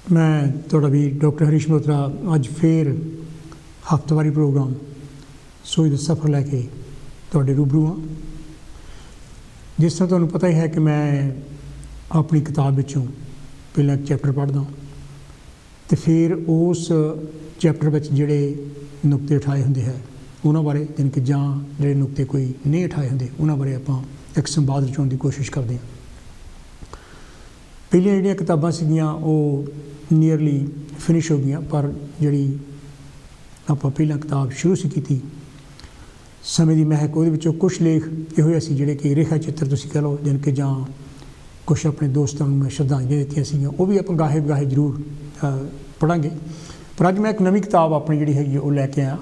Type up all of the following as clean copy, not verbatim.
मैं तुहाडा भी डॉक्टर हरीश मल्होत्रा अज फिर हफ्तावारी प्रोग्राम सोच दा सफ़र लैके तुहाडे रूबरू हाँ। जिस तरह तुहानूं पता ही है कि मैं अपनी किताब विचों पहला एक चैप्टर पढ़दा तो फिर उस चैप्टर विच जिहड़े नुकते उठाए हुंदे है उन्हां बारे यानी कि जां जिहड़े नुकते कोई नहीं उठाए हुंदे उन्हां बारे आपां एक संवाद रचाउण दी कोशिश करदे हां। पहलियां जिहड़ियां किताबां सीगियां ਉਹ ਨੀਅਰਲੀ ਫਿਨਿਸ਼ ਹੋ ਗਈਆਂ, ਪਰ ਜਿਹੜੀ ਆਪਾਂ ਪਹਿਲਾਂ ਕਿਤਾਬ ਸ਼ੁਰੂ ਸੀ ਕੀਤੀ ਸਮੇਂ ਦੀ ਮਹਿਕ, ਉਹਦੇ ਵਿੱਚੋਂ ਕੁਛ ਲੇਖ ਇਹੋ ਜਿਹੇ ਸੀ ਜਿਹੜੇ ਕਿ ਰੇਖਾ ਚਿੱਤਰ ਤੁਸੀਂ ਕਹਿ ਲਓ, ਜਾਣੀ ਕਿ ਜਾਂ ਕੁਛ ਆਪਣੇ ਦੋਸਤਾਂ ਨੂੰ ਮੈਂ ਸ਼ਰਧਾਂਜਲੀਆਂ ਦਿੱਤੀਆਂ ਸੀਗੀਆਂ, ਉਹ ਵੀ ਆਪਾਂ ਗਾਹੇ ਬਗਾਹੇ ਜ਼ਰੂਰ ਪੜ੍ਹਾਂਗੇ। ਪਰ ਅੱਜ ਮੈਂ ਇੱਕ ਨਵੀਂ ਕਿਤਾਬ ਆਪਣੀ ਜਿਹੜੀ ਹੈਗੀ ਉਹ ਲੈ ਕੇ ਆਇਆ,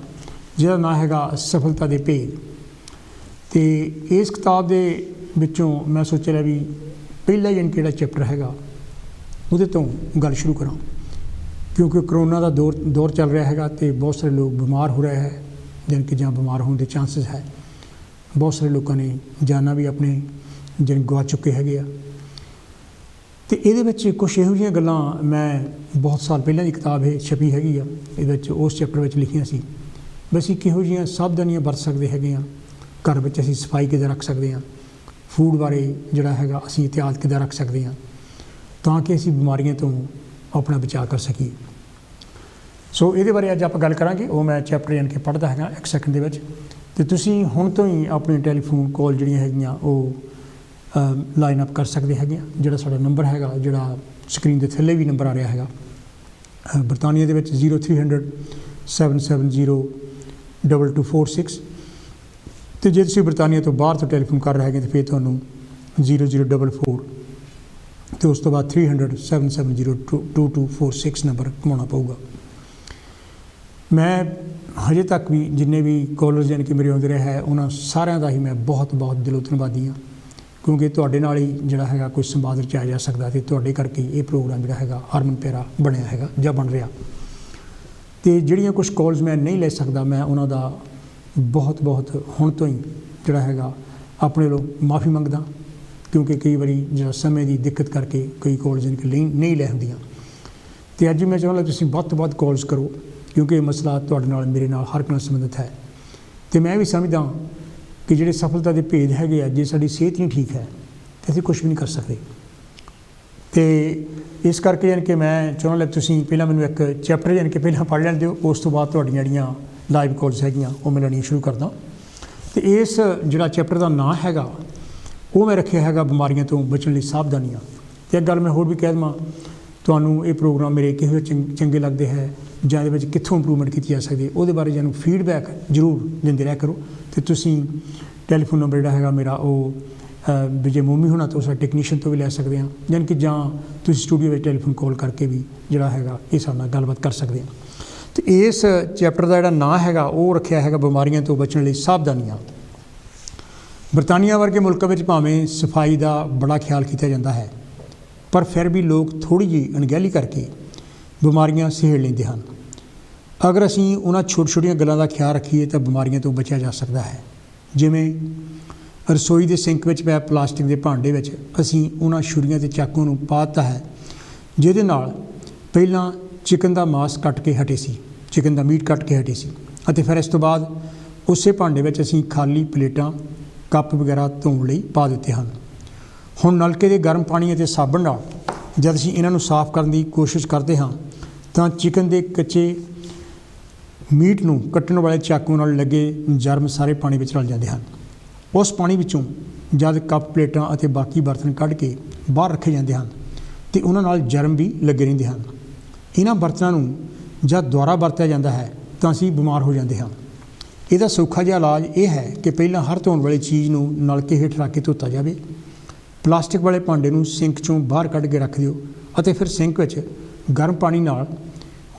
ਜਿਹਦਾ ਨਾਂ ਹੈਗਾ ਸਫਲਤਾ ਦੇ ਭੇਦ। ਅਤੇ ਇਸ ਕਿਤਾਬ ਦੇ ਵਿੱਚੋਂ ਮੈਂ ਸੋਚ ਲਿਆ ਵੀ ਪਹਿਲਾ ਯਾਨੀ ਕਿ ਜਿਹੜਾ ਚੈਪਟਰ ਹੈਗਾ ਉਹਦੇ ਤੋਂ ਗੱਲ ਸ਼ੁਰੂ ਕਰਾਂ, ਕਿਉਂਕਿ ਕਰੋਨਾ ਦਾ ਦੌਰ ਚੱਲ ਰਿਹਾ ਹੈਗਾ ਅਤੇ ਬਹੁਤ ਸਾਰੇ ਲੋਕ ਬਿਮਾਰ ਹੋ ਰਹੇ ਹੈ, ਜਾਣੀ ਕਿ ਜਾਂ ਬਿਮਾਰ ਹੋਣ ਦੇ ਚਾਂਸਿਸ ਹੈ। ਬਹੁਤ ਸਾਰੇ ਲੋਕਾਂ ਨੇ ਜਾਨਾਂ ਵੀ ਆਪਣੇ ਜਾਣੀ ਗਵਾ ਚੁੱਕੇ ਹੈਗੇ ਆ। ਅਤੇ ਇਹਦੇ ਵਿੱਚ ਕੁਛ ਇਹੋ ਜਿਹੀਆਂ ਗੱਲਾਂ ਮੈਂ ਬਹੁਤ ਸਾਲ ਪਹਿਲਾਂ ਦੀ ਕਿਤਾਬ ਇਹ ਛਪੀ ਹੈਗੀ ਆ, ਇਹਦੇ ਵਿੱਚ ਉਸ ਚੈਪਟਰ ਵਿੱਚ ਲਿਖੀਆਂ ਸੀ ਵੀ ਅਸੀਂ ਕਿਹੋ ਜਿਹੀਆਂ ਸਾਵਧਾਨੀਆਂ ਵਰਤ ਸਕਦੇ ਹੈਗੇ ਹਾਂ, ਘਰ ਵਿੱਚ ਅਸੀਂ ਸਫਾਈ ਕਿੱਦਾਂ ਰੱਖ ਸਕਦੇ ਹਾਂ, ਫੂਡ ਬਾਰੇ ਜਿਹੜਾ ਹੈਗਾ ਅਸੀਂ ਇhtiyਾਤ ਕਿੱਦਾਂ ਰੱਖ ਸਕਦੇ ਹਾਂ ਤਾਂ ਕਿ ਅਸੀਂ ਬਿਮਾਰੀਆਂ ਤੋਂ ਆਪਣਾ ਬਚਾਅ ਕਰ ਸਕੀਏ। ਸੋ ਇਹਦੇ ਬਾਰੇ ਅੱਜ ਆਪਾਂ ਗੱਲ ਕਰਾਂਗੇ। ਉਹ ਮੈਂ ਚੈਪਟਰ ਯਾਨੀ ਕਿ ਪੜ੍ਹਦਾ ਹੈਗਾ 1 ਸੈਕਿੰਡ ਦੇ ਵਿੱਚ, ਅਤੇ ਤੁਸੀਂ ਹੁਣ ਤੋਂ ਹੀ ਆਪਣੀ ਟੈਲੀਫੋਨ ਕਾਲ ਜਿਹੜੀਆਂ ਹੈਗੀਆਂ ਉਹ ਲਾਈਨ ਅਪ ਕਰ ਸਕਦੇ ਹੈਗੇ ਆ। ਜਿਹੜਾ ਸਾਡਾ ਨੰਬਰ ਹੈਗਾ, ਜਿਹੜਾ ਸਕਰੀਨ ਦੇ ਥੱਲੇ ਵੀ ਨੰਬਰ ਆ ਰਿਹਾ ਹੈਗਾ, ਬਰਤਾਨੀਆ ਦੇ ਵਿੱਚ 0300 770 2246, ਅਤੇ ਜੇ ਤੁਸੀਂ ਬਰਤਾਨੀਆ ਤੋਂ ਬਾਹਰ ਤੋਂ ਟੈਲੀਫੋਨ ਕਰ ਰਹੇ ਹੈਗੇ ਤਾਂ ਫਿਰ ਤੁਹਾਨੂੰ 0044 ਅਤੇ ਉਸ ਤੋਂ ਬਾਅਦ 300 770 2246 ਨੰਬਰ ਘੁਮਾਉਣਾ ਪਊਗਾ। ਮੈਂ ਹਜੇ ਤੱਕ ਵੀ ਜਿੰਨੇ ਵੀ ਕਾਲਰਸ ਯਾਨੀ ਕਿ ਮੇਰੇ ਆਉਂਦੇ ਰਹੇ ਹੈ ਉਹਨਾਂ ਸਾਰਿਆਂ ਦਾ ਹੀ ਮੈਂ ਬਹੁਤ ਬਹੁਤ ਦਿਲੋਂ ਧੰਨਵਾਦੀ ਹਾਂ, ਕਿਉਂਕਿ ਤੁਹਾਡੇ ਨਾਲ ਹੀ ਜਿਹੜਾ ਹੈਗਾ ਕੋਈ ਸੰਵਾਦ ਰਚਾਇਆ ਜਾ ਸਕਦਾ ਅਤੇ ਤੁਹਾਡੇ ਕਰਕੇ ਇਹ ਪ੍ਰੋਗਰਾਮ ਜਿਹੜਾ ਹੈਗਾ ਹਰਮਨ ਪਿਆਰਾ ਬਣਿਆ ਹੈਗਾ ਜਾਂ ਬਣ ਰਿਹਾ। ਅਤੇ ਜਿਹੜੀਆਂ ਕੁਛ ਕਾਲਸ ਮੈਂ ਨਹੀਂ ਲੈ ਸਕਦਾ, ਮੈਂ ਉਹਨਾਂ ਦਾ ਬਹੁਤ ਬਹੁਤ ਹੁਣ ਤੋਂ ਹੀ ਜਿਹੜਾ ਹੈਗਾ ਆਪਣੇ ਵੱਲੋਂ ਮਾਫੀ ਮੰਗਦਾ, ਕਿਉਂਕਿ ਕਈ ਵਾਰੀ ਜਿਹੜਾ ਸਮੇਂ ਦੀ ਦਿੱਕਤ ਕਰਕੇ ਕਈ ਕਾਲਸ ਜਾਣੀ ਕਿ ਨਹੀਂ ਲੈ ਹੁੰਦੀਆਂ। ਅਤੇ ਅੱਜ ਮੈਂ ਚਾਹੁੰਦਾ ਤੁਸੀਂ ਵੱਧ ਤੋਂ ਵੱਧ ਕਾਲਸ ਕਰੋ, ਕਿਉਂਕਿ ਇਹ ਮਸਲਾ ਤੁਹਾਡੇ ਨਾਲ ਮੇਰੇ ਨਾਲ ਹਰ ਇੱਕ ਨਾਲ ਸੰਬੰਧਿਤ ਹੈ। ਅਤੇ ਮੈਂ ਵੀ ਸਮਝਦਾ ਕਿ ਜਿਹੜੇ ਸਫਲਤਾ ਦੇ ਭੇਦ ਹੈਗੇ ਆ, ਜੇ ਸਾਡੀ ਸਿਹਤ ਨਹੀਂ ਠੀਕ ਹੈ ਤਾਂ ਅਸੀਂ ਕੁਛ ਵੀ ਨਹੀਂ ਕਰ ਸਕਦੇ। ਅਤੇ ਇਸ ਕਰਕੇ ਯਾਨੀ ਕਿ ਮੈਂ ਚਾਹੁੰਦਾ ਤੁਸੀਂ ਪਹਿਲਾਂ ਮੈਨੂੰ ਇੱਕ ਚੈਪਟਰ ਯਾਨੀ ਕਿ ਪਹਿਲਾਂ ਪੜ੍ਹ ਲੈਣ ਦਿਓ, ਉਸ ਤੋਂ ਬਾਅਦ ਤੁਹਾਡੀਆਂ ਜਿਹੜੀਆਂ ਲਾਈਵ ਕਾਲਸ ਹੈਗੀਆਂ ਉਹ ਮੈਂ ਲੈਣੀਆਂ ਸ਼ੁਰੂ ਕਰਦਾ। ਅਤੇ ਇਸ ਜਿਹੜਾ ਚੈਪਟਰ ਦਾ ਨਾਂ ਹੈਗਾ ਉਹ ਮੈਂ ਰੱਖਿਆ ਹੈਗਾ ਬਿਮਾਰੀਆਂ ਤੋਂ ਬਚਣ ਲਈ ਸਾਵਧਾਨੀਆਂ। ਅਤੇ ਇੱਕ ਗੱਲ ਮੈਂ ਹੋਰ ਵੀ ਕਹਿ ਦੇਵਾਂ, ਤੁਹਾਨੂੰ ਇਹ ਪ੍ਰੋਗਰਾਮ ਮੇਰੇ ਕਿਹੋ ਜਿਹੇ ਚੰਗੇ ਲੱਗਦੇ ਹੈ ਜਾਂ ਇਹਦੇ ਵਿੱਚ ਕਿੱਥੋਂ ਇੰਪਰੂਵਮੈਂਟ ਕੀਤੀ ਜਾ ਸਕਦੀ ਹੈ, ਉਹਦੇ ਬਾਰੇ ਜਾਨੂੰ ਫੀਡਬੈਕ ਜ਼ਰੂਰ ਦਿੰਦੇ ਰਿਹਾ ਕਰੋ। ਅਤੇ ਤੁਸੀਂ ਟੈਲੀਫੋਨ ਨੰਬਰ ਜਿਹੜਾ ਹੈਗਾ ਮੇਰਾ ਉਹ ਵਿਜੇ ਮੋਮੀ ਹੋਣਾ ਤੋਂ ਸਾਡੇ ਟੈਕਨੀਸ਼ੀਅਨ ਤੋਂ ਵੀ ਲੈ ਸਕਦੇ ਹਾਂ, ਯਾਨੀ ਕਿ ਜਾਂ ਤੁਸੀਂ ਸਟੂਡੀਓ ਵਿੱਚ ਟੈਲੀਫੋਨ ਕਾਲ ਕਰਕੇ ਵੀ ਜਿਹੜਾ ਹੈਗਾ ਇਹ ਸਾਡੇ ਨਾਲ ਗੱਲਬਾਤ ਕਰ ਸਕਦੇ ਹਾਂ। ਅਤੇ ਇਸ ਚੈਪਟਰ ਦਾ ਜਿਹੜਾ ਨਾਂ ਹੈਗਾ ਉਹ ਰੱਖਿਆ ਹੈਗਾ ਬਿਮਾਰੀਆਂ ਤੋਂ ਬਚਣ ਲਈ ਸਾਵਧਾਨੀਆਂ। ਬਰਤਾਨੀਆ ਵਰਗੇ ਮੁਲਕਾਂ ਵਿੱਚ ਭਾਵੇਂ ਸਫਾਈ ਦਾ ਬੜਾ ਖਿਆਲ ਕੀਤਾ ਜਾਂਦਾ ਹੈ, ਪਰ ਫਿਰ ਵੀ ਲੋਕ ਥੋੜ੍ਹੀ ਜਿਹੀ ਅਣਗਹਿਲੀ ਕਰਕੇ ਬਿਮਾਰੀਆਂ ਸਹੇੜ ਲੈਂਦੇ ਹਨ। ਅਗਰ ਅਸੀਂ ਉਹਨਾਂ ਛੋਟੀਆਂ ਛੋਟੀਆਂ ਗੱਲਾਂ ਦਾ ਖਿਆਲ ਰੱਖੀਏ ਤਾਂ ਬਿਮਾਰੀਆਂ ਤੋਂ ਬਚਿਆ ਜਾ ਸਕਦਾ ਹੈ। ਜਿਵੇਂ ਰਸੋਈ ਦੇ ਸਿੰਕ ਵਿੱਚ ਪਿਆ ਪਲਾਸਟਿਕ ਦੇ ਭਾਂਡੇ ਵਿੱਚ ਅਸੀਂ ਉਹਨਾਂ ਛੁਰੀਆਂ ਅਤੇ ਚਾਕੂਆਂ ਨੂੰ ਪਾ ਦਿੱਤਾ ਹੈ, ਜਿਹਦੇ ਨਾਲ ਪਹਿਲਾਂ ਚਿਕਨ ਦਾ ਮਾਸ ਕੱਟ ਕੇ ਹਟੇ ਸੀ, ਚਿਕਨ ਦਾ ਮੀਟ ਕੱਟ ਕੇ ਹਟੇ ਸੀ, ਅਤੇ ਫਿਰ ਇਸ ਤੋਂ ਬਾਅਦ ਉਸੇ ਭਾਂਡੇ ਵਿੱਚ ਅਸੀਂ ਖਾਲੀ ਪਲੇਟਾਂ ਕੱਪ ਵਗੈਰਾ ਧੋਣ ਲਈ ਪਾ ਦਿੱਤੇ ਹਨ। ਹੁਣ ਨਲਕੇ ਦੇ ਗਰਮ ਪਾਣੀ ਅਤੇ ਸਾਬਣ ਨਾਲ ਜਦ ਅਸੀਂ ਇਹਨਾਂ ਨੂੰ ਸਾਫ਼ ਕਰਨ ਦੀ ਕੋਸ਼ਿਸ਼ ਕਰਦੇ ਹਾਂ ਤਾਂ ਚਿਕਨ ਦੇ ਕੱਚੇ ਮੀਟ ਨੂੰ ਕੱਟਣ ਵਾਲੇ ਚਾਕੂ ਨਾਲ ਲੱਗੇ ਜਰਮ ਸਾਰੇ ਪਾਣੀ ਵਿੱਚ ਰਲ ਜਾਂਦੇ ਹਨ। ਉਸ ਪਾਣੀ ਵਿੱਚੋਂ ਜਦ ਕੱਪ ਪਲੇਟਾਂ ਅਤੇ ਬਾਕੀ ਬਰਤਨ ਕੱਢ ਕੇ ਬਾਹਰ ਰੱਖੇ ਜਾਂਦੇ ਹਨ ਅਤੇ ਉਹਨਾਂ ਨਾਲ ਜਰਮ ਵੀ ਲੱਗੇ ਰਹਿੰਦੇ ਹਨ। ਇਹਨਾਂ ਬਰਤਨਾਂ ਨੂੰ ਜਦ ਦੁਬਾਰਾ ਵਰਤਿਆ ਜਾਂਦਾ ਹੈ ਤਾਂ ਅਸੀਂ ਬਿਮਾਰ ਹੋ ਜਾਂਦੇ ਹਾਂ। ਇਹਦਾ ਸੌਖਾ ਜਿਹਾ ਇਲਾਜ ਇਹ ਹੈ ਕਿ ਪਹਿਲਾਂ ਹਰ ਧੋਣ ਵਾਲੀ ਚੀਜ਼ ਨੂੰ ਨਲਕੇ ਹੇਠ ਰੱਖ ਕੇ ਧੋਤਾ ਜਾਵੇ। ਪਲਾਸਟਿਕ ਵਾਲੇ ਭਾਂਡੇ ਨੂੰ ਸਿੰਕ 'ਚੋਂ ਬਾਹਰ ਕੱਢ ਕੇ ਰੱਖ ਦਿਓ ਅਤੇ ਫਿਰ ਸਿੰਕ ਵਿੱਚ ਗਰਮ ਪਾਣੀ ਨਾਲ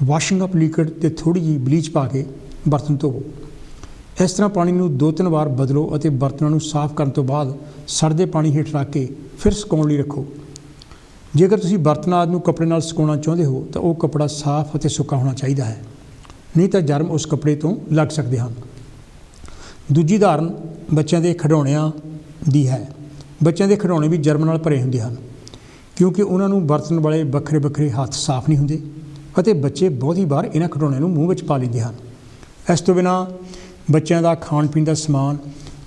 ਵਾਸ਼ਿੰਗ ਅਪ ਲਿਕੁਇਡ ਅਤੇ ਥੋੜ੍ਹੀ ਜਿਹੀ ਬਲੀਚ ਪਾ ਕੇ ਬਰਤਨ ਧੋਵੋ। ਇਸ ਤਰ੍ਹਾਂ ਪਾਣੀ ਨੂੰ 2-3 ਵਾਰ ਬਦਲੋ ਅਤੇ ਬਰਤਨਾਂ ਨੂੰ ਸਾਫ਼ ਕਰਨ ਤੋਂ ਬਾਅਦ ਸੜਦੇ ਪਾਣੀ ਹੇਠ ਰੱਖ ਕੇ ਫਿਰ ਸੁਕਾਉਣ ਲਈ ਰੱਖੋ। ਜੇਕਰ ਤੁਸੀਂ ਬਰਤਨ ਆਦਿ ਨੂੰ ਕੱਪੜੇ ਨਾਲ ਸੁਕਾਉਣਾ ਚਾਹੁੰਦੇ ਹੋ ਤਾਂ ਉਹ ਕੱਪੜਾ ਸਾਫ਼ ਅਤੇ ਸੁੱਕਾ ਹੋਣਾ ਚਾਹੀਦਾ ਹੈ, ਨਹੀਂ ਤਾਂ ਜਰਮ ਉਸ ਕੱਪੜੇ ਤੋਂ ਲੱਗ ਸਕਦੇ ਹਨ। ਦੂਜੀ ਉਦਾਹਰਨ ਬੱਚਿਆਂ ਦੇ ਖਿਡੌਣਿਆਂ ਦੀ ਹੈ। ਬੱਚਿਆਂ ਦੇ ਖਿਡੌਣੇ ਵੀ ਜਰਮ ਨਾਲ ਭਰੇ ਹੁੰਦੇ ਹਨ। क्योंकि उन्होंने बरतन वाले ਵੱਖਰੇ ਵੱਖਰੇ हत्थ साफ नहीं होंगे ਅਤੇ ਬੱਚੇ ਬਹੁਤੀ ਵਾਰ ਇਹਨਾਂ ਖਿਡੌਣਿਆਂ ਨੂੰ ਮੂੰਹ ਵਿੱਚ ਪਾ ਲੈਂਦੇ ਹਨ। ਇਸ ਤੋਂ ਬਿਨਾਂ ਬੱਚਿਆਂ ਦਾ ਖਾਣ ਪੀਣ ਦਾ ਸਮਾਨ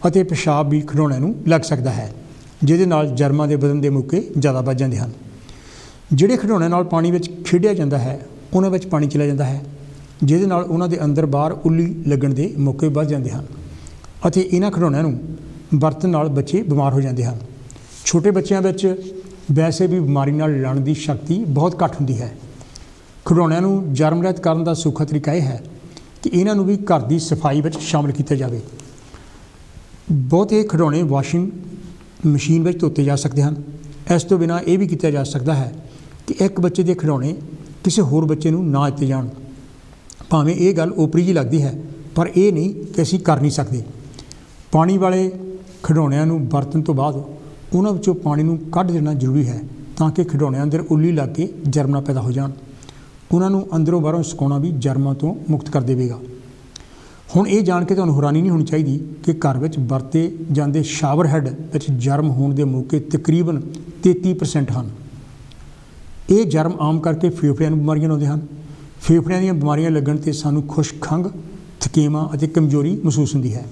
ਅਤੇ ਪਿਸ਼ਾਬ ਵੀ ਖਿਡੌਣਿਆਂ ਨੂੰ ਲੱਗ ਸਕਦਾ ਹੈ, ਜਿਹਦੇ ਨਾਲ ਜਰਮਾਂ ਦੇ ਵਧਣ ਦੇ ਮੌਕੇ ਜ਼ਿਆਦਾ ਵੱਧ ਜਾਂਦੇ ਹਨ। ਜਿਹੜੇ ਖਿਡੌਣਿਆਂ ਨਾਲ ਪਾਣੀ ਵਿੱਚ ਖੇਡਿਆ ਜਾਂਦਾ ਹੈ ਉਹਨਾਂ ਵਿੱਚ ਪਾਣੀ ਚਲਾ ਜਾਂਦਾ ਹੈ, ਜਿਹਦੇ ਨਾਲ ਉਹਨਾਂ ਦੇ ਅੰਦਰ ਬਾਹਰ ਉੱਲੀ ਲੱਗਣ ਦੇ ਮੌਕੇ ਵੱਧ ਜਾਂਦੇ ਹਨ ਅਤੇ ਇਹਨਾਂ ਖਿਡੌਣਿਆਂ ਨੂੰ ਵਰਤਣ ਨਾਲ ਬੱਚੇ ਬਿਮਾਰ ਹੋ ਜਾਂਦੇ ਹਨ। ਛੋਟੇ ਬੱਚਿਆਂ ਵਿੱਚ ਵੈਸੇ ਵੀ ਬਿਮਾਰੀ ਨਾਲ ਲੜਨ ਦੀ ਸ਼ਕਤੀ ਬਹੁਤ ਘੱਟ ਹੁੰਦੀ ਹੈ। ਖਿਡੌਣਿਆਂ ਨੂੰ ਜਰਮ ਰਹਿਤ ਕਰਨ ਦਾ ਸੌਖਾ ਤਰੀਕਾ ਇਹ ਹੈ ਕਿ ਇਹਨਾਂ ਨੂੰ ਵੀ ਘਰ ਦੀ ਸਫਾਈ ਵਿੱਚ ਸ਼ਾਮਲ ਕੀਤਾ ਜਾਵੇ। ਬਹੁਤੇ ਖਿਡੌਣੇ ਵਾਸ਼ਿੰਗ ਮਸ਼ੀਨ ਵਿੱਚ ਧੋਤੇ ਜਾ ਸਕਦੇ ਹਨ। ਇਸ ਤੋਂ ਬਿਨਾਂ ਇਹ ਵੀ ਕੀਤਾ ਜਾ ਸਕਦਾ ਹੈ ਕਿ ਇੱਕ ਬੱਚੇ ਦੇ ਖਿਡੌਣੇ ਕਿਸੇ ਹੋਰ ਬੱਚੇ ਨੂੰ ਨਾ ਦਿੱਤੇ ਜਾਣ। ਭਾਵੇਂ ਇਹ ਗੱਲ ਓਪਰੀ ਜਿਹੀ ਲੱਗਦੀ ਹੈ, ਪਰ ਇਹ ਨਹੀਂ ਕਿ ਅਸੀਂ ਕਰ ਨਹੀਂ ਸਕਦੇ। ਪਾਣੀ ਵਾਲੇ ਖਿਡੌਣਿਆਂ ਨੂੰ ਵਰਤਣ ਤੋਂ ਬਾਅਦ ਉਹਨਾਂ ਵਿੱਚੋਂ ਪਾਣੀ ਨੂੰ ਕੱਢ ਦੇਣਾ ਜ਼ਰੂਰੀ ਹੈ ਤਾਂ ਕਿ ਖਿਡੌਣਿਆਂ ਅੰਦਰ ਉੱਲੀ ਲੱਗ ਕੇ ਜਰਮ ਨਾ ਪੈਦਾ ਹੋ ਜਾਣ। ਉਹਨਾਂ ਨੂੰ ਅੰਦਰੋਂ ਬਾਹਰੋਂ ਸੁਕਾਉਣਾ ਵੀ ਜਰਮਾਂ ਤੋਂ ਮੁਕਤ ਕਰ ਦੇਵੇਗਾ। ਹੁਣ ਇਹ ਜਾਣ ਕੇ ਤੁਹਾਨੂੰ ਹੈਰਾਨੀ ਨਹੀਂ ਹੋਣੀ ਚਾਹੀਦੀ ਕਿ ਘਰ ਵਿੱਚ ਵਰਤੇ ਜਾਂਦੇ ਸ਼ਾਵਰ ਹੈੱਡ ਵਿੱਚ ਜਰਮ ਹੋਣ ਦੇ ਮੌਕੇ ਤਕਰੀਬਨ 33% ਹਨ। ਇਹ ਜਰਮ ਆਮ ਕਰਕੇ ਫੇਫੜਿਆਂ ਨੂੰ ਬਿਮਾਰੀਆਂ ਲਾਉਂਦੇ ਹਨ। ਫੇਫੜਿਆਂ ਦੀਆਂ ਬਿਮਾਰੀਆਂ ਲੱਗਣ 'ਤੇ ਸਾਨੂੰ ਖੁਸ਼ਕ ਖੰਘ, ਥਕੇਵਾਂ ਅਤੇ ਕਮਜ਼ੋਰੀ ਮਹਿਸੂਸ ਹੁੰਦੀ ਹੈ।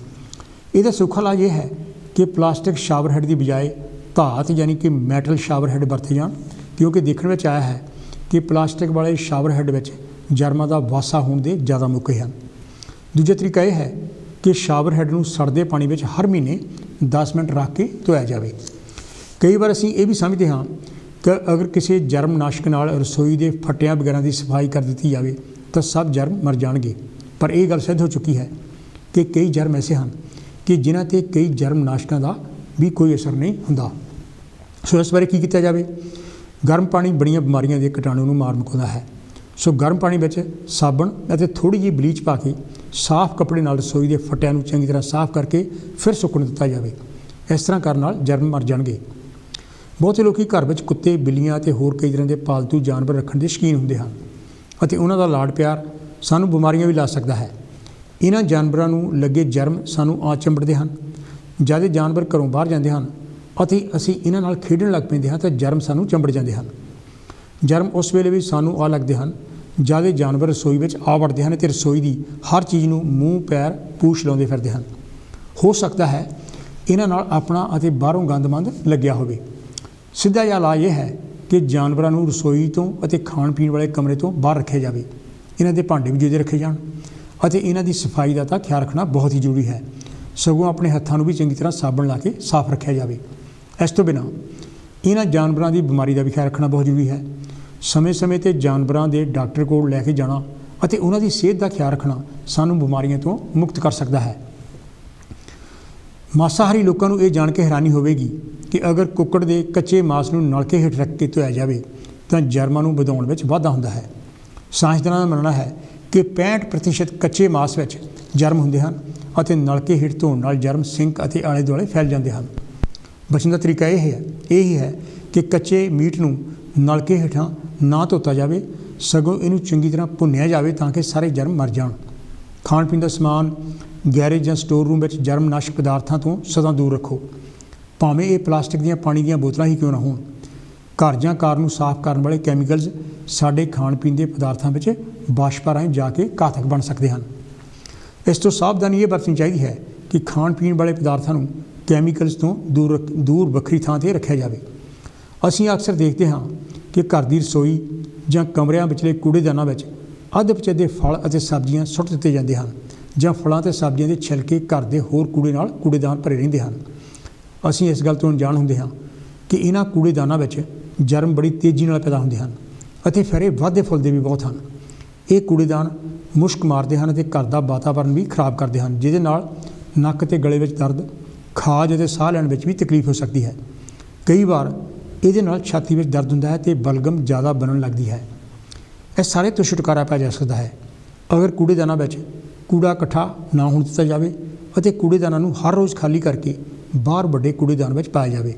ਇਹਦਾ ਸੌਖਾ ਇਲਾਜ ਇਹ ਹੈ ਕਿ ਪਲਾਸਟਿਕ ਸ਼ਾਵਰ ਹੈੱਡ ਦੀ ਬਜਾਏ ਧਾਤ ਯਾਨੀ ਕਿ ਮੈਟਲ ਸ਼ਾਵਰ ਹੈੱਡ ਵਰਤੇ ਜਾਣ, ਕਿਉਂਕਿ ਦੇਖਣ ਵਿੱਚ ਆਇਆ ਹੈ ਕਿ ਪਲਾਸਟਿਕ ਵਾਲੇ ਸ਼ਾਵਰ ਹੈੱਡ ਵਿੱਚ ਜਰਮਾਂ ਦਾ ਵਾਸਾ ਹੋਣ ਦੇ ਜ਼ਿਆਦਾ ਮੌਕੇ ਹਨ। ਦੂਜਾ ਤਰੀਕਾ ਇਹ ਹੈ ਕਿ ਸ਼ਾਵਰ ਹੈੱਡ ਨੂੰ ਸੜਦੇ ਪਾਣੀ ਵਿੱਚ ਹਰ ਮਹੀਨੇ 10 ਮਿੰਟ ਰੱਖ ਕੇ ਧੋਇਆ ਜਾਵੇ। ਕਈ ਵਾਰ ਅਸੀਂ ਇਹ ਵੀ ਸਮਝਦੇ ਹਾਂ ਕਿ ਅਗਰ ਕਿਸੇ ਜਰਮ ਨਾਸ਼ਕ ਨਾਲ ਰਸੋਈ ਦੇ ਫੱਟਿਆਂ ਵਗੈਰਾ ਦੀ ਸਫਾਈ ਕਰ ਦਿੱਤੀ ਜਾਵੇ ਤਾਂ ਸਭ ਜਰਮ ਮਰ ਜਾਣਗੇ, ਪਰ ਇਹ ਗੱਲ ਸਿੱਧ ਹੋ ਚੁੱਕੀ ਹੈ ਕਿ ਕਈ ਜਰਮ ਐਸੇ ਹਨ ਕਿ ਜਿਨ੍ਹਾਂ 'ਤੇ ਕਈ ਜਰਮ ਨਾਸ਼ਕਾਂ ਦਾ ਵੀ ਕੋਈ ਅਸਰ ਨਹੀਂ ਹੁੰਦਾ। ਸੋ ਇਸ ਬਾਰੇ ਕੀ ਕੀਤਾ ਜਾਵੇ? ਗਰਮ ਪਾਣੀ ਬੜੀਆਂ ਬਿਮਾਰੀਆਂ ਦੇ ਕੀਟਾਣੂ ਨੂੰ ਮਾਰ ਮੁਕਾਉਂਦਾ ਹੈ। ਸੋ ਗਰਮ ਪਾਣੀ ਵਿੱਚ ਸਾਬਣ ਅਤੇ ਥੋੜ੍ਹੀ ਜਿਹੀ ਬਲੀਚ ਪਾ ਕੇ ਸਾਫ਼ ਕੱਪੜੇ ਨਾਲ ਰਸੋਈ ਦੇ ਫੱਟਿਆਂ ਨੂੰ ਚੰਗੀ ਤਰ੍ਹਾਂ ਸਾਫ਼ ਕਰਕੇ ਫਿਰ ਸੁੱਕਣ ਦਿੱਤਾ ਜਾਵੇ। ਇਸ ਤਰ੍ਹਾਂ ਕਰਨ ਨਾਲ ਜਰਮ ਮਰ ਜਾਣਗੇ। ਬਹੁਤੇ ਲੋਕ ਘਰ ਵਿੱਚ ਕੁੱਤੇ, ਬਿੱਲੀਆਂ ਅਤੇ ਹੋਰ ਕਈ ਤਰ੍ਹਾਂ ਦੇ ਪਾਲਤੂ ਜਾਨਵਰ ਰੱਖਣ ਦੇ ਸ਼ੌਕੀਨ ਹੁੰਦੇ ਹਨ ਅਤੇ ਉਹਨਾਂ ਦਾ ਲਾਡ ਪਿਆਰ ਸਾਨੂੰ ਬਿਮਾਰੀਆਂ ਵੀ ਲਾ ਸਕਦਾ ਹੈ। ਇਹਨਾਂ ਜਾਨਵਰਾਂ ਨੂੰ ਲੱਗੇ ਜਰਮ ਸਾਨੂੰ ਆ ਚੰਬੜਦੇ ਹਨ। ਜਦ ਜਾਨਵਰ ਘਰੋਂ ਬਾਹਰ ਜਾਂਦੇ ਹਨ ਅਤੇ ਅਸੀਂ ਇਹਨਾਂ ਨਾਲ ਖੇਡਣ ਲੱਗ ਪੈਂਦੇ ਹਾਂ ਤਾਂ ਜਰਮ ਸਾਨੂੰ ਚੰਬੜ ਜਾਂਦੇ ਹਨ। ਜਰਮ ਉਸ ਵੇਲੇ ਵੀ ਸਾਨੂੰ ਆ ਲੱਗਦੇ ਹਨ ਜਦ ਜਾਨਵਰ ਰਸੋਈ ਵਿੱਚ ਆ ਵੜਦੇ ਹਨ ਅਤੇ ਰਸੋਈ ਦੀ ਹਰ ਚੀਜ਼ ਨੂੰ ਮੂੰਹ, ਪੈਰ, ਪੂਛ ਲਾਉਂਦੇ ਫਿਰਦੇ ਹਨ। ਹੋ ਸਕਦਾ ਹੈ ਇਹਨਾਂ ਨਾਲ ਆਪਣਾ ਅਤੇ ਬਾਹਰੋਂ ਗੰਦਮੰਦ ਲੱਗਿਆ ਹੋਵੇ। ਸਿੱਧਾ ਜਿਹਾ ਇਲਾਜ ਇਹ ਹੈ ਕਿ ਜਾਨਵਰਾਂ ਨੂੰ ਰਸੋਈ ਤੋਂ ਅਤੇ ਖਾਣ ਪੀਣ ਵਾਲੇ ਕਮਰੇ ਤੋਂ ਬਾਹਰ ਰੱਖਿਆ ਜਾਵੇ। ਇਹਨਾਂ ਦੇ ਭਾਂਡੇ ਵੀ ਜੁਦੇ ਰੱਖੇ ਜਾਣ ਅਤੇ ਇਹਨਾਂ ਦੀ ਸਫਾਈ ਦਾ ਤਾਂ ਖਿਆਲ ਰੱਖਣਾ ਬਹੁਤ ਹੀ ਜ਼ਰੂਰੀ ਹੈ। ਸਗੋਂ ਆਪਣੇ ਹੱਥਾਂ ਨੂੰ ਵੀ ਚੰਗੀ ਤਰ੍ਹਾਂ ਸਾਬਣ ਲਾ ਕੇ ਸਾਫ਼ ਰੱਖਿਆ ਜਾਵੇ। ਇਸ ਤੋਂ ਬਿਨਾਂ ਇਹਨਾਂ ਜਾਨਵਰਾਂ ਦੀ ਬਿਮਾਰੀ ਦਾ ਵੀ ਖਿਆਲ ਰੱਖਣਾ ਬਹੁਤ ਜ਼ਰੂਰੀ ਹੈ। ਸਮੇਂ-ਸਮੇਂ 'ਤੇ ਜਾਨਵਰਾਂ ਦੇ ਡਾਕਟਰ ਕੋਲ ਲੈ ਕੇ ਜਾਣਾ ਅਤੇ ਉਹਨਾਂ ਦੀ ਸਿਹਤ ਦਾ ਖਿਆਲ ਰੱਖਣਾ ਸਾਨੂੰ ਬਿਮਾਰੀਆਂ ਤੋਂ ਮੁਕਤ ਕਰ ਸਕਦਾ ਹੈ। ਮਾਸਾਹਾਰੀ ਲੋਕਾਂ ਨੂੰ ਇਹ ਜਾਣ ਕੇ ਹੈਰਾਨੀ ਹੋਵੇਗੀ ਕਿ ਅਗਰ ਕੁੱਕੜ ਦੇ ਕੱਚੇ ਮਾਸ ਨੂੰ ਨਲਕੇ ਹੇਠ ਰੱਖ ਕੇ ਧੋਇਆ ਜਾਵੇ ਤਾਂ ਜਰਮਾਂ ਨੂੰ ਵਧਾਉਣ ਵਿੱਚ ਵਾਧਾ ਹੁੰਦਾ ਹੈ। ਸਾਇੰਸਦਾਨਾਂ ਦਾ ਮੰਨਣਾ ਹੈ ਕਿ 65% ਕੱਚੇ ਮਾਸ ਵਿੱਚ ਜਰਮ ਹੁੰਦੇ ਹਨ ਅਤੇ ਨਲਕੇ ਹੇਠ ਧੋਣ ਨਾਲ ਜਰਮ ਸਿੰਕ ਅਤੇ ਆਲੇ ਦੁਆਲੇ ਫੈਲ ਜਾਂਦੇ ਹਨ। ਬਚਣ ਦਾ ਤਰੀਕਾ ਇਹ ਹੈ ਕਿ ਕੱਚੇ ਮੀਟ ਨੂੰ ਨਲਕੇ ਹੇਠਾਂ ਨਾ ਧੋਤਾ ਜਾਵੇ, ਸਗੋਂ ਇਹਨੂੰ ਚੰਗੀ ਤਰ੍ਹਾਂ ਭੁੰਨਿਆ ਜਾਵੇ ਤਾਂ ਕਿ ਸਾਰੇ ਜਰਮ ਮਰ ਜਾਣ। ਖਾਣ ਪੀਣ ਦਾ ਸਮਾਨ ਗੈਰੇਜ ਜਾਂ ਸਟੋਰ ਰੂਮ ਵਿੱਚ ਜਰਮ ਨਾਸ਼ਕ ਪਦਾਰਥਾਂ ਤੋਂ ਸਦਾ ਦੂਰ ਰੱਖੋ, ਭਾਵੇਂ ਇਹ ਪਲਾਸਟਿਕ ਦੀਆਂ ਪਾਣੀ ਦੀਆਂ ਬੋਤਲਾਂ ਹੀ ਕਿਉਂ ਨਾ ਹੋਣ। ਘਰ ਜਾਂ ਕਾਰ ਨੂੰ ਸਾਫ਼ ਕਰਨ ਵਾਲੇ ਕੈਮੀਕਲਸ ਸਾਡੇ ਖਾਣ ਪੀਣ ਦੇ ਪਦਾਰਥਾਂ ਵਿੱਚ ਵਾਸ਼ਪਾਂ ਰਾਹੀਂ ਜਾ ਕੇ ਘਾਤਕ ਬਣ ਸਕਦੇ ਹਨ। ਇਸ ਤੋਂ ਸਾਵਧਾਨੀ ਇਹ ਵਰਤਣੀ ਚਾਹੀਦੀ ਹੈ ਕਿ ਖਾਣ ਪੀਣ ਵਾਲੇ ਪਦਾਰਥਾਂ ਨੂੰ ਕੈਮੀਕਲਸ ਤੋਂ ਦੂਰ ਵੱਖਰੀ ਥਾਂ 'ਤੇ ਰੱਖਿਆ ਜਾਵੇ। ਅਸੀਂ ਅਕਸਰ ਦੇਖਦੇ ਹਾਂ ਕਿ ਘਰ ਦੀ ਰਸੋਈ ਜਾਂ ਕਮਰਿਆਂ ਵਿਚਲੇ ਕੂੜੇਦਾਨਾਂ ਵਿੱਚ ਅੱਧ-ਪਚੇ ਦੇ ਫਲ ਅਤੇ ਸਬਜ਼ੀਆਂ ਸੁੱਟ ਦਿੱਤੇ ਜਾਂਦੇ ਹਨ ਜਾਂ ਫਲਾਂ ਅਤੇ ਸਬਜ਼ੀਆਂ ਦੇ ਛਿਲਕੇ ਘਰ ਦੇ ਹੋਰ ਕੂੜੇ ਨਾਲ ਕੂੜੇਦਾਨ ਭਰੇ ਰਹਿੰਦੇ ਹਨ। ਅਸੀਂ ਇਸ ਗੱਲ ਤੋਂ ਅਣਜਾਣ ਹੁੰਦੇ ਹਾਂ ਕਿ ਇਹਨਾਂ ਕੂੜੇਦਾਨਾਂ ਵਿੱਚ ਜਰਮ ਬੜੀ ਤੇਜ਼ੀ ਨਾਲ ਪੈਦਾ ਹੁੰਦੇ ਹਨ ਅਤੇ ਫਿਰ ਇਹ ਵੱਧਦੇ ਫੁੱਲਦੇ ਵੀ ਬਹੁਤ ਹਨ। ਇਹ ਕੂੜੇਦਾਨ ਮੁਸ਼ਕ ਮਾਰਦੇ ਹਨ ਅਤੇ ਘਰ ਦਾ ਵਾਤਾਵਰਨ ਵੀ ਖਰਾਬ ਕਰਦੇ ਹਨ, ਜਿਹਦੇ ਨਾਲ ਨੱਕ ਅਤੇ ਗਲੇ ਵਿੱਚ ਦਰਦ, ਖਾਜ ਅਤੇ ਸਾਹ ਲੈਣ ਵਿੱਚ ਵੀ ਤਕਲੀਫ ਹੋ ਸਕਦੀ ਹੈ। ਕਈ ਵਾਰ ਇਹਦੇ ਨਾਲ ਛਾਤੀ ਵਿੱਚ ਦਰਦ ਹੁੰਦਾ ਹੈ ਅਤੇ ਬਲਗਮ ਜ਼ਿਆਦਾ ਬਣਨ ਲੱਗਦੀ ਹੈ। ਇਸ ਸਾਰੇ ਤੋਂ ਛੁਟਕਾਰਾ ਪਾਇਆ ਜਾ ਸਕਦਾ ਹੈ ਅਗਰ ਕੂੜੇਦਾਨਾਂ ਵਿੱਚ ਕੂੜਾ ਇਕੱਠਾ ਨਾ ਹੋਣ ਦਿੱਤਾ ਜਾਵੇ ਅਤੇ ਕੂੜੇਦਾਨਾਂ ਨੂੰ ਹਰ ਰੋਜ਼ ਖਾਲੀ ਕਰਕੇ ਬਾਹਰ ਵੱਡੇ ਕੂੜੇਦਾਨ ਵਿੱਚ ਪਾਇਆ ਜਾਵੇ।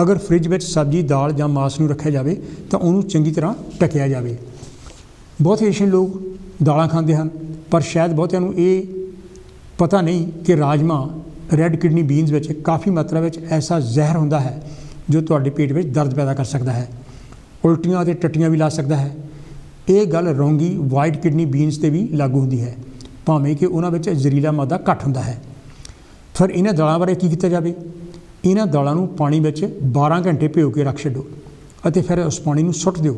ਅਗਰ ਫਰਿੱਜ ਵਿੱਚ ਸਬਜ਼ੀ, ਦਾਲ ਜਾਂ ਮਾਸ ਨੂੰ ਰੱਖਿਆ ਜਾਵੇ ਤਾਂ ਉਹਨੂੰ ਚੰਗੀ ਤਰ੍ਹਾਂ ਢੱਕਿਆ ਜਾਵੇ। ਬਹੁਤ ਏਸ਼ੀਅਨ ਲੋਕ ਦਾਲਾਂ ਖਾਂਦੇ ਹਨ, ਪਰ ਸ਼ਾਇਦ ਬਹੁਤਿਆਂ ਨੂੰ ਇਹ ਪਤਾ ਨਹੀਂ ਕਿ ਰਾਜਮਾ, ਰੈੱਡ ਕਿਡਨੀ ਬੀਨਸ ਵਿੱਚ ਕਾਫੀ ਮਾਤਰਾ ਵਿੱਚ ਐਸਾ ਜ਼ਹਿਰ ਹੁੰਦਾ ਹੈ ਜੋ ਤੁਹਾਡੇ ਪੇਟ ਵਿੱਚ ਦਰਦ ਪੈਦਾ ਕਰ ਸਕਦਾ ਹੈ। ਉਲਟੀਆਂ ਅਤੇ ਟੱਟੀਆਂ ਵੀ ਲਾ ਸਕਦਾ ਹੈ। ਇਹ ਗੱਲ ਰੌਂਗੀ ਵਾਈਟ ਕਿਡਨੀ ਬੀਨਸ 'ਤੇ ਵੀ ਲਾਗੂ ਹੁੰਦੀ ਹੈ, ਭਾਵੇਂ ਕਿ ਉਹਨਾਂ ਵਿੱਚ ਜ਼ਹਿਰੀਲਾ ਮਾਦਾ ਘੱਟ ਹੁੰਦਾ ਹੈ। ਫਿਰ ਇਹਨਾਂ ਦਾਲਾਂ ਬਾਰੇ ਕੀ ਕੀਤਾ ਜਾਵੇ? ਇਹਨਾਂ ਦਾਲਾਂ ਨੂੰ ਪਾਣੀ ਵਿੱਚ 12 ਘੰਟੇ ਭਿਓ ਕੇ ਰੱਖ ਛੱਡੋ ਅਤੇ ਫਿਰ ਉਸ ਪਾਣੀ ਨੂੰ ਸੁੱਟ ਦਿਓ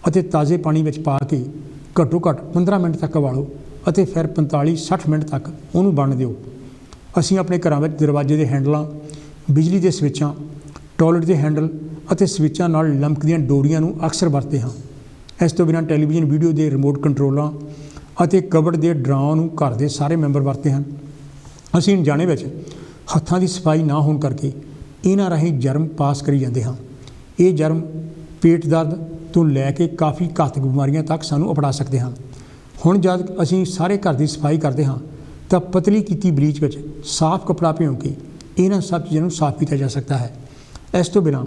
ਅਤੇ ਤਾਜ਼ੇ ਪਾਣੀ ਵਿੱਚ ਪਾ ਕੇ ਘੱਟੋ ਘੱਟ 15 ਮਿੰਟ ਤੱਕ ਉਬਾਲੋ ਅਤੇ ਫਿਰ 45-60 ਮਿੰਟ ਤੱਕ ਉਹਨੂੰ ਬਣਨ ਦਿਓ। ਅਸੀਂ ਆਪਣੇ ਘਰਾਂ ਵਿੱਚ ਦਰਵਾਜ਼ੇ ਦੇ ਹੈਂਡਲਾਂ, ਬਿਜਲੀ ਦੇ ਸਵਿੱਚਾਂ, ਟਾਇਲਟ ਦੇ ਹੈਂਡਲ ਅਤੇ ਸਵਿੱਚਾਂ ਨਾਲ ਲਮਕਦੀਆਂ ਡੋਰੀਆਂ ਨੂੰ ਅਕਸਰ ਵਰਤਦੇ ਹਾਂ। ਇਸ ਤੋਂ ਬਿਨਾਂ ਟੈਲੀਵਿਜ਼ਨ ਵੀਡੀਓ ਦੇ ਰਿਮੋਟ ਕੰਟਰੋਲਾਂ ਅਤੇ ਕਬਰਡ ਦੇ ਡਰਾਅ ਨੂੰ ਘਰ ਦੇ ਸਾਰੇ ਮੈਂਬਰ ਵਰਤਦੇ ਹਨ। ਅਸੀਂ ਅਣਜਾਣੇ ਵਿੱਚ ਹੱਥਾਂ ਦੀ ਸਫਾਈ ਨਾ ਹੋਣ ਕਰਕੇ ਇਹਨਾਂ ਰਾਹੀਂ ਜਰਮ ਪਾਸ ਕਰੀ ਜਾਂਦੇ ਹਾਂ। ਇਹ ਜਰਮ ਪੇਟ ਦਰਦ ਤੋਂ ਲੈ ਕੇ ਕਾਫੀ ਘਾਤਕ ਬਿਮਾਰੀਆਂ ਤੱਕ ਸਾਨੂੰ ਅਪਣਾ ਸਕਦੇ ਹਨ। ਹੁਣ ਜਦ ਅਸੀਂ ਸਾਰੇ ਘਰ ਦੀ ਸਫਾਈ ਕਰਦੇ ਹਾਂ ਤਾਂ ਪਤਲੀ ਕੀਤੀ ਬਲੀਚ ਵਿੱਚ ਸਾਫ਼ ਕੱਪੜਾ ਭਿਉਂ ਕੇ ਇਹਨਾਂ ਸਭ ਚੀਜ਼ਾਂ ਨੂੰ ਸਾਫ਼ ਕੀਤਾ ਜਾ ਸਕਦਾ ਹੈ। ਇਸ ਤੋਂ ਬਿਨਾਂ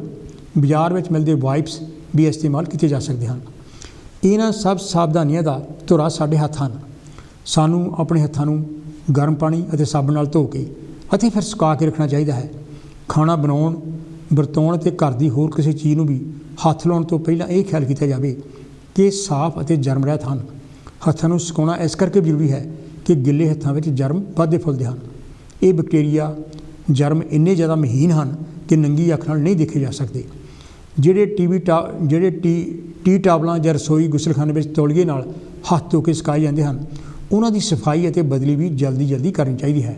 ਬਾਜ਼ਾਰ ਵਿੱਚ ਮਿਲਦੇ ਵਾਈਪਸ ਵੀ ਇਸਤੇਮਾਲ ਕੀਤੇ ਜਾ ਸਕਦੇ ਹਨ। ਇਹਨਾਂ ਸਭ ਸਾਵਧਾਨੀਆਂ ਦਾ ਧੁਰਾ ਸਾਡੇ ਹੱਥ ਹਨ। ਸਾਨੂੰ ਆਪਣੇ ਹੱਥਾਂ ਨੂੰ ਗਰਮ ਪਾਣੀ ਅਤੇ ਸਾਬਣ ਨਾਲ ਧੋ ਕੇ ਅਤੇ ਫਿਰ ਸੁਕਾ ਕੇ ਰੱਖਣਾ ਚਾਹੀਦਾ ਹੈ। ਖਾਣਾ ਬਣਾਉਣ, ਵਰਤਾਉਣ ਅਤੇ ਘਰ ਦੀ ਹੋਰ ਕਿਸੇ ਚੀਜ਼ ਨੂੰ ਵੀ ਹੱਥ ਲਾਉਣ ਤੋਂ ਪਹਿਲਾਂ ਇਹ ਖਿਆਲ ਕੀਤਾ ਜਾਵੇ ਕਿ ਇਹ ਸਾਫ਼ ਅਤੇ ਜਰਮ ਰਹਿਤ ਹਨ। ਹੱਥਾਂ ਨੂੰ ਸੁਕਾਉਣਾ ਇਸ ਕਰਕੇ ਜ਼ਰੂਰੀ ਹੈ ਕਿ ਗਿੱਲੇ ਹੱਥਾਂ ਵਿੱਚ ਜਰਮ ਵੱਧਦੇ ਫੁੱਲਦੇ ਹਨ। ਇਹ ਬੈਕਟੀਰੀਆ ਜਰਮ ਇੰਨੇ ਜ਼ਿਆਦਾ ਮਹੀਨ ਹਨ ਕਿ ਨੰਗੀ ਅੱਖ ਨਾਲ ਨਹੀਂ ਦੇਖੇ ਜਾ ਸਕਦੇ। ਜਿਹੜੇ ਟੀ ਟਾਵਲਾਂ ਜਾਂ ਰਸੋਈ ਗੁਸਲਖਾਨੇ ਵਿੱਚ ਤੌਲੀਏ ਨਾਲ ਹੱਥ ਧੋ ਕੇ ਸੁਕਾਏ ਜਾਂਦੇ ਹਨ, ਉਹਨਾਂ ਦੀ ਸਫਾਈ ਅਤੇ ਬਦਲੀ ਵੀ ਜਲਦੀ ਕਰਨੀ ਚਾਹੀਦੀ ਹੈ।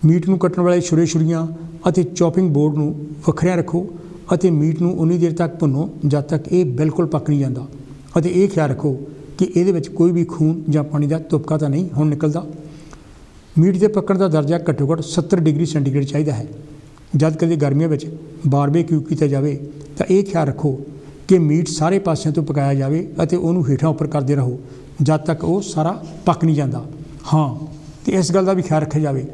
ਮੀਟ ਨੂੰ ਕੱਟਣ ਵਾਲੇ ਛੁਰੀਆਂ ਅਤੇ ਚੌਪਿੰਗ ਬੋਰਡ ਨੂੰ ਵੱਖਰਿਆਂ ਰੱਖੋ ਅਤੇ ਮੀਟ ਨੂੰ ਉਨੀ ਦੇਰ ਤੱਕ ਭੁੰਨੋ ਜਦ ਤੱਕ ਇਹ ਬਿਲਕੁਲ ਪੱਕ ਨਹੀਂ ਜਾਂਦਾ ਅਤੇ ਇਹ ਖਿਆਲ ਰੱਖੋ ਕਿ ਇਹਦੇ ਵਿੱਚ ਕੋਈ ਵੀ ਖੂਨ ਜਾਂ ਪਾਣੀ ਦਾ ਤੁਪਕਾ ਤਾਂ ਨਹੀਂ ਹੁਣ ਨਿਕਲਦਾ। ਮੀਟ ਦੇ ਪੱਕਣ ਦਾ ਦਰਜਾ ਘੱਟੋ ਘੱਟ 70 ਡਿਗਰੀ ਸੈਂਟੀਗ੍ਰੇਡ ਚਾਹੀਦਾ ਹੈ। ਜਦ ਕਦੇ ਗਰਮੀਆਂ ਵਿੱਚ ਬਾਰਬੇਕਿਊ ਕੀਤਾ ਜਾਵੇ ਤਾਂ ਇਹ ਖਿਆਲ ਰੱਖੋ ਕਿ ਮੀਟ ਸਾਰੇ ਪਾਸਿਆਂ ਤੋਂ ਪਕਾਇਆ ਜਾਵੇ ਅਤੇ ਉਹਨੂੰ ਹੇਠਾਂ ਉੱਪਰ ਕਰਦੇ ਰਹੋ ਜਦ ਤੱਕ ਉਹ ਸਾਰਾ ਪੱਕ ਨਹੀਂ ਜਾਂਦਾ। ਹਾਂ, ਅਤੇ ਇਸ ਗੱਲ ਦਾ ਵੀ ਖਿਆਲ ਰੱਖਿਆ ਜਾਵੇ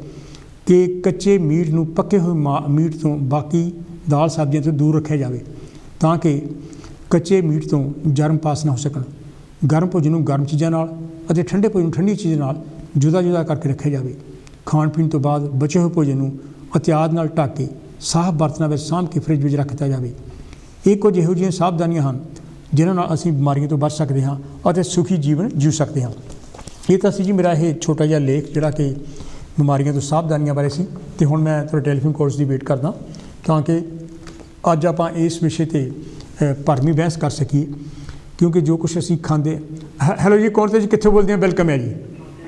ਕਿ ਕੱਚੇ ਮੀਟ ਨੂੰ ਪੱਕੇ ਹੋਏ ਮੀਟ ਤੋਂ ਬਾਕੀ ਦਾਲ ਸਬਜ਼ੀਆਂ ਤੋਂ ਦੂਰ ਰੱਖਿਆ ਜਾਵੇ ਤਾਂ ਕਿ ਕੱਚੇ ਮੀਟ ਤੋਂ ਜਰਮ ਪਾਸ ਨਾ ਹੋ ਸਕਣ। ਗਰਮ ਭੋਜਨ ਨੂੰ ਗਰਮ ਚੀਜ਼ਾਂ ਨਾਲ ਅਤੇ ਠੰਡੇ ਭੋਜਨ ਨੂੰ ਠੰਡੀ ਚੀਜ਼ਾਂ ਨਾਲ ਜੁਦਾ ਕਰਕੇ ਰੱਖਿਆ ਜਾਵੇ। ਖਾਣ ਪੀਣ ਤੋਂ ਬਾਅਦ ਬਚੇ ਹੋਏ ਭੋਜਨ ਨੂੰ ਅਹਤਿਆਤ ਨਾਲ ਢੱਕ ਕੇ ਸਾਫ਼ ਬਰਤਨਾਂ ਵਿੱਚ ਸਾਂਭ ਕੇ ਫਰਿੱਜ ਵਿੱਚ ਰੱਖ ਦਿੱਤਾ ਜਾਵੇ। ਇਹ ਕੁਝ ਇਹੋ ਜਿਹੀਆਂ ਸਾਵਧਾਨੀਆਂ ਹਨ ਜਿਨ੍ਹਾਂ ਨਾਲ ਅਸੀਂ ਬਿਮਾਰੀਆਂ ਤੋਂ ਬਚ ਸਕਦੇ ਹਾਂ ਅਤੇ ਸੁਖੀ ਜੀਵਨ ਜੀਉ ਸਕਦੇ ਹਾਂ। ਇਹ ਤਾਂ ਸੀ ਜੀ ਮੇਰਾ ਇਹ ਛੋਟਾ ਜਿਹਾ ਲੇਖ ਜਿਹੜਾ ਕਿ ਬਿਮਾਰੀਆਂ ਤੋਂ ਸਾਵਧਾਨੀਆਂ ਬਾਰੇ ਸੀ। ਅਤੇ ਹੁਣ ਮੈਂ ਤੁਹਾਡੇ ਟੈਲੀਫੋਨ ਕਾਲਸ ਦੀ ਵੇਟ ਕਰਦਾ ਤਾਂ ਕਿ ਅੱਜ ਆਪਾਂ ਇਸ ਵਿਸ਼ੇ 'ਤੇ ਭਰਵੀਂ ਬਹਿਸ ਕਰ ਸਕੀਏ, ਕਿਉਂਕਿ ਜੋ ਕੁਛ ਅਸੀਂ ਖਾਂਦੇ। ਹੈਲੋ ਜੀ, ਕੌਣ ਤੇ ਜੀ, ਕਿੱਥੋਂ ਬੋਲਦੇ ਹਾਂ? ਵੈਲਕਮ ਹੈ ਜੀ।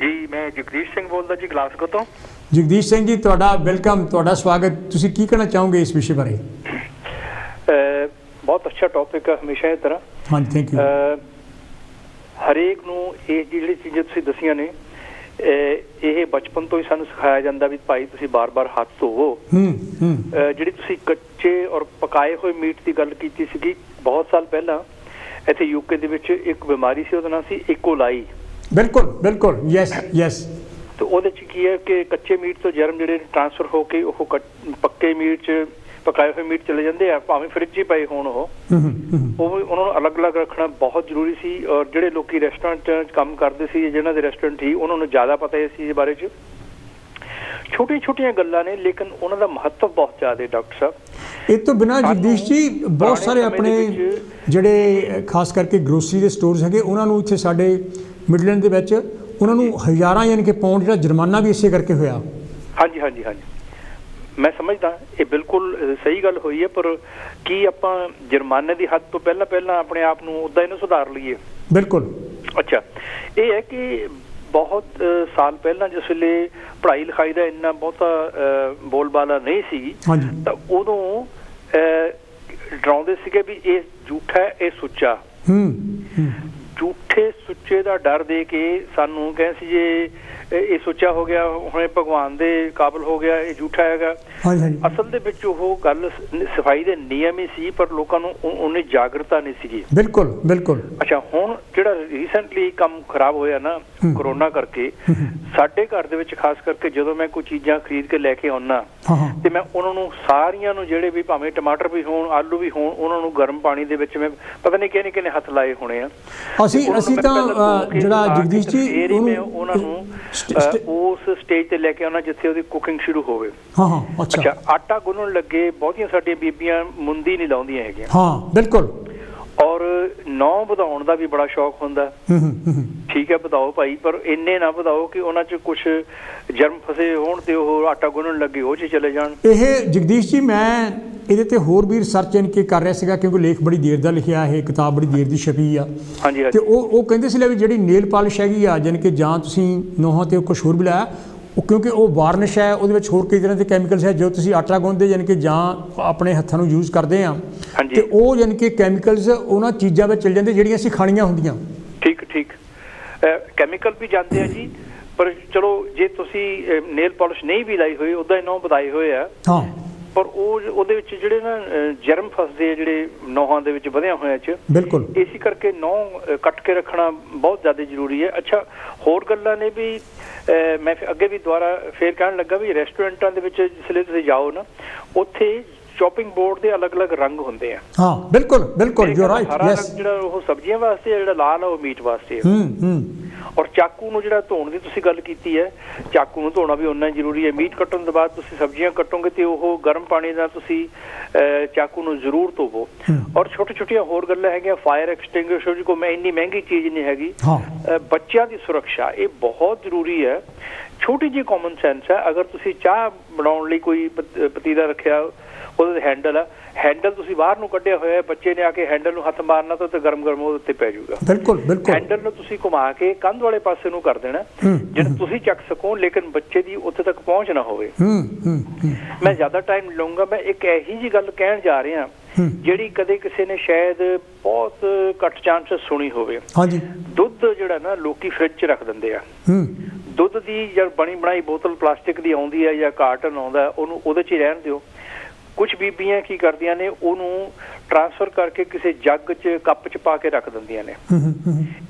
ਜੀ ਮੈਂ ਜਗਦੀਸ਼ ਸਿੰਘ ਬੋਲਦਾ ਜੀ, ਗਲਾਸਗੋ ਤੋਂ। ਜਗਦੀਸ਼ ਸਿੰਘ ਜੀ, ਤੁਹਾਡਾ ਵੈਲਕਮ, ਤੁਹਾਡਾ ਸਵਾਗਤ। ਤੁਸੀਂ ਕੀ ਕਹਿਣਾ ਚਾਹੋਗੇ ਇਸ ਵਿਸ਼ੇ ਬਾਰੇ? ਬਹੁਤ ਅੱਛਾ ਟੌਪਿਕ ਹੈ, ਹਮੇਸ਼ਾ ਇਹ ਤਰ੍ਹਾਂ। ਹਾਂਜੀ, ਥੈਂਕ ਯੂ। ਹਰੇਕ ਨੂੰ ਇਹ ਜਿਹੜੀ ਚੀਜ਼ਾਂ ਤੁਸੀਂ ਦੱਸੀਆਂ ਨੇ, ਇਹ ਬਚਪਨ ਤੋਂ ਹੀ ਸਾਨੂੰ ਸਿਖਾਇਆ ਜਾਂਦਾ ਵੀ ਭਾਈ ਤੁਸੀਂ ਬਾਰ-ਬਾਰ ਹੱਥ ਧੋਵੋ। ਜਿਹੜੀ ਤੁਸੀਂ ਕੱਚੇ ਔਰ ਪਕਾਏ ਹੋਏ ਮੀਟ ਦੀ ਗੱਲ ਕੀਤੀ ਸੀਗੀ, ਬਹੁਤ ਸਾਲ ਪਹਿਲਾਂ ਇੱਥੇ ਯੂਕੇ ਦੇ ਵਿੱਚ ਇੱਕ ਬਿਮਾਰੀ ਸੀ, ਉਹਦਾ ਨਾਮ ਸੀ ਈਕੋਲਾਈ। ਬਿਲਕੁਲ, ਯੈਸ। ਤੇ ਉਹਦੇ 'ਚ ਕੀ ਹੈ ਕਿ ਕੱਚੇ ਮੀਟ ਤੋਂ ਜਰਮ ਜਿਹੜੇ ਟ੍ਰਾਂਸਫਰ ਹੋ ਕੇ ਉਹ ਪੱਕੇ ਮੀਟ 'ਚ, ਪਕਾਏ ਹੋਏ ਮੀਟ ਚਲੇ ਜਾਂਦੇ ਆ, ਭਾਵੇਂ ਫਰਿੱਜ 'ਚ ਪਏ ਹੋਣ। ਉਹ ਉਹਨਾਂ ਨੂੰ ਅਲੱਗ-ਅਲੱਗ ਰੱਖਣਾ ਬਹੁਤ ਜ਼ਰੂਰੀ ਸੀ। ਔਰ ਜਿਹੜੇ ਲੋਕੀ ਰੈਸਟੋਰੈਂਟ 'ਚ ਕੰਮ ਕਰਦੇ ਸੀ, ਜਿਨ੍ਹਾਂ ਦੇ ਰੈਸਟੋਰੈਂਟ ਸੀ, ਉਹਨਾਂ ਨੂੰ ਜ਼ਿਆਦਾ ਪਤਾ ਇਸ ਚੀਜ਼ ਬਾਰੇ 'ਚ। ਛੋਟੀਆਂ ਗੱਲਾਂ ਨੇ ਲੇਕਿਨ ਉਹਨਾਂ ਦਾ ਮਹੱਤਵ ਬਹੁਤ ਜ਼ਿਆਦਾ। ਡਾਕਟਰ ਸਾਹਿਬ, ਇਹ ਤੋਂ ਬਿਨਾਂ ਜਗਦੀਸ਼ ਜੀ ਬਹੁਤ ਸਾਰੇ ਆਪਣੇ ਜਿਹੜੇ ਖਾਸ ਕਰਕੇ ਗਰੋਸਰੀ ਦੇ ਸਟੋਰਸ ਹੈਗੇ, ਉਹਨਾਂ ਨੂੰ ਇੱਥੇ ਸਾਡੇ ਮਿਡਲੈਂਡ ਦੇ ਵਿੱਚ ਉਹਨਾਂ ਨੂੰ ਹਜ਼ਾਰਾਂ ਯਾਨੀ ਕਿ ਪਾਉਂਡ ਜਿਹੜਾ ਜੁਰਮਾਨਾ ਵੀ ਇਸੇ ਕਰਕੇ ਹੋਇਆ। ਹਾਂਜੀ, ਮੈਂ ਸਮਝਦਾ ਇਹ ਬਿਲਕੁਲ ਸਹੀ ਗੱਲ ਹੋਈ ਹੈ, ਪਰ ਕੀ ਆਪਾਂ ਜੁਰਮਾਨੇ ਦੀ ਹੱਦ ਤੋਂ ਪਹਿਲਾਂ ਆਪਣੇ ਆਪ ਨੂੰ ਉੱਦਾਂ ਇਹਨੂੰ ਸੁਧਾਰ ਲਈਏ? ਬਿਲਕੁਲ। ਅੱਛਾ, ਇਹ ਹੈ ਕਿ ਬਹੁਤ ਸਾਲ ਪਹਿਲਾਂ ਜਿਸ ਵੇਲੇ ਪੜ੍ਹਾਈ ਲਿਖਾਈ ਦਾ ਇੰਨਾ ਬਹੁਤਾ ਬੋਲਬਾਲਾ ਨਹੀਂ ਸੀ, ਤਾਂ ਉਦੋਂ ਡਰਾਉਂਦੇ ਸੀਗੇ ਵੀ ਇਹ ਝੂਠਾ ਹੈ, ਇਹ ਸੁੱਚਾ। ਝੂਠੇ ਸੁੱਚੇ ਦਾ ਡਰ ਦੇ ਕੇ ਸਾਨੂੰ ਕਹਿੰਦੇ ਸੀ ਜੇ ਇਹ ਸੁੱਚਾ ਹੋ ਗਿਆ, ਹੁਣ ਇਹ ਭਗਵਾਨ ਦੇ ਕਾਬਲ ਹੋ ਗਿਆ, ਇਹ ਝੂਠਾ ਹੈਗਾ। ਅਸਲ ਦੇ ਵਿੱਚ ਉਹ ਗੱਲ ਸਫਾਈ ਦੇ ਨਿਯਮ ਹੀ ਸੀ, ਪਰ ਲੋਕਾਂ ਨੂੰ ਉਹਨੇ ਜਾਗਰੂਕਤਾ ਨਹੀਂ ਸੀਗੀ। ਬਿਲਕੁਲ। ਅੱਛਾ, ਹੁਣ ਜਿਹੜਾ ਰੀਸੈਂਟਲੀ ਕੰਮ ਖਰਾਬ ਹੋਇਆ ਨਾ ਕਰੋਨਾ ਕਰਕੇ, ਸਾਡੇ ਘਰ ਦੇ ਵਿੱਚ ਖਾਸ ਕਰਕੇ ਜਦੋਂ ਮੈਂ ਕੋਈ ਚੀਜ਼ਾਂ ਖਰੀਦ ਕੇ ਲੈ ਕੇ ਆਉਣਾ ਤੇ ਮੈਂ ਉਹਨਾਂ ਨੂੰ ਸਾਰੀਆਂ ਨੂੰ, ਜਿਹੜੇ ਵੀ ਭਾਵੇਂ ਟਮਾਟਰ ਵੀ ਹੋਣ, ਆਲੂ ਵੀ ਹੋਣ, ਉਹਨਾਂ ਨੂੰ ਗਰਮ ਪਾਣੀ ਦੇ ਵਿੱਚ ਮੈਂ ਪਤਾ ਨਹੀਂ ਕਿਹਨੇ ਹੱਥ ਲਾਏ ਹੋਣੇ ਆ। ਅਸੀਂ ਤਾਂ ਜਿਹੜਾ ਜਗਦੀਸ਼ ਜੀ ਉਹਨਾਂ ਨੂੰ ਉਸ ਸਟੇਜ ਤੇ ਲੈ ਕੇ ਆਉਣਾ ਜਿੱਥੇ ਉਹਦੀ ਕੁਕਿੰਗ ਸ਼ੁਰੂ ਹੋਵੇ। ਅੱਛਾ, ਆਟਾ ਗੁੰਨਣ ਲੱਗੇ ਬਹੁਤੀਆਂ ਸਾਡੀਆਂ ਬੀਬੀਆਂ ਮੁੰਦੀ ਨਹੀਂ ਲਾਉਂਦੀਆਂ ਹੈਗੀਆਂ। ਬਿਲਕੁਲ। ਔਰ ਨੌ ਵਧਾਉਣ ਦਾ ਵੀ ਬੜਾ ਸ਼ੌਕ ਹੁੰਦਾ। ਠੀਕ ਹੈ, ਵਧਾਓ ਭਾਈ, ਪਰ ਇੰਨੇ ਨਾ ਵਧਾਓ ਕਿ ਉਹਨਾਂ 'ਚ ਕੁਛ ਜਰਮ ਫਸੇ ਹੋਣ ਤੇ ਉਹ ਆਟਾ ਗੁੰਨਣ ਲੱਗੇ ਉਹ 'ਚ ਚਲੇ ਜਾਣ। ਇਹ ਜਗਦੀਸ਼ ਜੀ, ਮੈਂ ਇਹਦੇ ਤੇ ਹੋਰ ਵੀ ਰਿਸਰਚ ਇਨ ਕੇ ਕਰ ਰਿਹਾ ਸੀਗਾ, ਕਿਉਂਕਿ ਲੇਖ ਬੜੀ ਦੇਰ ਦਾ ਲਿਖਿਆ, ਇਹ ਕਿਤਾਬ ਬੜੀ ਦੇਰ ਦੀ ਛਪੀ ਆ। ਹਾਂਜੀ। ਤੇ ਉਹ ਕਹਿੰਦੇ ਸੀ ਵੀ ਜਿਹੜੀ ਨੇਲ ਪਾਲਿਸ਼ ਹੈਗੀ ਆ, ਜਾਣੀ ਕਿ ਜਾਂ ਤੁਸੀਂ ਨੋਹਾਂ ਤੇ ਕੁਛ ਹੋਰ ਵੀ ਲਾਇਆ, ਉਹ ਕਿਉਂਕਿ ਉਹ ਵਾਰਨਿਸ਼ ਹੈ, ਉਹਦੇ ਵਿੱਚ ਹੋਰ ਕਈ ਤਰ੍ਹਾਂ ਦੇ ਕੈਮੀਕਲਸ ਹੈ। ਜੋ ਤੁਸੀਂ ਆਟਾ ਗੁੰਨਦੇ ਜਾਣੀ ਕਿ ਜਾਂ ਆਪਣੇ ਹੱਥਾਂ ਨੂੰ ਯੂਜ਼ ਕਰਦੇ ਆ, ਤੇ ਉਹ ਜਾਣੀ ਕਿ ਕੈਮੀਕਲਸ ਉਹਨਾਂ ਚੀਜ਼ਾਂ ਵਿੱਚ ਚਲ ਜਾਂਦੇ ਜਿਹੜੀਆਂ ਅਸੀਂ ਖਾਣੀਆਂ ਹੁੰਦੀਆਂ। ਠੀਕ ਕੈਮੀਕਲ ਵੀ ਜਾਂਦੇ ਆ ਜੀ, ਪਰ ਚਲੋ ਜੇ ਤੁਸੀਂ ਨੇਲ ਪਾਲਿਸ਼ ਨਹੀਂ ਵੀ ਲਾਈ ਹੋਈ, ਉੱਦਾਂ ਹੀ ਨਹੁੰ ਵਧਾਏ ਹੋਏ ਆ, ਪਰ ਉਹਦੇ ਵਿੱਚ ਜਿਹੜੇ ਨਾ ਜਰਮ ਫਸਦੇ ਆ ਜਿਹੜੇ ਨਹੁੰਾਂ ਦੇ ਵਿੱਚ ਵਧਿਆ ਹੋਇਆ 'ਚ। ਬਿਲਕੁਲ। ਇਸੇ ਕਰਕੇ ਨਹੁੰ ਕੱਟ ਕੇ ਰੱਖਣਾ ਬਹੁਤ ਜ਼ਿਆਦਾ ਜ਼ਰੂਰੀ ਹੈ। ਅੱਛਾ, ਹੋਰ ਗੱਲਾਂ ਨੇ ਵੀ ਮੈਂ ਅੱਗੇ ਵੀ ਦੁਬਾਰਾ ਫੇਰ ਕਹਿਣ ਲੱਗਾ ਵੀ ਰੈਸਟੋਰੈਂਟਾਂ ਦੇ ਵਿੱਚ ਜਿਸਲੇ ਤੁਸੀਂ ਜਾਓ ਨਾ, ਉੱਥੇ ਚੌਪਿੰਗ ਬੋਰਡ ਦੇ ਅਲੱਗ-ਅਲੱਗ ਰੰਗ ਹੁੰਦੇ ਆ। ਬਿਲਕੁਲ ਯੂ ਰਾਈਟ। ਹਰਾ ਰੰਗ ਜਿਹੜਾ ਉਹ ਸਬਜ਼ੀਆਂ ਵਾਸਤੇ ਹੈ, ਜਿਹੜਾ ਲਾਲ ਆ ਉਹ ਮੀਟ ਵਾਸਤੇ ਹੈ। ਔਰ ਚਾਕੂ ਨੂੰ ਜਿਹੜਾ ਧੋਣ ਦੀ ਤੁਸੀਂ ਗੱਲ ਕੀਤੀ ਹੈ, ਚਾਕੂ ਨੂੰ ਧੋਣਾ ਵੀ ਓਨਾ ਹੀ ਜ਼ਰੂਰੀ ਹੈ। ਮੀਟ ਕੱਟਣ ਤੋਂ ਬਾਅਦ ਤੁਸੀਂ ਸਬਜ਼ੀਆਂ ਕੱਟੋਗੇ ਤੇ ਉਹ ਗਰਮ ਪਾਣੀ ਨਾਲ ਤੁਸੀਂ ਚਾਕੂ ਨੂੰ ਜ਼ਰੂਰ ਧੋਵੋ। ਔਰ ਛੋਟੀਆਂ ਹੋਰ ਗੱਲਾਂ ਹੈਗੀਆਂ, ਫਾਇਰ ਐਕਸਟਿੰਗੁਇਸ਼ਰ ਕੋਈ ਮੈਂ ਇੰਨੀ ਮਹਿੰਗੀ ਚੀਜ਼ ਨਹੀਂ ਹੈਗੀ। ਬੱਚਿਆਂ ਦੀ ਸੁਰੱਖਿਆ ਇਹ ਬਹੁਤ ਜ਼ਰੂਰੀ ਹੈ। ਛੋਟੀ ਜਿਹੀ ਕਾਮਨ ਸੈਂਸ ਹੈ। ਅਗਰ ਤੁਸੀਂ ਚਾਹ ਬਣਾਉਣ ਲਈ ਕੋਈ ਪਤੀਲਾ ਰੱਖਿਆ, ਉਹਦੇ ਹੈਂਡਲ ਤੁਸੀਂ ਬਾਹਰ ਨੂੰ ਕੱਢਿਆ ਹੋਇਆ, ਬੱਚੇ ਨੇ ਆ ਕੇ ਹੈਂਡਲ ਨੂੰ ਹੱਥ ਮਾਰਨਾ ਤਾਂ ਗਰਮ ਉਹਦੇ ਉੱਤੇ ਪੈ ਜਾਊਗਾ। ਬਿਲਕੁਲ। ਹੈਂਡਲ ਨੂੰ ਤੁਸੀਂ ਘੁਮਾ ਕੇ ਕੰਧ ਵਾਲੇ ਪਾਸੇ ਨੂੰ ਕਰ ਦੇਣਾ, ਜਿਹੜਾ ਤੁਸੀਂ ਚੱਕ ਸਕੋ, ਲੇਕਿਨ ਬੱਚੇ ਦੀ ਉੱਥੇ ਤੱਕ ਪਹੁੰਚ ਨਾ ਹੋਵੇ। ਮੈਂ ਜ਼ਿਆਦਾ ਟਾਈਮ ਲਊਂਗਾ। ਮੈਂ ਇੱਕ ਇਹੀ ਜਿਹੀ ਗੱਲ ਕਹਿਣ ਜਾ ਰਿਹਾ ਜਿਹੜੀ ਕਦੇ ਕਿਸੇ ਨੇ ਸ਼ਾਇਦ ਬਹੁਤ ਘੱਟ ਚਾਂਸਸ ਸੁਣੀ ਹੋਵੇ। ਦੁੱਧ ਜਿਹੜਾ ਨਾ ਲੋਕੀ ਫ੍ਰਿਜ 'ਚ ਰੱਖ ਦਿੰਦੇ ਆ। ਦੁੱਧ ਦੀ ਜਦ ਬਣੀ ਬਣਾਈ ਬੋਤਲ ਪਲਾਸਟਿਕ ਦੀ ਆਉਂਦੀ ਹੈ ਜਾਂ ਕਾਰਟਨ ਆਉਂਦਾ, ਉਹਨੂੰ ਉਹਦੇ 'ਚ ਹੀ ਰਹਿਣ ਦਿਓ। ਕੁਛ ਬੀਬੀਆਂ ਕੀ ਕਰਦੀਆਂ ਨੇ, ਉਹਨੂੰ ਟ੍ਰਾਂਸਫਰ ਕਰਕੇ ਕਿਸੇ ਜੱਗ 'ਚ ਕੱਪ 'ਚ ਪਾ ਕੇ ਰੱਖ ਦਿੰਦੀਆਂ ਨੇ।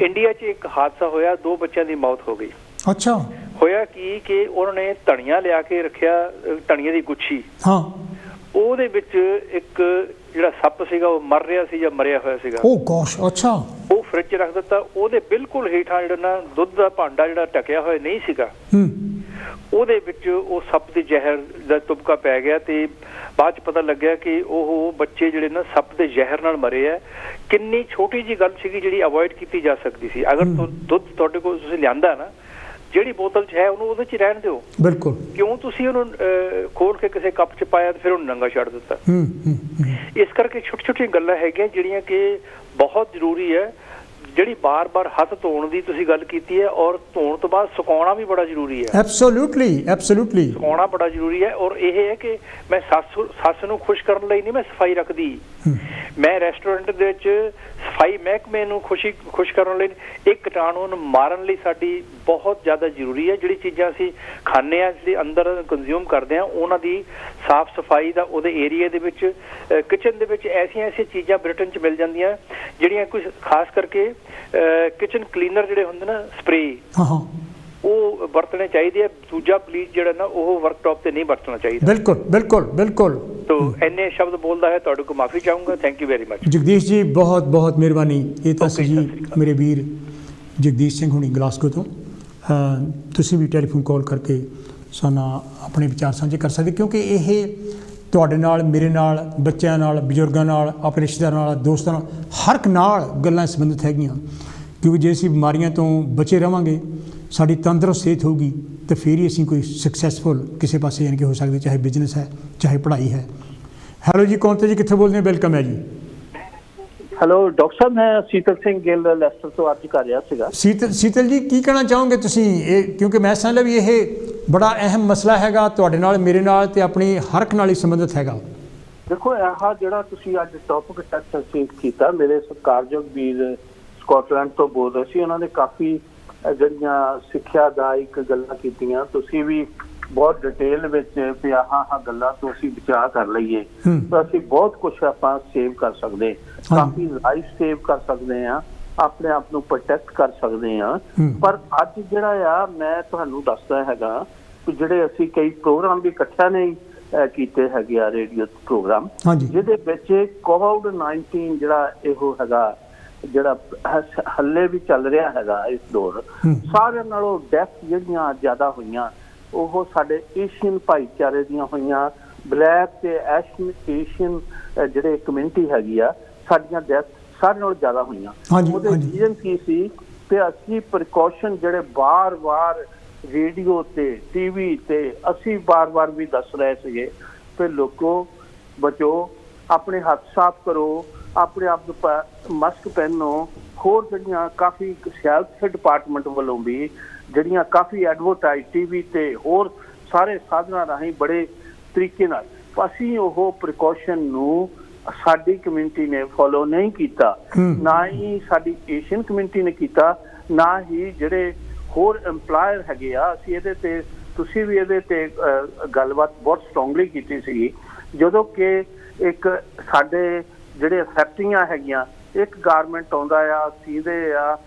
ਇੰਡੀਆ 'ਚ ਇੱਕ ਹਾਦਸਾ ਹੋਇਆ, 2 ਬੱਚਿਆਂ ਦੀ ਮੌਤ ਹੋ ਗਈ। ਅੱਛਾ। ਹੋਇਆ ਕਿ ਉਹਨਾਂ ਨੇ ਧਨੀਆ ਲਿਆ ਕੇ ਰੱਖਿਆ, ਧਨੀਏ ਦੀ ਗੁੱਛੀ, ਉਹਦੇ ਵਿੱਚ ਇੱਕ ਜਿਹੜਾ ਸੱਪ ਸੀਗਾ ਉਹ ਮਰ ਰਿਹਾ ਸੀ ਜਾਂ ਮਰਿਆ ਹੋਇਆ ਸੀਗਾ। ਅੱਛਾ। ਉਹ ਫ੍ਰਿਜ 'ਚ ਰੱਖ ਦਿੱਤਾ। ਉਹਦੇ ਬਿਲਕੁਲ ਹੇਠਾਂ ਜਿਹੜਾ ਨਾ ਦੁੱਧ ਦਾ ਭਾਂਡਾ ਜਿਹੜਾ ਢਕਿਆ ਹੋਇਆ ਨਹੀਂ ਸੀਗਾ, ਉਹਦੇ ਵਿੱਚ ਉਹ ਸੱਪ ਦੇ ਜ਼ਹਿਰ ਦਾ ਤੁਪਕਾ ਪੈ ਗਿਆ ਤੇ ਬਾਅਦ 'ਚ ਪਤਾ ਲੱਗਿਆ ਕਿ ਉਹ ਬੱਚੇ ਜਿਹੜੇ ਨਾ ਸੱਪ ਦੇ ਜ਼ਹਿਰ ਨਾਲ ਮਰੇ ਆ। ਕਿੰਨੀ ਛੋਟੀ ਜਿਹੀ ਗੱਲ ਸੀਗੀ ਜਿਹੜੀ ਅਵੋਇਡ ਕੀਤੀ ਜਾ ਸਕਦੀ ਸੀ। ਅਗਰ ਦੁੱਧ ਤੁਹਾਡੇ ਕੋਲ ਤੁਸੀਂ ਲਿਆਂਦਾ ਨਾ, ਜਿਹੜੀ ਬੋਤਲ 'ਚ ਹੈ ਉਹਨੂੰ ਉਹਦੇ 'ਚ ਹੀ ਰਹਿਣ ਦਿਓ। ਬਿਲਕੁਲ। ਕਿਉਂ ਤੁਸੀਂ ਉਹਨੂੰ ਖੋਲ ਕੇ ਕਿਸੇ ਕੱਪ 'ਚ ਪਾਇਆ ਤੇ ਫਿਰ ਉਹਨੂੰ ਨੰਗਾ ਛੱਡ ਦਿੱਤਾ। ਇਸ ਕਰਕੇ ਛੋਟੀਆਂ ਗੱਲਾਂ ਹੈਗੀਆਂ ਜਿਹੜੀਆਂ ਕਿ ਬਹੁਤ ਜ਼ਰੂਰੀ ਹੈ। ਜਿਹੜੀ ਬਾਰ-ਬਾਰ ਹੱਥ ਧੋਣ ਦੀ ਤੁਸੀਂ ਗੱਲ ਕੀਤੀ ਹੈ, ਔਰ ਧੋਣ ਤੋਂ ਬਾਅਦ ਸੁਕਾਉਣਾ ਵੀ ਬੜਾ ਜ਼ਰੂਰੀ ਹੈ। ਐਬਸੋਲੂਟਲੀ ਸੁਕਾਉਣਾ ਬੜਾ ਜ਼ਰੂਰੀ ਹੈ। ਔਰ ਇਹ ਹੈ ਕਿ ਮੈਂ ਸੱਸ ਨੂੰ ਖੁਸ਼ ਕਰਨ ਲਈ ਨਹੀਂ ਮੈਂ ਸਫਾਈ ਰੱਖਦੀ। ਮੈਂ ਰੈਸਟੋਰੈਂਟ ਦੇ ਵਿੱਚ ਸਫਾਈ ਮਹਿਕਮੇ ਨੂੰ ਖੁਸ਼ ਕਰਨ ਲਈ, ਇੱਕ ਕੀਟਾਣੂ ਨੂੰ ਮਾਰਨ ਲਈ ਸਾਡੀ ਬਹੁਤ ਜ਼ਿਆਦਾ ਜ਼ਰੂਰੀ ਹੈ। ਜਿਹੜੀ ਚੀਜ਼ਾਂ ਅਸੀਂ ਖਾਂਦੇ ਹਾਂ, ਜਿਹੜੀ ਅੰਦਰ ਕੰਜ਼ਿਊਮ ਕਰਦੇ ਹਾਂ, ਉਹਨਾਂ ਦੀ ਸਾਫ਼ ਸਫਾਈ ਦਾ ਉਹਦੇ ਏਰੀਏ ਦੇ ਵਿੱਚ, ਕਿਚਨ ਦੇ ਵਿੱਚ ਐਸੀਆਂ ਚੀਜ਼ਾਂ ਬ੍ਰਿਟਨ 'ਚ ਮਿਲ ਜਾਂਦੀਆਂ ਜਿਹੜੀਆਂ ਕੁਝ ਖਾਸ ਕਰਕੇ ਕਿਚਨ ਕਲੀਨਰ ਜਿਹੜੇ ਹੁੰਦੇ ਨਾ, ਸਪਰੇ, ਉਹ ਵਰਤਣੇ ਚਾਹੀਦੇ ਆ। ਦੂਜਾ ਬਲੀਚ ਜਿਹੜਾ ਨਾ ਉਹ ਵਰਕਟਾਪ ਤੇ ਨਹੀਂ ਵਰਤਣਾ ਚਾਹੀਦਾ। ਬਿਲਕੁਲ। ਤੋ ਇੰਨੇ ਸ਼ਬਦ ਬੋਲਦਾ ਹੈ, ਤੁਹਾਡੇ ਕੋਲ ਮਾਫੀ ਚਾਹੂੰਗਾ। Thank you very much Jagdish ਜੀ, ਬਹੁਤ ਮਿਹਰਬਾਨੀ। ਇਹ ਤਾਂ ਸੀ ਮੇਰੇ ਵੀਰ ਜਗਦੀਸ਼ ਸਿੰਘ ਹੁਣੀ ਗਲਾਸਗੋ ਤੋਂ। ਤੁਸੀਂ ਵੀ ਟੈਲੀਫੋਨ ਕਾਲ ਕਰਕੇ ਸਾਨੂੰ ਆਪਣੇ ਵਿਚਾਰ ਸਾਂਝੇ ਕਰ ਸਕਦੇ, ਕਿਉਂਕਿ ਇਹ ਤੁਹਾਡੇ ਨਾਲ, ਮੇਰੇ ਨਾਲ, ਬੱਚਿਆਂ ਨਾਲ, ਬਜ਼ੁਰਗਾਂ ਨਾਲ, ਆਪਣੇ ਰਿਸ਼ਤੇਦਾਰਾਂ ਨਾਲ, ਦੋਸਤਾਂ ਨਾਲ, ਹਰ ਇੱਕ ਨਾਲ ਗੱਲਾਂ ਸੰਬੰਧਿਤ ਹੈਗੀਆਂ। ਕਿਉਂਕਿ ਜੇ ਅਸੀਂ ਬਿਮਾਰੀਆਂ ਤੋਂ ਬਚੇ ਰਹਾਂਗੇ, ਸਾਡੀ ਤੰਦਰੁਸਤ ਸਿਹਤ ਹੋਊਗੀ, ਤਾਂ ਫਿਰ ਹੀ ਅਸੀਂ ਕੋਈ ਸਕਸੈਸਫੁਲ ਕਿਸੇ ਪਾਸੇ ਯਾਨੀ ਕਿ ਹੋ ਸਕਦੇ, ਚਾਹੇ ਬਿਜ਼ਨਸ ਹੈ, ਚਾਹੇ ਪੜ੍ਹਾਈ ਹੈ। ਹੈਲੋ ਜੀ, ਕੌਣ ਤੇ ਜੀ, ਕਿੱਥੋਂ ਬੋਲਦੇ ਹੋ? ਵੈਲਕਮ ਹੈ ਜੀ। ਹੈਲੋ ਡਾਕਟਰ ਸਾਹਿਬ, ਮੈਂ ਸੀਤਲ ਸਿੰਘ ਗਿੱਲ ਲੈਸਟਰ ਤੋਂ ਅੱਜ ਕਰ ਰਿਹਾ ਸੀਗਾ। ਸੀਤਲ ਜੀ, ਕੀ ਕਹਿਣਾ ਚਾਹੋਗੇ ਤੁਸੀਂ? ਇਹ ਕਿਉਂਕਿ ਮੈਂ ਸਮਝਦਾ ਵੀ ਇਹ ਬੜਾ ਅਹਿਮ ਮਸਲਾ ਹੈਗਾ, ਤੁਹਾਡੇ ਨਾਲ, ਮੇਰੇ ਨਾਲ, ਤੇ ਆਪਣੀ ਹਰ ਇੱਕ ਨਾਲ ਹੀ ਸੰਬੰਧਿਤ ਹੈਗਾ। ਦੇਖੋ, ਇਹ ਜਿਹੜਾ ਤੁਸੀਂ ਅੱਜ ਟੌਪਿਕ ਟੱਚ ਕੀਤਾ, ਮੇਰੇ ਸਤਿਕਾਰਯੋਗ ਵੀਰ ਸਕਾਟਲੈਂਡ ਤੋਂ ਬੋਲ ਰਹੇ ਸੀ, ਉਹਨਾਂ ਨੇ ਕਾਫੀ ਜਿਹੜੀਆਂ ਸਿੱਖਿਆ ਦਾ ਇੱਕ ਗੱਲਾਂ ਕੀਤੀਆਂ। ਤੁਸੀਂ ਵੀ ਬਹੁਤ ਡਿਟੇਲ ਵਿੱਚ ਵੀ ਆਹ ਗੱਲਾਂ ਤੋਂ ਅਸੀਂ ਬਚਾਅ ਕਰ ਲਈਏ ਤਾਂ ਅਸੀਂ ਬਹੁਤ ਕੁਛ ਆਪਾਂ ਸੇਵ ਕਰ ਸਕਦੇ, ਕਾਫੀ ਲਾਈਫ ਸੇਵ ਕਰ ਸਕਦੇ ਹਾਂ, ਆਪਣੇ ਆਪ ਨੂੰ ਪ੍ਰੋਟੈਕਟ ਕਰ ਸਕਦੇ ਹਾਂ। ਪਰ ਅੱਜ ਜਿਹੜਾ ਆ, ਮੈਂ ਤੁਹਾਨੂੰ ਦੱਸਦਾ ਹੈਗਾ ਕਿ ਜਿਹੜੇ ਅਸੀਂ ਕਈ ਪ੍ਰੋਗਰਾਮ ਵੀ ਇਕੱਠਿਆਂ ਨੇ ਕੀਤੇ ਹੈਗੇ ਆ, ਰੇਡੀਓ ਪ੍ਰੋਗਰਾਮ, ਜਿਹਦੇ ਵਿੱਚ ਕੋਵਿਡ-19 ਜਿਹੜਾ ਇਹੋ ਹੈਗਾ ਜਿਹੜਾ ਹੱਲੇ ਵੀ ਚੱਲ ਰਿਹਾ ਹੈਗਾ ਇਸ ਦੌਰ, ਸਾਰਿਆਂ ਨਾਲੋਂ ਡੈਥ ਜਿਹੜੀਆਂ ਜ਼ਿਆਦਾ ਹੋਈਆਂ ਉਹ ਸਾਡੇ ਏਸ਼ੀਅਨ ਭਾਈਚਾਰੇ ਦੀਆਂ ਹੋਈਆਂ। ਬਲੈਕ ਤੇ ਏਸ਼ੀਅਨ ਜਿਹੜੇ ਕਮਿਊਨਿਟੀ ਹੈਗੀ ਆ, ਸਾਡੀਆਂ ਡੈਥ ਸਾਰਿਆਂ ਨਾਲੋਂ ਜ਼ਿਆਦਾ ਹੋਈਆਂ। ਉਹਦੇ ਰੀਜ਼ਨ ਕੀ ਸੀ ਤੇ ਅਸੀਂ ਪ੍ਰੀਕਾਸ਼ਨ ਜਿਹੜੇ ਬਾਰ-ਬਾਰ ਰੇਡੀਓ ਤੇ TV ਤੇ ਅਸੀਂ ਬਾਰ-ਬਾਰ ਵੀ ਦੱਸ ਰਹੇ ਸੀਗੇ ਤੇ ਲੋਕੋ ਬਚੋ, ਆਪਣੇ ਹੱਥ ਸਾਫ਼ ਕਰੋ, ਆਪਣੇ ਆਪ ਨੂੰ ਮਾਸਕ ਪਹਿਨੋ। ਹੋਰ ਜਿਹੜੀਆਂ ਕਾਫੀ ਹੈਲਥ ਡਿਪਾਰਟਮੈਂਟ ਵੱਲੋਂ ਵੀ ਜਿਹੜੀਆਂ ਕਾਫੀ ਐਡਵਰਟਾਈਜ਼ TV ਤੇ ਹੋਰ ਸਾਰੇ ਸਾਧਨਾਂ ਰਾਹੀਂ ਬੜੇ ਤਰੀਕੇ ਨਾਲ ਅਸੀਂ ਉਹ ਪ੍ਰੀਕਾਸ਼ਨ ਨੂੰ ਸਾਡੀ ਕਮਿਊਨਿਟੀ ਨੇ ਫੋਲੋ ਨਹੀਂ ਕੀਤਾ, ਨਾ ਹੀ ਸਾਡੀ ਏਸ਼ੀਅਨ ਕਮਿਊਨਿਟੀ ਨੇ ਕੀਤਾ, ਨਾ ਹੀ ਜਿਹੜੇ ਹੋਰ ਇੰਪਲਾਇਰ ਹੈਗੇ ਆ। ਅਸੀਂ ਇਹਦੇ ਤੇ ਤੁਸੀਂ ਵੀ ਇਹਦੇ ਤੇ ਗੱਲਬਾਤ ਬਹੁਤ ਸਟਰੋਂਗਲੀ ਕੀਤੀ ਸੀਗੀ, ਜਦੋਂ ਕਿ ਇੱਕ ਸਾਡੇ ਜਿਹੜੇ ਫੈਕਟਰੀਆਂ ਹੈਗੀਆਂ, ਇੱਕ ਗਾਰਮੈਂਟ ਆਉਂਦਾ ਆ, ਸੀਦੇ ਆ,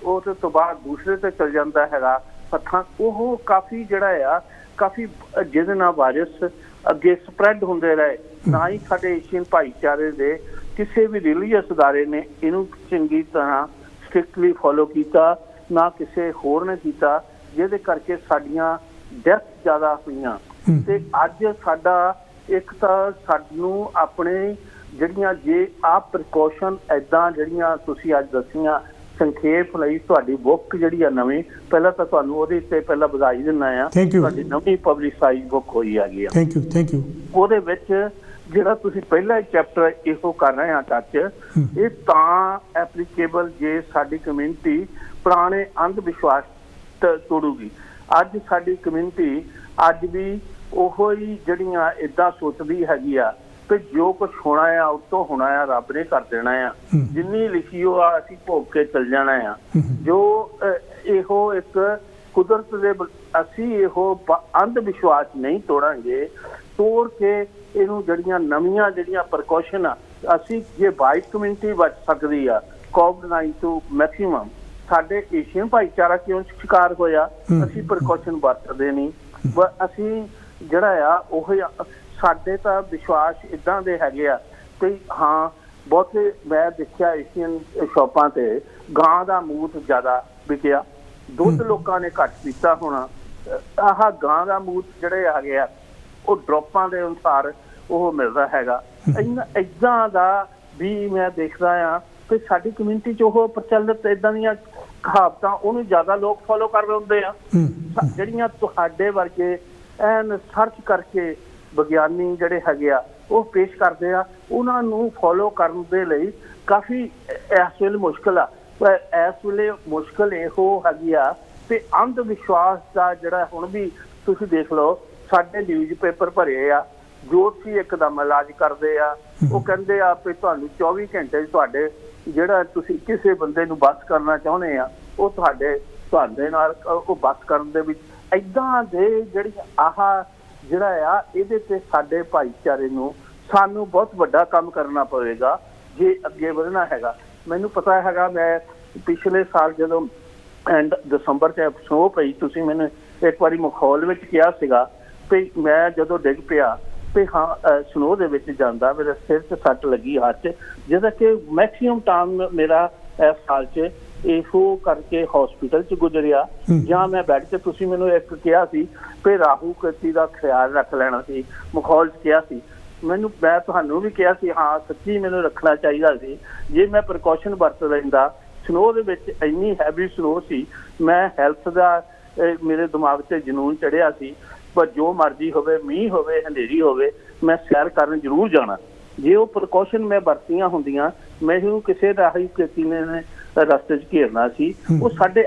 ਉਹਦੇ ਤੋਂ ਬਾਅਦ ਦੂਸਰੇ ਤੇ ਚਲ ਜਾਂਦਾ ਹੈਗਾ ਹੱਥਾਂ, ਉਹ ਕਾਫੀ ਜਿਹੜਾ ਆ ਕਾਫੀ ਜਿਹਦੇ ਨਾਲ ਵਾਇਰਸ ਅੱਗੇ ਸਪਰੈਡ ਹੁੰਦੇ ਰਹੇ। ਨਾ ਹੀ ਸਾਡੇ ਏਸ਼ੀਅਨ ਭਾਈਚਾਰੇ ਦੇ ਕਿਸੇ ਵੀ ਰਿਲੀਜੀਅਸ ਅਦਾਰੇ ਨੇ ਇਹਨੂੰ ਚੰਗੀ ਤਰ੍ਹਾਂ ਸਟ੍ਰਿਕਟਲੀ ਫੋਲੋ ਕੀਤਾ, ਨਾ ਕਿਸੇ ਹੋਰ ਨੇ ਕੀਤਾ, ਜਿਹਦੇ ਕਰਕੇ ਸਾਡੀਆਂ ਡੈਥ ਜ਼ਿਆਦਾ ਹੋਈਆਂ। ਤੇ ਅੱਜ ਸਾਡਾ ਇੱਕ ਤਾਂ ਸਾਨੂੰ ਆਪਣੇ ਜਿਹੜੀਆਂ ਜੇ ਆਹ ਪ੍ਰੀਕਾਸ਼ਨ ਇੱਦਾਂ ਜਿਹੜੀਆਂ ਤੁਸੀਂ ਅੱਜ ਦੱਸੀਆਂ ਸੰਖੇਪ ਲਈ, ਤੁਹਾਡੀ ਬੁੱਕ ਜਿਹੜੀ ਆ ਨਵੀਂ, ਪਹਿਲਾਂ ਤਾਂ ਤੁਹਾਨੂੰ ਉਹਦੇ ਉੱਤੇ ਪਹਿਲਾਂ ਵਧਾਈ ਦਿੰਦਾ ਆ, ਤੁਹਾਡੀ ਨਵੀਂ ਪਬਲਿਸਾਈਜ਼ ਬੁੱਕ ਹੋਈ ਹੈਗੀ ਆ। Thank you. ਉਹਦੇ ਵਿੱਚ ਜਿਹੜਾ ਤੁਸੀਂ ਪਹਿਲਾ ਚੈਪਟਰ ਇਹੋ ਕਰ ਰਹੇ ਆ ਟੱਚ, ਇਹ ਤਾਂ ਐਪਲੀਕੇਬਲ ਜੇ ਸਾਡੀ ਕਮਿਊਨਿਟੀ ਪੁਰਾਣੇ ਅੰਧ ਵਿਸ਼ਵਾਸ ਤੋੜੂਗੀ। ਅੱਜ ਸਾਡੀ ਕਮਿਊਨਿਟੀ ਅੱਜ ਵੀ ਉਹੋ ਹੀ ਜਿਹੜੀਆਂ ਏਦਾਂ ਸੋਚਦੀ ਹੈਗੀ ਆ ਤੇ ਜੋ ਕੁਛ ਹੋਣਾ ਆ ਉਤੋਂ ਹੋਣਾ ਆ, ਰੱਬ ਨੇ ਕਰ ਦੇਣਾ ਆ, ਜਿੰਨੀ ਲਿਖੀ ਉਹ ਆ ਅਸੀਂ ਭੋਗ ਕੇ ਚੱਲ ਜਾਣਾ ਆ। ਜੋ ਇਹੋ ਇੱਕ ਕੁਦਰਤ ਦੇ ਅਸੀਂ ਇਹੋ ਅੰਧ ਵਿਸ਼ਵਾਸ ਨਹੀਂ ਤੋੜਾਂਗੇ, ਤੋੜ ਕੇ ਇਹਨੂੰ ਜਿਹੜੀਆਂ ਨਵੀਆਂ ਜਿਹੜੀਆਂ ਪ੍ਰੀਕਾਸ਼ਨ ਆ, ਅਸੀਂ ਜੇ ਵਾਈਟ ਕਮਿਊਨਿਟੀ ਬਚ ਸਕਦੀ ਆ ਕੋਵਿਡ-19 ਤੋਂ ਮੈਕਸੀਮਮ, ਸਾਡੇ ਏਸ਼ੀਅਨ ਭਾਈਚਾਰਾ ਕਿਉਂ ਸ਼ਿਕਾਰ ਹੋਇਆ? ਅਸੀਂ ਪ੍ਰੀਕਾਸ਼ਨ ਵਰਤਦੇ ਨਹੀਂ। ਅਸੀਂ ਜਿਹੜਾ ਆ ਉਹ ਸਾਡੇ ਤਾਂ ਵਿਸ਼ਵਾਸ ਇੱਦਾਂ ਦੇ ਹੈਗੇ ਆ ਤੇ ਹਾਂ, ਬਹੁਤੇ ਮੈਂ ਦੇਖਿਆ ਏਸ਼ੀਅਨ ਸ਼ੌਪਾਂ ਤੇ ਗਾਂ ਦਾ ਮੂਤ ਜ਼ਿਆਦਾ ਵਿਕਿਆ, ਦੁੱਧ ਲੋਕਾਂ ਨੇ ਘੱਟ ਪੀਤਾ ਹੋਣਾ। ਆਹ ਗਾਂ ਦਾ ਮੂਤ ਜਿਹੜੇ ਆ ਗਿਆ ਉਹ ਡ੍ਰੌਪਾਂ ਦੇ ਅਨੁਸਾਰ ਉਹ ਮਿਲਦਾ ਹੈਗਾ। ਇੱਦਾਂ ਦਾ ਵੀ ਮੈਂ ਦੇਖਦਾ ਆ ਤੇ ਸਾਡੀ ਕਮਿਊਨਿਟੀ 'ਚ ਉਹ ਪ੍ਰਚਲਿਤ ਇੱਦਾਂ ਦੀਆਂ ਕਹਾਵਤਾਂ ਉਹਨੂੰ ਜ਼ਿਆਦਾ ਲੋਕ ਫੋਲੋ ਕਰ ਰਹੇ ਹੁੰਦੇ ਆ, ਜਿਹੜੀਆਂ ਤੁਹਾਡੇ ਵਰਗੇ ਐਨ ਸਰਚ ਕਰਕੇ ਵਿਗਿਆਨੀ ਜਿਹੜੇ ਹੈਗੇ ਆ ਉਹ ਪੇਸ਼ ਕਰਦੇ ਆ, ਉਹਨਾਂ ਨੂੰ ਫੋਲੋ ਕਰਨ ਦੇ ਲਈ ਕਾਫੀ ਇਸ ਵੇਲੇ ਮੁਸ਼ਕਿਲ ਆ। ਇਸ ਵੇਲੇ ਮੁਸ਼ਕਿਲ ਇਹੋ ਹੈਗੀ ਆ ਤੇ ਅੰਧ ਵਿਸ਼ਵਾਸ ਦਾ ਜਿਹੜਾ ਹੁਣ ਵੀ ਤੁਸੀਂ ਦੇਖ ਲਓ, ਸਾਡੇ ਨਿਊਜ਼ ਪੇਪਰ ਭਰੇ ਆ, ਜੋਤਸ਼ੀ ਇੱਕਦਮ ਇਲਾਜ ਕਰਦੇ ਆ, ਉਹ ਕਹਿੰਦੇ ਆ ਵੀ ਤੁਹਾਨੂੰ 24 ਘੰਟੇ ਤੁਹਾਡੇ ਜਿਹੜਾ ਤੁਸੀਂ ਕਿਸੇ ਬੰਦੇ ਨੂੰ ਬਸ ਕਰਨਾ ਚਾਹੁੰਦੇ ਆ ਉਹ ਤੁਹਾਡੇ ਨਾਲ ਉਹ ਬਸ ਕਰਨ ਦੇ ਵਿੱਚ ਏਦਾਂ ਦੇ ਜਿਹੜੀ ਆਹ ਜਿਹੜਾ ਆ ਇਹਦੇ ਤੇ ਸਾਡੇ ਭਾਈਚਾਰੇ ਨੂੰ ਸਾਨੂੰ ਬਹੁਤ ਵੱਡਾ ਕੰਮ ਕਰਨਾ ਪਵੇਗਾ ਜੇ ਅੱਗੇ ਵਧਣਾ ਹੈਗਾ। ਮੈਨੂੰ ਪਤਾ ਹੈਗਾ, ਮੈਂ ਪਿਛਲੇ ਸਾਲ ਜਦੋਂ ਦਸੰਬਰ 'ਚ ਸਨੋ ਪਈ, ਤੁਸੀਂ ਮੈਨੂੰ ਇੱਕ ਵਾਰੀ ਮਖੌਲ ਵਿੱਚ ਕਿਹਾ ਸੀਗਾ ਵੀ ਮੈਂ ਜਦੋਂ ਡਿੱਗ ਪਿਆ ਤੇ ਹਾਂ ਸਨੋ ਦੇ ਵਿੱਚ ਜਾਂਦਾ, ਮੇਰੇ ਸਿਰ 'ਚ ਸੱਟ ਲੱਗੀ ਹੱਥ 'ਚ, ਜਿਹਦਾ ਕਿ ਮੈਕਸੀਮਮ ਟਾਈਮ ਮੇਰਾ ਇਸ ਸਾਲ 'ਚ ਇਹੋ ਕਰਕੇ ਹਸਪੀਟਲ 'ਚ ਗੁਜ਼ਰਿਆ। ਜਾਂ ਮੈਂ ਬੈੱਡ 'ਚ, ਤੁਸੀਂ ਮੈਨੂੰ ਇੱਕ ਕਿਹਾ ਸੀ ਵੀ ਰਾਹੂ ਕੇਤੀ ਦਾ ਖਿਆਲ ਰੱਖ ਲੈਣਾ ਸੀ, ਮਖੌਲ 'ਚ ਕਿਹਾ ਸੀ ਮੈਨੂੰ, ਮੈਂ ਤੁਹਾਨੂੰ ਵੀ ਕਿਹਾ ਸੀ ਹਾਂ ਸੱਚੀ ਮੈਨੂੰ ਰੱਖਣਾ ਚਾਹੀਦਾ ਸੀ ਜੇ ਮੈਂ ਪ੍ਰੀਕਾਸ਼ਨ ਵਰਤ ਲੈਂਦਾ। ਸਨੋ ਦੇ ਵਿੱਚ ਇੰਨੀ ਹੈਵੀ ਸਨੋ ਸੀ, ਮੈਂ ਹੈਲਥ ਦਾ ਮੇਰੇ ਦਿਮਾਗ 'ਤੇ ਜਨੂਨ ਚੜ੍ਹਿਆ ਸੀ, ਪਰ ਜੋ ਮਰਜ਼ੀ ਹੋਵੇ, ਮੀਂਹ ਹੋਵੇ, ਹਨੇਰੀ ਹੋਵੇ, ਮੈਂ ਸੈਰ ਕਰਨ ਜ਼ਰੂਰ ਜਾਣਾ। ਜੇ ਉਹ ਪ੍ਰੀਕਾਸ਼ਨ ਮੈਂ ਵਰਤੀਆਂ ਹੁੰਦੀਆਂ, ਮੈਨੂੰ ਕਿਸੇ ਰਾਹੀ ਖੇਤੀ ਨੇ ਰਸਤੇ 'ਚ ਘੇਰਨਾ ਸੀ। ਉਹ ਸਾਡੇ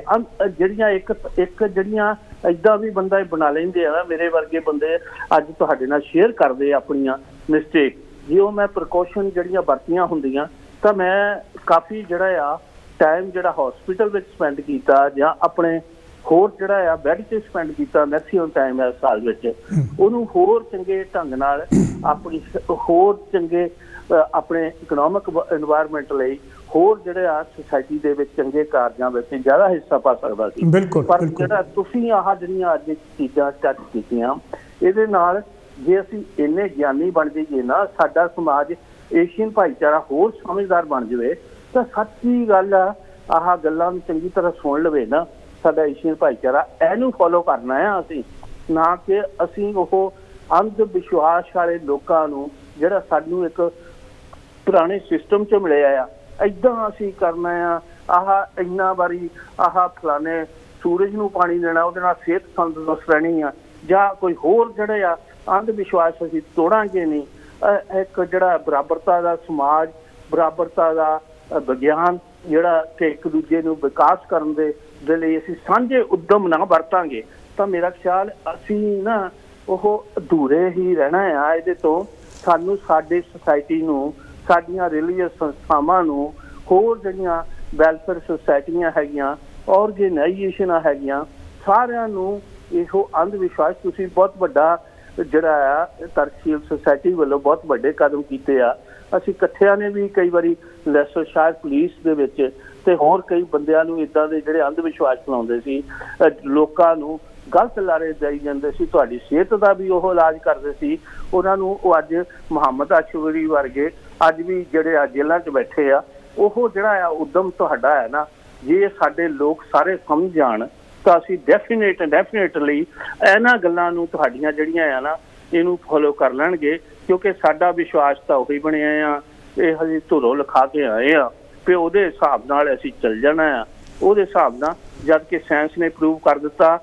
ਜਿਹੜੀਆਂ ਇੱਕ ਜਿਹੜੀਆਂ ਏਦਾਂ ਵੀ ਬੰਦਾ ਬਣਾ ਲੈਂਦੇ ਆ ਨਾ, ਮੇਰੇ ਵਰਗੇ ਬੰਦੇ ਅੱਜ ਤੁਹਾਡੇ ਨਾਲ ਸ਼ੇਅਰ ਕਰਦੇ ਆਪਣੀਆਂ ਮਿਸਟੇਕ, ਜੇ ਉਹ ਮੈਂ ਪ੍ਰੀਕਾਸ਼ਨ ਜਿਹੜੀਆਂ ਵਰਤੀਆਂ ਹੁੰਦੀਆਂ ਤਾਂ ਮੈਂ ਕਾਫੀ ਜਿਹੜਾ ਆ ਟਾਈਮ ਜਿਹੜਾ ਹਸਪੀਟਲ ਵਿੱਚ ਸਪੈਂਡ ਕੀਤਾ ਜਾਂ ਆਪਣੇ ਹੋਰ ਜਿਹੜਾ ਆ ਬੈੱਡ 'ਚ ਸਪੈਂਡ ਕੀਤਾ ਮੈਕਸੀਮਮ ਟਾਈਮ ਇਸ ਸਾਲ ਵਿੱਚ, ਉਹਨੂੰ ਹੋਰ ਚੰਗੇ ਢੰਗ ਨਾਲ ਆਪਣੀ ਹੋਰ ਚੰਗੇ ਆਪਣੇ ਇਕਨੋਮਿਕ ਇਨਵਾਇਰਮੈਂਟ ਲਈ ਹੋਰ ਜਿਹੜੇ ਆ ਸੁਸਾਇਟੀ ਦੇ ਵਿੱਚ ਚੰਗੇ ਕਾਰਜਾਂ ਵਿੱਚ ਜ਼ਿਆਦਾ ਹਿੱਸਾ ਪਾ ਸਕਦਾ ਸੀ। ਪਰ ਜਿਹੜਾ ਤੁਸੀਂ ਆਹ ਜਿਹੜੀਆਂ ਅੱਜ ਚੀਜ਼ਾਂ ਟੱਚ ਕੀਤੀਆਂ, ਇਹਦੇ ਨਾਲ ਜੇ ਅਸੀਂ ਇੰਨੇ ਗਿਆਨੀ ਬਣ ਜਾਈਏ ਨਾ, ਸਾਡਾ ਸਮਾਜ ਏਸ਼ੀਅਨ ਭਾਈਚਾਰਾ ਹੋਰ ਸਮਝਦਾਰ ਬਣ ਜਾਵੇ ਤਾਂ ਸੱਚੀ ਗੱਲ ਆ, ਆਹ ਗੱਲਾਂ ਨੂੰ ਚੰਗੀ ਤਰ੍ਹਾਂ ਸੁਣ ਲਵੇ ਨਾ ਸਾਡਾ ਏਸ਼ੀਅਨ ਭਾਈਚਾਰਾ, ਇਹਨੂੰ ਫੋਲੋ ਕਰਨਾ ਆ ਅਸੀਂ, ਨਾ ਕਿ ਅਸੀਂ ਉਹ ਅੰਧ ਵਿਸ਼ਵਾਸ ਵਾਲੇ ਲੋਕਾਂ ਨੂੰ ਜਿਹੜਾ ਸਾਨੂੰ ਇੱਕ ਪੁਰਾਣੇ ਸਿਸਟਮ 'ਚ ਮਿਲਿਆ ਆ, ਏਦਾਂ ਅਸੀਂ ਕਰਨਾ ਆ। ਆਹ ਇੰਨਾ ਵਾਰੀ ਆਹ ਫਲਾਣੇ ਸੂਰਜ ਨੂੰ ਪਾਣੀ ਦੇਣਾ, ਉਹਦੇ ਨਾਲ ਸਿਹਤ ਤੰਦਰੁਸਤ ਰਹਿਣੀ ਆ, ਜਾਂ ਕੋਈ ਹੋਰ ਜਿਹੜੇ ਆ ਅੰਧ ਵਿਸ਼ਵਾਸ ਅਸੀਂ ਤੋੜਾਂਗੇ ਨਹੀਂ। ਇੱਕ ਜਿਹੜਾ ਬਰਾਬਰਤਾ ਦਾ ਸਮਾਜ, ਬਰਾਬਰਤਾ ਦਾ ਵਿਗਿਆਨ ਜਿਹੜਾ ਕਿ ਇੱਕ ਦੂਜੇ ਨੂੰ ਵਿਕਾਸ ਕਰਨ ਦੇ ਲਈ ਅਸੀਂ ਸਾਂਝੇ ਉਦਮ ਨਾ ਵਰਤਾਂਗੇ ਤਾਂ ਮੇਰਾ ਖਿਆਲ ਅਸੀਂ ਨਾ ਉਹ ਅਧੂਰੇ ਹੀ ਰਹਿਣਾ ਆ। ਇਹਦੇ ਤੋਂ ਸਾਨੂੰ ਸਾਡੀ ਸੁਸਾਇਟੀ ਨੂੰ, ਸਾਡੀਆਂ ਰਿਲੀਜੀਅਸ ਸੰਸਥਾਵਾਂ ਨੂੰ, ਹੋਰ ਜਿਹੜੀਆਂ ਵੈਲਫੇਅਰ ਸੁਸਾਇਟੀਆਂ ਹੈਗੀਆਂ, ਆਰਗੇਨਾਈਜੇਸ਼ਨਾਂ ਹੈਗੀਆਂ, ਸਾਰਿਆਂ ਨੂੰ ਇਹੋ ਅੰਧ ਵਿਸ਼ਵਾਸ, ਤੁਸੀਂ ਬਹੁਤ ਵੱਡਾ ਜਿਹੜਾ ਆ ਤਰਕਸ਼ੀਲ ਸੁਸਾਇਟੀ ਵੱਲੋਂ ਬਹੁਤ ਵੱਡੇ ਕਦਮ ਕੀਤੇ ਆ। ਅਸੀਂ ਇਕੱਠਿਆਂ ਨੇ ਵੀ ਕਈ ਵਾਰੀ ਲੈਸਰਸ਼ਾਇਰ ਪੁਲਿਸ ਦੇ ਵਿੱਚ ਤੇ ਹੋਰ ਕਈ ਬੰਦਿਆਂ ਨੂੰ ਇੱਦਾਂ ਦੇ ਜਿਹੜੇ ਅੰਧ ਵਿਸ਼ਵਾਸ ਫੈਲਾਉਂਦੇ ਸੀ, ਲੋਕਾਂ ਨੂੰ ਗਲਤ ਲਾਰੇ ਦੇਈ ਜਾਂਦੇ ਸੀ, ਤੁਹਾਡੀ ਸਿਹਤ ਦਾ ਵੀ ਉਹ ਇਲਾਜ ਕਰਦੇ ਸੀ, ਉਹਨਾਂ ਨੂੰ ਉਹ ਅੱਜ ਮੁਹੰਮਦ ਅਸ਼ਵਰੀ ਵਰਗੇ ਅੱਜ ਵੀ ਜਿਹੜੇ ਆ ਜੇਲ੍ਹਾਂ 'ਚ ਬੈਠੇ ਆ, ਉਹ ਜਿਹੜਾ ਆ ਉਦਮ ਤੁਹਾਡਾ ਹੈ ਨਾ, ਜੇ ਸਾਡੇ ਲੋਕ ਸਾਰੇ ਸਮਝ ਜਾਣ ਤਾਂ ਅਸੀਂ ਡੈਫੀਨੇਟਲੀ ਇਹਨਾਂ ਗੱਲਾਂ ਨੂੰ ਤੁਹਾਡੀਆਂ ਜਿਹੜੀਆਂ ਆ ਨਾ ਇਹਨੂੰ ਫੋਲੋ ਕਰ ਲੈਣਗੇ, ਕਿਉਂਕਿ ਸਾਡਾ ਵਿਸ਼ਵਾਸ ਤਾਂ ਉਹੀ ਬਣਿਆ ਆ, ਇਹ ਹਜੇ ਧੁਰੋਂ ਲਿਖਾ ਕੇ ਆਏ ਆ ਤੇ ਉਹਦੇ ਹਿਸਾਬ ਨਾਲ ਅਸੀਂ ਚੱਲ ਜਾਣਾ ਆ। ਉਹਦੇ ਹਿਸਾਬ ਨਾਲ ਜਦ ਕਿ ਸਾਇੰਸ ਨੇ ਪ੍ਰੂਵ ਕਰ ਦਿੱਤਾ,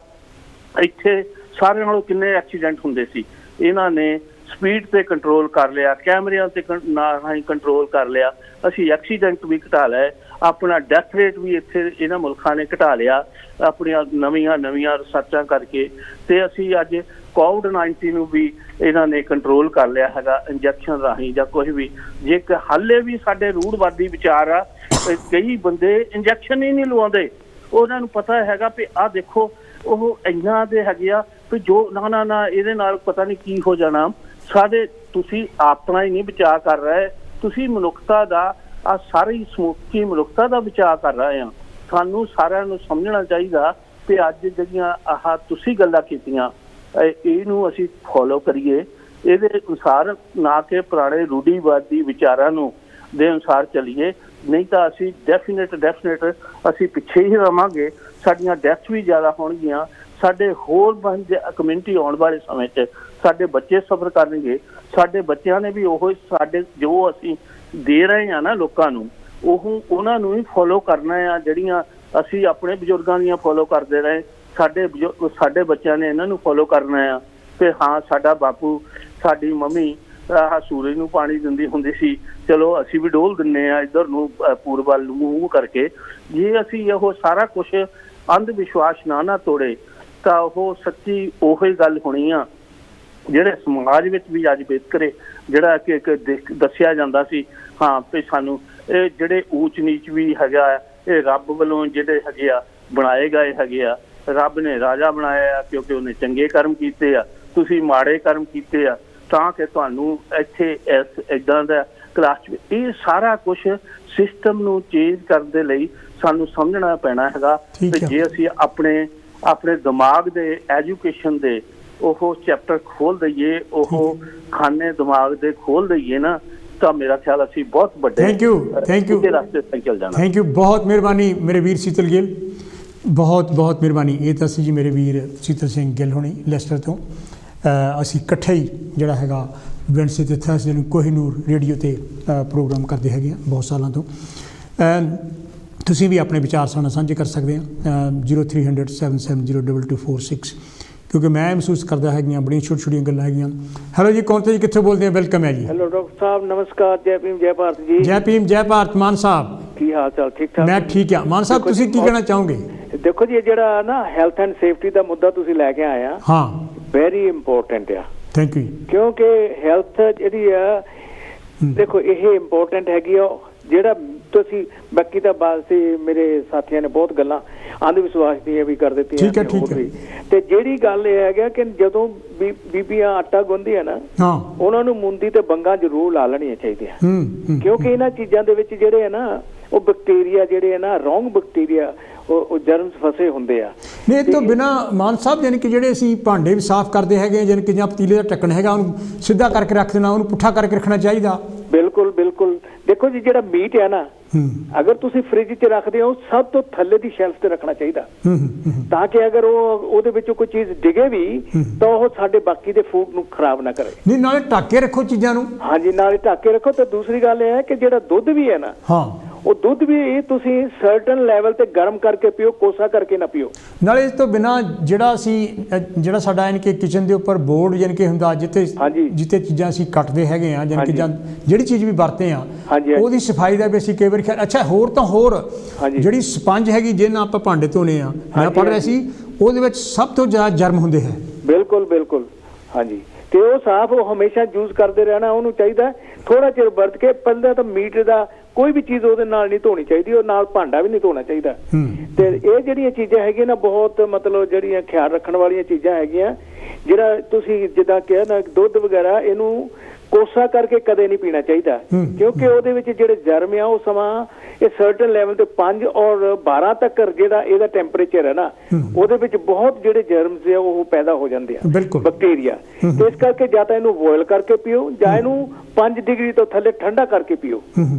ਇੱਥੇ ਸਾਰਿਆਂ ਨਾਲੋਂ ਕਿੰਨੇ ਐਕਸੀਡੈਂਟ ਹੁੰਦੇ ਸੀ, ਇਹਨਾਂ ਨੇ ਸਪੀਡ ਤੇ ਕੰਟਰੋਲ ਕਰ ਲਿਆ, ਕੈਮਰਿਆਂ ਤੇ ਰਾਹੀਂ ਕੰਟਰੋਲ ਕਰ ਲਿਆ, ਅਸੀਂ ਐਕਸੀਡੈਂਟ ਵੀ ਘਟਾ ਲਏ, ਆਪਣਾ ਡੈਥ ਰੇਟ ਵੀ ਇੱਥੇ ਇਹਨਾਂ ਮੁਲਕਾਂ ਨੇ ਘਟਾ ਲਿਆ ਆਪਣੀਆਂ ਨਵੀਆਂ ਰਿਸਰਚਾਂ ਕਰਕੇ। ਤੇ ਅਸੀਂ ਅੱਜ ਕੋਵਿਡ-19 ਨੂੰ ਵੀ ਇਹਨਾਂ ਨੇ ਕੰਟਰੋਲ ਕਰ ਲਿਆ ਹੈਗਾ ਇੰਜੈਕਸ਼ਨ ਰਾਹੀਂ ਜਾਂ ਕੁਛ ਵੀ। ਜੇ ਹਾਲੇ ਵੀ ਸਾਡੇ ਰੂੜਵਾਦੀ ਵਿਚਾਰ ਆ, ਕਈ ਬੰਦੇ ਇੰਜੈਕਸ਼ਨ ਹੀ ਨਹੀਂ ਲਵਾਉਂਦੇ, ਉਹਨਾਂ ਨੂੰ ਪਤਾ ਹੈਗਾ ਵੀ ਆਹ ਦੇਖੋ ਉਹ ਇੰਨਾ ਦੇ ਹੈਗੇ ਆ ਵੀ ਜੋ ਨਾ ਇਹਦੇ ਨਾਲ ਪਤਾ ਨਹੀਂ ਕੀ ਹੋ ਜਾਣਾ। ਸਾਡੇ ਤੁਸੀਂ ਆਪਣਾ ਹੀ ਨਹੀਂ ਬਚਾਅ ਕਰ ਰਹੇ, ਤੁਸੀਂ ਮਨੁੱਖਤਾ ਦਾ ਆਹ ਸਾਰੀ ਸਮੁੱਚੀ ਮਨੁੱਖਤਾ ਦਾ ਬਚਾਅ ਕਰ ਰਹੇ ਆ। ਸਾਨੂੰ ਸਾਰਿਆਂ ਨੂੰ ਸਮਝਣਾ ਚਾਹੀਦਾ ਕਿ ਅੱਜ ਜਿਹੜੀਆਂ ਆਹ ਤੁਸੀਂ ਗੱਲਾਂ ਕੀਤੀਆਂ ਇਹਨੂੰ ਅਸੀਂ ਫੋਲੋ ਕਰੀਏ, ਇਹਦੇ ਅਨੁਸਾਰ, ਨਾ ਕਿ ਪੁਰਾਣੇ ਰੂੜੀਵਾਦੀ ਵਿਚਾਰਾਂ ਨੂੰ ਦੇ ਅਨੁਸਾਰ ਚੱਲੀਏ, ਨਹੀਂ ਤਾਂ ਅਸੀਂ ਡੈਫੀਨੇਟ ਅਸੀਂ ਪਿੱਛੇ ਹੀ ਰਵਾਂਗੇ, ਸਾਡੀਆਂ ਡੈਥਸ ਵੀ ਜ਼ਿਆਦਾ ਹੋਣਗੀਆਂ, ਸਾਡੇ ਹੋਰ ਬੰਦੇ ਕਮਿਊਨਿਟੀ ਆਉਣ ਵਾਲੇ ਸਮੇਂ 'ਚ ਸਾਡੇ ਬੱਚੇ ਸਫਰ ਕਰਨਗੇ, ਸਾਡੇ ਬੱਚਿਆਂ ਨੇ ਵੀ ਉਹ ਸਾਡੇ ਜੋ ਅਸੀਂ ਦੇ ਰਹੇ ਹਾਂ ਨਾ ਲੋਕਾਂ ਨੂੰ, ਉਹ ਉਹਨਾਂ ਨੂੰ ਹੀ ਫੋਲੋ ਕਰਨਾ ਆ, ਜਿਹੜੀਆਂ ਅਸੀਂ ਆਪਣੇ ਬਜ਼ੁਰਗਾਂ ਦੀਆਂ ਫੋਲੋ ਕਰਦੇ ਰਹੇ, ਸਾਡੇ ਬੱਚਿਆਂ ਨੇ ਇਹਨਾਂ ਨੂੰ ਫੋਲੋ ਕਰਨਾ ਆ। ਤੇ ਹਾਂ, ਸਾਡਾ ਬਾਪੂ, ਸਾਡੀ ਮੰਮੀ ਆਹ ਸੂਰਜ ਨੂੰ ਪਾਣੀ ਦਿੰਦੀ ਹੁੰਦੀ ਸੀ, ਚਲੋ ਅਸੀਂ ਵੀ ਡੋਲ ਦਿੰਦੇ ਹਾਂ ਇੱਧਰ ਨੂੰ ਪੂਰਬ ਵੱਲ ਨੂੰ ਮੂੰਹ ਕਰਕੇ। ਜੇ ਅਸੀਂ ਉਹ ਸਾਰਾ ਕੁਛ ਅੰਧ ਵਿਸ਼ਵਾਸ ਨਾ ਤੋੜੇ ਤਾਂ ਉਹ ਸੱਚੀ ਉਹੀ ਗੱਲ ਹੋਣੀ ਆ ਜਿਹੜੇ ਸਮਾਜ ਵਿੱਚ ਵੀ ਅੱਜ ਵਿਤਕਰੇ ਜਿਹੜਾ ਕਿ ਦੱਸਿਆ ਜਾਂਦਾ ਸੀ, ਹਾਂ ਤੇ ਸਾਨੂੰ ਇਹ ਜਿਹੜੇ ਊਚ ਨੀਚ ਵੀ ਹੈਗਾ, ਇਹ ਰੱਬ ਵੱਲੋਂ ਜਿਹੜੇ ਹੈਗੇ ਆ ਬਣਾਏ ਗਏ ਹੈਗੇ ਆ। ਰੱਬ ਨੇ ਰਾਜਾ ਬਣਾਇਆ ਕਿਉਂਕਿ ਉਹਨੇ ਚੰਗੇ ਕਰਮ ਕੀਤੇ ਆ, ਤੁਸੀਂ ਮਾੜੇ ਕਰਮ ਕੀਤੇ ਆ ਤਾਂ ਕਿ ਤੁਹਾਨੂੰ ਇੱਥੇ ਇੱਦਾਂ ਦਾ ਕਲਾਸ 'ਚ। ਇਹ ਸਾਰਾ ਕੁਛ ਸਿਸਟਮ ਨੂੰ ਚੇਂਜ ਕਰਨ ਦੇ ਲਈ ਸਾਨੂੰ ਸਮਝਣਾ ਪੈਣਾ ਹੈਗਾ। ਤੇ ਜੇ ਅਸੀਂ ਆਪਣੇ ਦਿਮਾਗ ਦੇ ਐਜੂਕੇਸ਼ਨ ਦੇ ਉਹ ਚੈਪਟਰ ਖੋਲ ਦਈਏ, ਉਹ ਖਾਨੇ ਦਿਮਾਗ ਦੇ ਖੋਲ ਦਈਏ ਨਾ, ਤਾਂ ਮੇਰਾ ਖਿਆਲ ਅਸੀਂ ਬਹੁਤ ਵੱਡੇ ਥੈਂਕ ਯੂ ਰਸਤੇ ਤੇ ਚੱਲ ਜਾਣਾ। ਥੈਂਕ ਯੂ, ਬਹੁਤ ਮਿਹਰਬਾਨੀ ਮੇਰੇ ਵੀਰ ਸੀਤਲ ਗਿੱਲ, ਬਹੁਤ ਮਿਹਰਬਾਨੀ। ਇਹ ਤਾਂ ਸੀ ਜੀ ਮੇਰੇ ਵੀਰ ਸੀਤਲ ਸਿੰਘ ਗਿੱਲ ਹੋਣੀ ਲੈਸਟਰ ਤੋਂ। ਅਸੀਂ ਇਕੱਠੇ ਹੀ ਜਿਹੜਾ ਹੈਗਾ ਵੈਡਨਸਡੇ ਤੇ ਥਰਸਡੇ ਨੂੰ ਕੋਹੀਨੂਰ ਰੇਡੀਓ 'ਤੇ ਪ੍ਰੋਗਰਾਮ ਕਰਦੇ ਹੈਗੇ ਹਾਂ ਬਹੁਤ ਸਾਲਾਂ ਤੋਂ। ਤੁਸੀਂ ਵੀ ਆਪਣੇ ਵਿਚਾਰ ਸਾਡੇ ਨਾਲ ਸਾਂਝੇ ਕਰ ਸਕਦੇ ਹਾਂ 0300 7702246, ਕਿਉਂਕਿ ਮੈਂ ਮਹਿਸੂਸ ਕਰਦਾ ਹੈਗੀਆਂ ਬੜੀਆਂ ਛੋਟੀਆਂ ਗੱਲਾਂ ਹੈਗੀਆਂ। ਹੈਲੋ ਜੀ, ਕੌਣ ਤੇ ਜੀ, ਕਿੱਥੋਂ ਬੋਲਦੇ ਆ? ਵੈਲਕਮ ਹੈ ਜੀ। ਹੈਲੋ ਡਾਕਟਰ ਸਾਹਿਬ, ਨਮਸਕਾਰ। ਜੈ ਭੀਮ, ਜੈ ਭਾਰਤ ਜੀ। ਜੈ ਭੀਮ, ਜੈ ਭਾਰਤ। ਮਾਨ ਸਾਹਿਬ ਕੀ ਹਾਲ ਚਾਲ? ਠੀਕ ਠਾਕ? ਮੈਂ ਠੀਕ ਹਾਂ। ਮਾਨ ਸਾਹਿਬ, ਤੁਸੀਂ ਕੀ ਕਹਿਣਾ ਚਾਹੋਗੇ? ਦੇਖੋ ਜੀ, ਜਿਹੜਾ ਨਾ ਹੈਲਥ ਐਂਡ ਸੇਫਟੀ ਦਾ ਮੁੱਦਾ ਤੁਸੀਂ ਲੈ ਕੇ ਆਏ ਆ, ਹਾਂ, ਵੈਰੀ ਇੰਪੋਰਟੈਂਟ ਆ। Thank you. ਕਿਉਂਕਿ ਹੈਲਥ ਜਿਹੜੀ ਆ, ਦੇਖੋ ਇਹ ਇੰਪੋਰਟੈਂਟ ਹੈਗੀ ਆ। ਜਿਹੜਾ ਤੁਸੀਂ ਬਾਕੀ ਤਾਂ ਬਾਅਦ ਮੇਰੇ ਸਾਥੀਆਂ ਨੇ ਬਹੁਤ ਗੱਲਾਂ ਅੰਧ ਵਿਸ਼ਵਾਸ ਦੀਆਂ ਵੀ ਕਰ ਦਿੱਤੀਆਂ, ਤੇ ਜਿਹੜੀ ਗੱਲ ਇਹ ਹੈਗਾ ਕਿ ਜਦੋਂ ਬੀਬੀਆਂ ਆਟਾ ਗੁੰਨਦੀਆਂ ਨਾ, ਉਹਨਾਂ ਨੂੰ ਮੁੰਦੀ ਤੇ ਬੰਗਾਂ ਜ਼ਰੂਰ ਲਾ ਲੈਣੀਆਂ ਚਾਹੀਦੀਆਂ, ਕਿਉਂਕਿ ਇਹਨਾਂ ਚੀਜ਼ਾਂ ਦੇ ਵਿੱਚ ਜਿਹੜੇ ਆ ਨਾ ਉਹ ਬੈਕਟੀਰੀਆ ਜਿਹੜੇ ਆ ਨਾ, ਰੋਂਗ ਬੈਕਟੀਰੀਆ, ਉਹ ਜਰਮਸ ਫਸੇ ਹੁੰਦੇ ਆ। ਨਹੀਂ, ਇਹ ਤੋਂ ਬਿਨਾਂ ਮਾਨ ਸਾਹਿਬ ਯਾਨੀ ਕਿ ਜਿਹੜੇ ਅਸੀਂ ਭਾਂਡੇ ਵੀ ਸਾਫ਼ ਕਰਦੇ ਹੈਗੇ, ਯਾਨੀ ਕਿ ਜਾਂ ਪਤੀਲੇ ਦਾ ਢੱਕਣ ਹੈਗਾ ਉਹਨੂੰ ਸਿੱਧਾ ਕਰਕੇ ਰੱਖ ਦੇਣਾ, ਉਹਨੂੰ ਪੁੱਠਾ ਕਰਕੇ ਰੱਖਣਾ ਚਾਹੀਦਾ। ਬਿਲਕੁਲ। ਦੇਖੋ ਜੀ, ਜਿਹੜਾ ਮੀਟ ਆ ਨਾ, ਅਗਰ ਤੁਸੀਂ ਫ੍ਰਿਜ 'ਚ ਰੱਖਦੇ ਹੋ ਸਭ ਤੋਂ ਥੱਲੇ ਦੀ ਸ਼ੈਲਫ ਤੇ ਰੱਖਣਾ ਚਾਹੀਦਾ, ਤਾਂ ਕਿ ਅਗਰ ਉਹਦੇ ਵਿੱਚੋਂ ਕੋਈ ਚੀਜ਼ ਡਿੱਗੇ ਵੀ ਤਾਂ ਉਹ ਸਾਡੇ ਬਾਕੀ ਦੇ ਫੂਡ ਨੂੰ ਖਰਾਬ ਨਾ ਕਰੇ। ਨਹੀਂ, ਨਾਲੇ ਢੱਕ ਕੇ ਰੱਖੋ ਚੀਜ਼ਾਂ ਨੂੰ। ਹਾਂਜੀ, ਨਾਲੇ ਢੱਕ ਕੇ ਰੱਖੋ। ਤੇ ਦੂਸਰੀ ਗੱਲ ਇਹ ਹੈ ਕਿ ਜਿਹੜਾ ਦੁੱਧ ਵੀ ਹੈ ਨਾ, ਉਹ ਦੁੱਧ ਵੀ ਇਹ ਤੁਸੀਂ ਸਰਟਨ ਲੈਵਲ ਤੇ ਗਰਮ ਕਰਕੇ ਪੀਓ, ਕੋਸਾ ਕਰਕੇ ਨਾ ਪੀਓ। ਨਾਲੇ ਇਸ ਤੋਂ ਬਿਨਾਂ ਜਿਹੜਾ ਸਾਡਾ ਯਾਨੀ ਕਿ ਕਿਚਨ ਦੇ ਉੱਪਰ ਬੋਰਡ ਯਾਨੀ ਕਿ ਹੁੰਦਾ ਜਿੱਥੇ ਚੀਜ਼ਾਂ ਅਸੀਂ ਕੱਟਦੇ ਹੈਗੇ ਆ, ਯਾਨੀ ਕਿ ਜਿਹੜੀ ਚੀਜ਼ ਵੀ ਵਰਤੇ ਆ ਉਹਦੀ ਸਫਾਈ ਦਾ ਵੀ ਅਸੀਂ ਕਈ ਵਾਰੀ ਖਿਆਲ। ਅੱਛਾ, ਹੋਰ ਤਾਂ ਹੋਰ ਜਿਹੜੀ ਸਪੰਜ ਹੈਗੀ ਜਿਹਦੇ ਨਾਲ ਆਪਾਂ ਭਾਂਡੇ ਧੋਨੇ ਆ, ਮੈਂ ਪੜ੍ਹ ਰਿਹਾ ਸੀ ਉਹਦੇ ਵਿੱਚ ਸਭ ਤੋਂ ਜ਼ਿਆਦਾ ਜਰਮ ਹੁੰਦੇ ਹੈ। ਬਿਲਕੁਲ ਬਿਲਕੁਲ, ਹਾਂਜੀ। ਤੇ ਉਹ ਸਾਫ਼ ਉਹ ਹਮੇਸ਼ਾ ਯੂਜ਼ ਕਰਦੇ ਰਹਿਣਾ। ਉਹਨੂੰ ਚਾਹੀਦਾ ਥੋੜਾ ਚਿਰ ਵਰਤ ਕੇ, ਪਹਿਲਾਂ ਤਾਂ ਮੀਟ ਦਾ ਕੋਈ ਵੀ ਚੀਜ਼ ਉਹਦੇ ਨਾਲ ਨਹੀਂ ਧੋਣੀ ਚਾਹੀਦੀ, ਉਹ ਨਾਲ ਭਾਂਡਾ ਵੀ ਨਹੀਂ ਧੋਣਾ ਚਾਹੀਦਾ। ਤੇ ਇਹ ਜਿਹੜੀਆਂ ਚੀਜ਼ਾਂ ਹੈਗੀਆਂ ਨਾ ਬਹੁਤ ਮਤਲਬ ਜਿਹੜੀਆਂ ਖਿਆਲ ਰੱਖਣ ਵਾਲੀਆਂ ਚੀਜ਼ਾਂ ਹੈਗੀਆਂ। ਜਿਹੜਾ ਤੁਸੀਂ ਜਿੱਦਾਂ ਕਿਹਾ ਨਾ ਦੁੱਧ ਵਗੈਰਾ, ਇਹਨੂੰ ਕੋਸਾ ਕਰਕੇ ਕਦੇ ਨਹੀਂ ਪੀਣਾ ਚਾਹੀਦਾ, ਕਿਉਂਕਿ ਉਹਦੇ ਵਿੱਚ ਜਿਹੜੇ ਜਰਮ ਆ ਉਹ ਸਮਾਂ ਇਹ ਸਰਟਨ ਲੈਵਲ ਤੇ 5 ਔਰ 12 ਤੱਕ ਜਿਹੜਾ ਇਹਦਾ ਟੈਂਪਰੇਚਰ ਹੈ ਨਾ, ਉਹਦੇ ਵਿੱਚ ਬਹੁਤ ਜਿਹੜੇ ਜਰਮਸ ਆ ਉਹ ਪੈਦਾ ਹੋ ਜਾਂਦੇ ਆ, ਬੈਕਟੀਰੀਆ। ਤੇ ਇਸ ਕਰਕੇ ਜਾਂ ਤਾਂ ਇਹਨੂੰ ਬੋਇਲ ਕਰਕੇ ਪੀਓ ਜਾਂ ਇਹਨੂੰ 5 ਡਿਗਰੀ ਤੋਂ ਥੱਲੇ ਠੰਡਾ ਕਰਕੇ ਪੀਓ,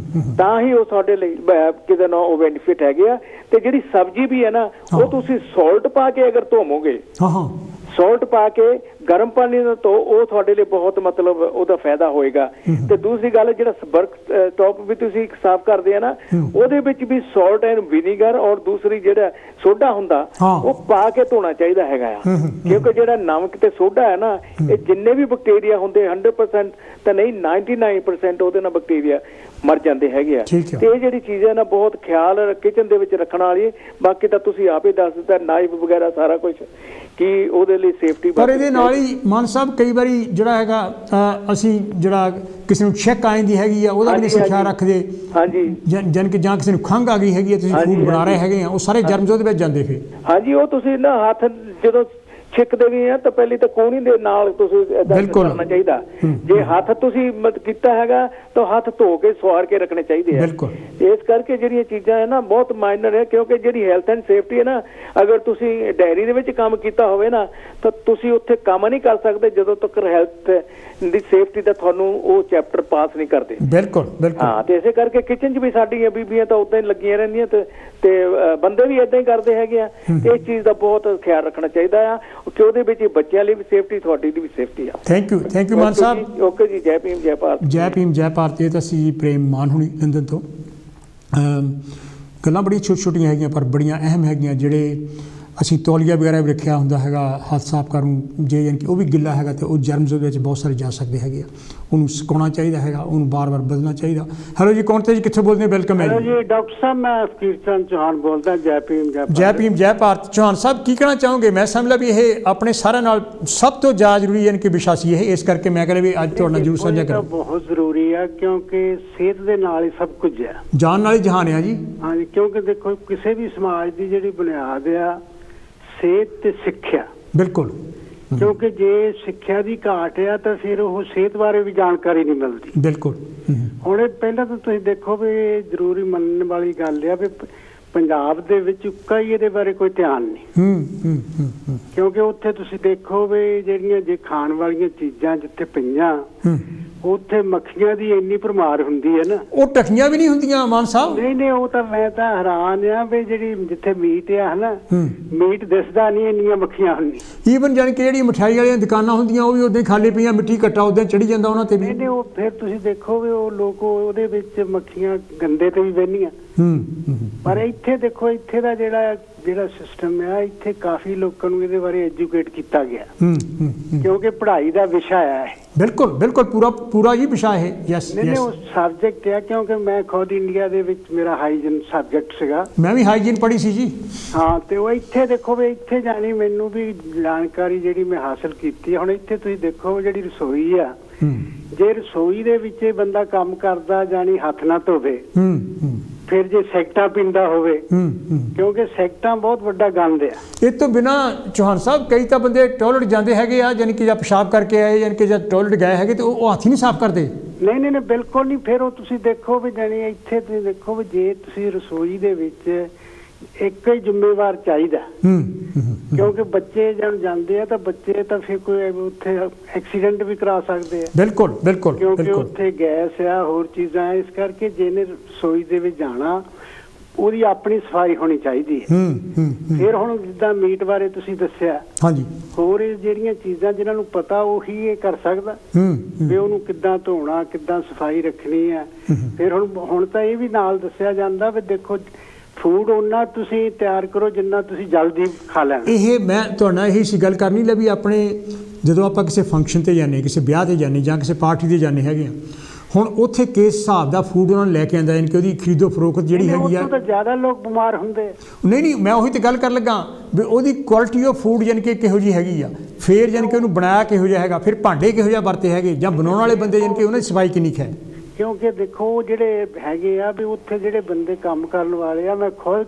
ਤਾਂ ਹੀ ਉਹ ਸਾਡੇ ਲਈ ਕਿਤੇ ਨਾ ਉਹ ਬੈਨੀਫਿਟ ਹੈਗੇ ਆ। ਤੇ ਜਿਹੜੀ ਸਬਜ਼ੀ ਵੀ ਹੈ ਨਾ, ਉਹ ਤੁਸੀਂ ਸਾਲਟ ਪਾ ਕੇ ਅਗਰ ਧੋਵੋਗੇ, ਸਾਲਟ ਪਾ ਕੇ ਗਰਮ ਪਾਣੀ ਨਾਲ ਧੋ, ਉਹ ਤੁਹਾਡੇ ਲਈ ਬਹੁਤ ਮਤਲਬ ਉਹਦਾ ਫਾਇਦਾ ਹੋਏਗਾ। ਤੇ ਦੂਸਰੀ ਗੱਲ, ਜਿਹੜਾ ਬਰਕ ਟੌਪ ਵੀ ਤੁਸੀਂ ਸਾਫ਼ ਕਰਦੇ ਆ ਨਾ, ਉਹਦੇ ਵਿੱਚ ਵੀ ਸਾਲਟ ਐਂਡ ਵਿਨੀਗਰ ਔਰ ਦੂਸਰੀ ਜਿਹੜਾ ਸੋਡਾ ਹੁੰਦਾ ਉਹ ਪਾ ਕੇ ਧੋਣਾ ਚਾਹੀਦਾ ਹੈਗਾ ਆ, ਕਿਉਂਕਿ ਜਿਹੜਾ ਨਮਕ ਤੇ ਸੋਡਾ ਹੈ ਨਾ, ਇਹ ਜਿੰਨੇ ਵੀ ਬੈਕਟੀਰੀਆ ਹੁੰਦੇ 100% ਤਾਂ ਨਹੀਂ 99% ਉਹਦੇ ਨਾਲ ਬੈਕਟੀਰੀਆ ਮਰ ਜਾਂਦੇ ਹੈਗੇ ਆ। ਤੇ ਇਹ ਜਿਹੜੀ ਚੀਜ਼ਾਂ ਨਾ ਬਹੁਤ ਖਿਆਲ ਕਿਚਨ ਦੇ ਵਿੱਚ ਰੱਖਣ ਵਾਲੀ। ਬਾਕੀ ਤਾਂ ਤੁਸੀਂ ਆਪ ਹੀ ਦੱਸ ਦਿੱਤਾ, ਨਾਈਫ ਵਗੈਰਾ ਸਾਰਾ ਕੁਝ ਕਿ ਉਹਦੇ ਲਈ ਸੇਫਟੀ। ਪਰ ਇਹਦੇ ਨਾਲ ਹੀ ਮਾਨ ਸਾਹਿਬ ਕਈ ਵਾਰੀ ਜਿਹੜਾ ਹੈਗਾ ਅਸੀਂ ਜਿਹੜਾ ਕਿਸੇ ਨੂੰ ਚੈੱਕ ਆ ਜਾਂਦੀ ਹੈਗੀ ਆ, ਉਹਦਾ ਵੀ ਨਹੀਂ ਖਿਆਲ ਰੱਖਦੇ। ਹਾਂਜੀ, ਜਨ ਕਿ ਜਾਂ ਕਿਸੇ ਨੂੰ ਖੰਘ ਆ ਗਈ ਹੈਗੀ ਆ, ਤੁਸੀਂ ਫੂਡ ਬਣਾ ਰਹੇ ਹੈਗੇ ਆ, ਉਹ ਸਾਰੇ ਜਰਮਸ ਉਹਦੇ ਵਿੱਚ ਜਾਂਦੇ ਫਿਰ। ਹਾਂਜੀ, ਉਹ ਤੁਸੀਂ ਨਾ ਹੱਥ ਜਦੋਂ ਛਿੱਕਦੇ ਵੀ ਆ ਤਾਂ ਪਹਿਲੀ ਤਾਂ ਕੋਣੀ ਦੇ ਨਾਲ ਤੁਸੀਂ ਏਦਾਂ ਕਰਨਾ ਚਾਹੀਦਾ। ਜੇ ਹੱਥ ਤੁਸੀਂ ਕੀਤਾ ਹੈਗਾ ਤਾਂ ਹੱਥ ਧੋ ਕੇ ਸਵਾਰ ਕੇ ਰੱਖਣੇ ਚਾਹੀਦੇ ਆ। ਇਸ ਕਰਕੇ ਜਿਹੜੀਆਂ ਚੀਜ਼ਾਂ ਹੈ ਨਾ ਬਹੁਤ ਮਾਈਨਰ ਹੈ, ਕਿਉਂਕਿ ਜਿਹੜੀ ਹੈਲਥ ਐਂਡ ਸੇਫਟੀ ਹੈ ਨਾ, ਅਗਰ ਤੁਸੀਂ ਡਾਇਰੀ ਦੇ ਵਿੱਚ ਕੰਮ ਕੀਤਾ ਹੋਵੇ ਨਾ ਤਾਂ ਤੁਸੀਂ ਉੱਥੇ ਕੰਮ ਨਹੀਂ ਕਰ ਸਕਦੇ ਜਦੋਂ ਤੱਕ ਹੈਲਥ ਦੀ ਸੇਫਟੀ ਦਾ ਤੁਹਾਨੂੰ ਉਹ ਚੈਪਟਰ ਪਾਸ ਨਹੀਂ ਕਰਦੇ। ਹਾਂ, ਤੇ ਇਸੇ ਕਰਕੇ ਕਿਚਨ 'ਚ ਵੀ ਸਾਡੀਆਂ ਬੀਬੀਆਂ ਤਾਂ ਉਦਾਂ ਹੀ ਲੱਗੀਆਂ ਰਹਿੰਦੀਆਂ ਤੇ ਬੰਦੇ ਵੀ ਏਦਾਂ ਹੀ ਕਰਦੇ ਹੈਗੇ ਆ। ਤੇ ਇਸ ਚੀਜ਼ ਦਾ ਬਹੁਤ ਖਿਆਲ ਰੱਖਣਾ ਚਾਹੀਦਾ ਆ ਕਿ ਉਹਦੇ ਵਿੱਚ ਬੱਚਿਆਂ ਲਈ ਵੀ ਸੇਫਟੀ, ਤੁਹਾਡੀ ਦੀ ਵੀ ਸੇਫਟੀ ਆ। Thank you Mann Sahib. Okay ਜੀ, ਜੈ ਭੀਮ ਜੈ ਭਾਰਤ। ਜੈ ਭੀਮ ਜੈ ਭਾਰਤ। ਇਹ ਤਾਂ ਸੀ ਪ੍ਰੇਮ ਮਾਨ ਹੁਣੀ ਲੰਡਨ ਤੋਂ। ਗੱਲਾਂ ਬੜੀਆਂ ਛੋਟੀਆਂ ਹੈਗੀਆਂ ਪਰ ਬੜੀਆਂ ਅਹਿਮ ਹੈਗੀਆਂ। ਜਿਹੜੇ ਅਸੀਂ ਤੌਲੀਆ ਵਗੈਰਾ ਵੀ ਰੱਖਿਆ ਹੁੰਦਾ ਹੈਗਾ ਹੱਥ ਸਾਫ਼ ਕਰਨ, ਜੇ ਯਾਨੀ ਕਿ ਉਹ ਵੀ ਗਿੱਲਾ ਹੈਗਾ ਤਾਂ ਉਹ ਜਰਮਸ ਉਹਦੇ ਵਿੱਚ ਬਹੁਤ ਸਾਰੇ ਜਾ ਸਕਦੇ ਹੈਗੇ ਆ, ਉਹਨੂੰ ਸੁਕਾਉਣਾ ਚਾਹੀਦਾ ਹੈਗਾ, ਉਹਨੂੰ ਬਾਰ-ਬਾਰ ਬਦਲਣਾ ਚਾਹੀਦਾ। ਹੈਲੋ ਜੀ, ਕੌਣ ਤੇ ਜੀ, ਕਿੱਥੋਂ ਬੋਲਦੇ ਹੋ? ਵੈਲਕਮ ਹੈ ਜੀ। ਡਾਕਟਰ ਸਾਹਿਬ, ਮੈਂ ਫਕੀਰ ਚੰਦ ਚੌਹਾਨ ਬੋਲਦਾ। ਜੈ ਭੀਮ ਜੈ ਭਾਰਤ। ਜੈ ਭੀਮ ਜੈ ਭਾਰਤ। ਚੌਹਾਨ ਸਾਹਿਬ, ਕੀ ਕਹਿਣਾ ਚਾਹੋਗੇ? ਮੈਂ ਸਮਝਦਾ ਵੀ ਇਹ ਆਪਣੇ ਸਾਰਿਆਂ ਨਾਲ ਸਭ ਤੋਂ ਜ਼ਿਆਦਾ ਜ਼ਰੂਰੀ ਯਾਨੀ ਕਿ ਵਿਸ਼ਾ ਸੀ ਇਹ, ਇਸ ਕਰਕੇ ਮੈਂ ਕਹਿੰਦਾ ਵੀ ਅੱਜ ਤੁਹਾਡੇ ਨਾਲ ਜ਼ਰੂਰ ਸਾਂਝਾ ਕਰਾਂ। ਬਹੁਤ ਜ਼ਰੂਰੀ ਆ, ਕਿਉਂਕਿ ਸਿਹਤ ਦੇ ਨਾਲ ਹੀ ਸਭ ਕੁਝ ਆ, ਜਾਨ ਨਾਲ ਹੀ ਜਹਾਨ ਆ ਜੀ। ਹਾਂਜੀ, ਕਿਉਂਕਿ ਦੇਖੋ ਕਿਸੇ ਵੀ ਸਮਾਜ ਦੀ ਜਿਹੜੀ ਬੁਨਿਆਦ ਆ ਸਿਹਤ ਤੇ ਸਿੱਖਿਆ। ਬਿਲਕੁਲ, ਕਿਉਂਕਿ ਜੇ ਸਿੱਖਿਆ ਦੀ ਘਾਟ ਆ ਤਾਂ ਫਿਰ ਉਹ ਸਿਹਤ ਬਾਰੇ ਵੀ ਜਾਣਕਾਰੀ ਨਹੀਂ ਮਿਲਦੀ। ਬਿਲਕੁਲ। ਹੁਣ ਪਹਿਲਾਂ ਤਾਂ ਤੁਸੀਂ ਦੇਖੋ ਵੀ ਜ਼ਰੂਰੀ ਮੰਨਣ ਵਾਲੀ ਗੱਲ ਆ ਵੀ ਪੰਜਾਬ ਦੇ ਵਿੱਚ ਕਈ ਇਹਦੇ ਬਾਰੇ ਕੋਈ ਧਿਆਨ ਨਹੀਂ। ਕਿਉਂਕਿ ਉੱਥੇ ਤੁਸੀਂ ਦੇਖੋ ਵੀ ਜਿਹੜੀਆਂ ਜੇ ਖਾਣ ਵਾਲੀਆਂ ਚੀਜ਼ਾਂ ਜਿੱਥੇ ਪਈਆਂ ਉੱਥੇ ਮੱਖੀਆਂ ਦੀ ਇੰਨੀ ਭਰਮਾਰ ਹੁੰਦੀ ਹੈ ਨਾ, ਉਹ ਟਕੀਆਂ ਵੀ ਨਹੀਂ ਹੁੰਦੀਆਂ ਮਾਨ ਸਾਹਿਬ। ਨਹੀਂ, ਉਹ ਤਾਂ ਮੈਂ ਤਾਂ ਹੈਰਾਨ ਆ ਵੀ ਜਿਹੜੀ ਜਿੱਥੇ ਮੀਟ ਆ ਹਨਾ, ਮੀਟ ਦਿਸਦਾ ਨਹੀਂ, ਇੰਨੀਆਂ ਮੱਖੀਆਂ ਹੁੰਦੀਆਂ। ਈਵਨ ਜਾਣੀ ਕਿ ਜਿਹੜੀ ਮਠਿਆਈ ਵਾਲੀਆਂ ਦੁਕਾਨਾਂ ਹੁੰਦੀਆਂ ਉਹ ਵੀ ਉਦਾਂ ਹੀ ਖਾਲੀ ਪਈਆਂ, ਮਿੱਟੀ ਘੱਟਾ ਉਦਾਂ ਚੜੀ ਜਾਂਦਾ ਉਹਨਾਂ ਤੇ ਵੀ। ਨਹੀਂ, ਉਹ ਫਿਰ ਤੁਸੀਂ ਦੇਖੋ ਵੀ ਉਹ ਲੋਕ ਉਹਦੇ ਵਿੱਚ ਮੱਖੀਆਂ ਗੰਦੇ ਤੇ ਵੀ ਬਹਿੰਦੀਆਂ। ਪਰ ਇੱਥੇ ਦੇਖੋ, ਇੱਥੇ ਦਾ ਜਿਹੜਾ ਸਿਸਟਮ ਆ, ਇੱਥੇ ਕਾਫੀ ਲੋਕਾਂ ਨੂੰ ਇਹਦੇ ਬਾਰੇ ਐਜੂਕੇਟ ਕੀਤਾ ਗਿਆ, ਕਿਉਂਕਿ ਪੜ੍ਹਾਈ ਦਾ ਵਿਸ਼ਾ ਆ ਇਹ। ਬਿਲਕੁਲ ਪੂਰਾ ਹੀ ਵਿਸ਼ਾ ਹੈ। ਯੈਸ, ਨਹੀਂ, ਉਹ ਸਬਜੈਕਟ ਆ, ਕਿਉਂਕਿ ਮੈਂ ਖੁਦ ਇੰਡੀਆ ਦੇ ਵਿੱਚ ਮੇਰਾ ਹਾਈਜੀਨ ਸਬਜੈਕਟ ਸੀਗਾ। ਮੈਂ ਵੀ ਹਾਈਜੀਨ ਪੜ੍ਹੀ ਸੀ ਜੀ। ਹਾਂ, ਤੇ ਉਹ ਇੱਥੇ ਦੇਖੋ ਵੀ ਇੱਥੇ ਜਾਣੀ ਮੈਨੂੰ ਵੀ ਜਾਣਕਾਰੀ ਜਿਹੜੀ ਮੈਂ ਹਾਸਲ ਕੀਤੀ। ਹੁਣ ਇੱਥੇ ਤੁਸੀਂ ਦੇਖੋ ਜਿਹੜੀ ਰਸੋਈ ਆ, ਜੇ ਰਸੋਈ ਦੇ ਵਿੱਚ ਬੰਦਾ ਕੰਮ ਕਰਦਾ ਜਾਣੀ ਹੱਥ ਨਾ ਧੋਵੇ, ਫਿਰ ਜੇ ਸਿਗਰਟਾਂ ਪੀਂਦਾ ਹੋਵੇ, ਕਿਉਂਕਿ ਸਿਗਰਟਾਂ ਬਹੁਤ ਵੱਡਾ ਗੰਦ ਆ। ਇਹ ਤੋਂ ਬਿਨਾਂ ਚੌਹਾਨ ਸਾਹਿਬ ਕਈ ਤਾਂ ਬੰਦੇ ਟਾਇਲਟ ਜਾਂਦੇ ਹੈਗੇ ਆ, ਯਾਨੀ ਕਿ ਜਾਂ ਪਿਸ਼ਾਬ ਕਰਕੇ ਆਏ, ਯਾਨੀ ਕਿ ਜਦ ਟਾਇਲਟ ਗਏ ਹੈਗੇ ਤੇ ਉਹ ਹੱਥ ਹੀ ਨਹੀਂ ਸਾਫ਼ ਕਰਦੇ। ਨਹੀਂ, ਬਿਲਕੁਲ ਨਹੀਂ। ਫਿਰ ਉਹ ਤੁਸੀਂ ਦੇਖੋ ਵੀ ਜਾਣੀ ਇੱਥੇ ਤੁਸੀਂ ਦੇਖੋ ਵੀ ਜੇ ਤੁਸੀਂ ਰਸੋਈ ਦੇ ਵਿੱਚ ਇੱਕ ਹੀ ਜ਼ਿੰਮੇਵਾਰ ਚਾਹੀਦਾ ਕਿਉਂਕਿ ਬੱਚੇ ਜਦ ਜਾਂਦੇ ਆ ਤਾਂ ਬੱਚੇ ਤਾਂ ਫਿਰ ਕੋਈ ਉੱਥੇ ਐਕਸੀਡੈਂਟ ਵੀ ਕਰਾ ਸਕਦੇ ਆ। ਬਿਲਕੁਲ ਬਿਲਕੁਲ ਕਿਉਂਕਿ ਉੱਥੇ ਗੈਸ ਆ, ਹੋਰ ਚੀਜ਼ਾਂ, ਇਸ ਕਰਕੇ ਜਿਹਨੇ ਰਸੋਈ ਦੇ ਵਿੱਚ ਜਾਣਾ ਉਹਦੀ ਆਪਣੀ ਸਫਾਈ ਹੋਣੀ ਚਾਹੀਦੀ ਹੈ। ਫਿਰ ਹੁਣ ਜਿੱਦਾਂ ਮੀਟ ਬਾਰੇ ਤੁਸੀਂ ਦੱਸਿਆ, ਹਾਂਜੀ, ਹੋਰ ਇਹ ਜਿਹੜੀਆਂ ਚੀਜ਼ਾਂ ਜਿਨ੍ਹਾਂ ਨੂੰ ਪਤਾ ਉਹੀ ਇਹ ਕਰ ਸਕਦਾ ਵੀ ਉਹਨੂੰ ਕਿੱਦਾਂ ਧੋਣਾ, ਕਿੱਦਾਂ ਸਫਾਈ ਰੱਖਣੀ ਹੈ। ਫਿਰ ਹੁਣ ਤਾਂ ਇਹ ਵੀ ਨਾਲ ਦੱਸਿਆ ਜਾਂਦਾ ਵੀ ਦੇਖੋ ਫੂਡ ਉਹਨਾਂ ਤੁਸੀਂ ਤਿਆਰ ਕਰੋ ਜਿੰਨਾ ਤੁਸੀਂ ਜਲਦੀ ਖਾ ਲੈਣਾ। ਇਹ ਮੈਂ ਤੁਹਾਡੇ ਨਾਲ ਇਹੀ ਸੀ ਗੱਲ ਕਰਨੀ ਲੈ ਵੀ ਆਪਣੇ ਜਦੋਂ ਆਪਾਂ ਕਿਸੇ ਫੰਕਸ਼ਨ 'ਤੇ ਜਾਂਦੇ, ਕਿਸੇ ਵਿਆਹ 'ਤੇ ਜਾਂਦੇ ਜਾਂ ਕਿਸੇ ਪਾਰਟੀ 'ਤੇ ਜਾਂਦੇ ਹੈਗੇ ਆ, ਹੁਣ ਉੱਥੇ ਕਿਸ ਹਿਸਾਬ ਦਾ ਫੂਡ ਉਹਨਾਂ ਨੂੰ ਲੈ ਕੇ ਆਉਂਦਾ, ਯਾਨੀ ਕਿ ਉਹਦੀ ਖਰੀਦੋ ਫਰੋਖਤ ਜਿਹੜੀ ਹੈਗੀ ਆ, ਤਾਂ ਜ਼ਿਆਦਾ ਲੋਕ ਬਿਮਾਰ ਹੁੰਦੇ। ਨਹੀਂ ਮੈਂ ਉਹੀ ਤਾਂ ਗੱਲ ਕਰਨ ਲੱਗਾ ਵੀ ਉਹਦੀ ਕੁਆਲਿਟੀ ਆਫ ਫੂਡ ਯਾਨੀ ਕਿ ਕਿਹੋ ਜਿਹੀ ਹੈਗੀ ਆ, ਫਿਰ ਯਾਨੀ ਕਿ ਉਹਨੂੰ ਬਣਾਇਆ ਕਿਹੋ ਜਿਹਾ ਹੈਗਾ, ਫਿਰ ਭਾਂਡੇ ਕਿਹੋ ਜਿਹਾ ਵਰਤੇ ਹੈਗੇ, ਜਾਂ ਬਣਾਉਣ ਵਾਲੇ ਬੰਦੇ ਯਾਨੀ ਕਿ ਉਹਨਾਂ ਦੀ ਸਫਾਈ ਕਿੰਨੀ ਕੁ ਹੈ। ਕਿਉਂਕਿ ਦੇਖੋ ਜਿਹੜੇ ਹੈਗੇ ਆ ਵੀ ਉੱਥੇ ਜਿਹੜੇ ਬੰਦੇ ਕੰਮ ਕਰਨ ਵਾਲੇ ਆ, ਮੈਂ ਖੁਦ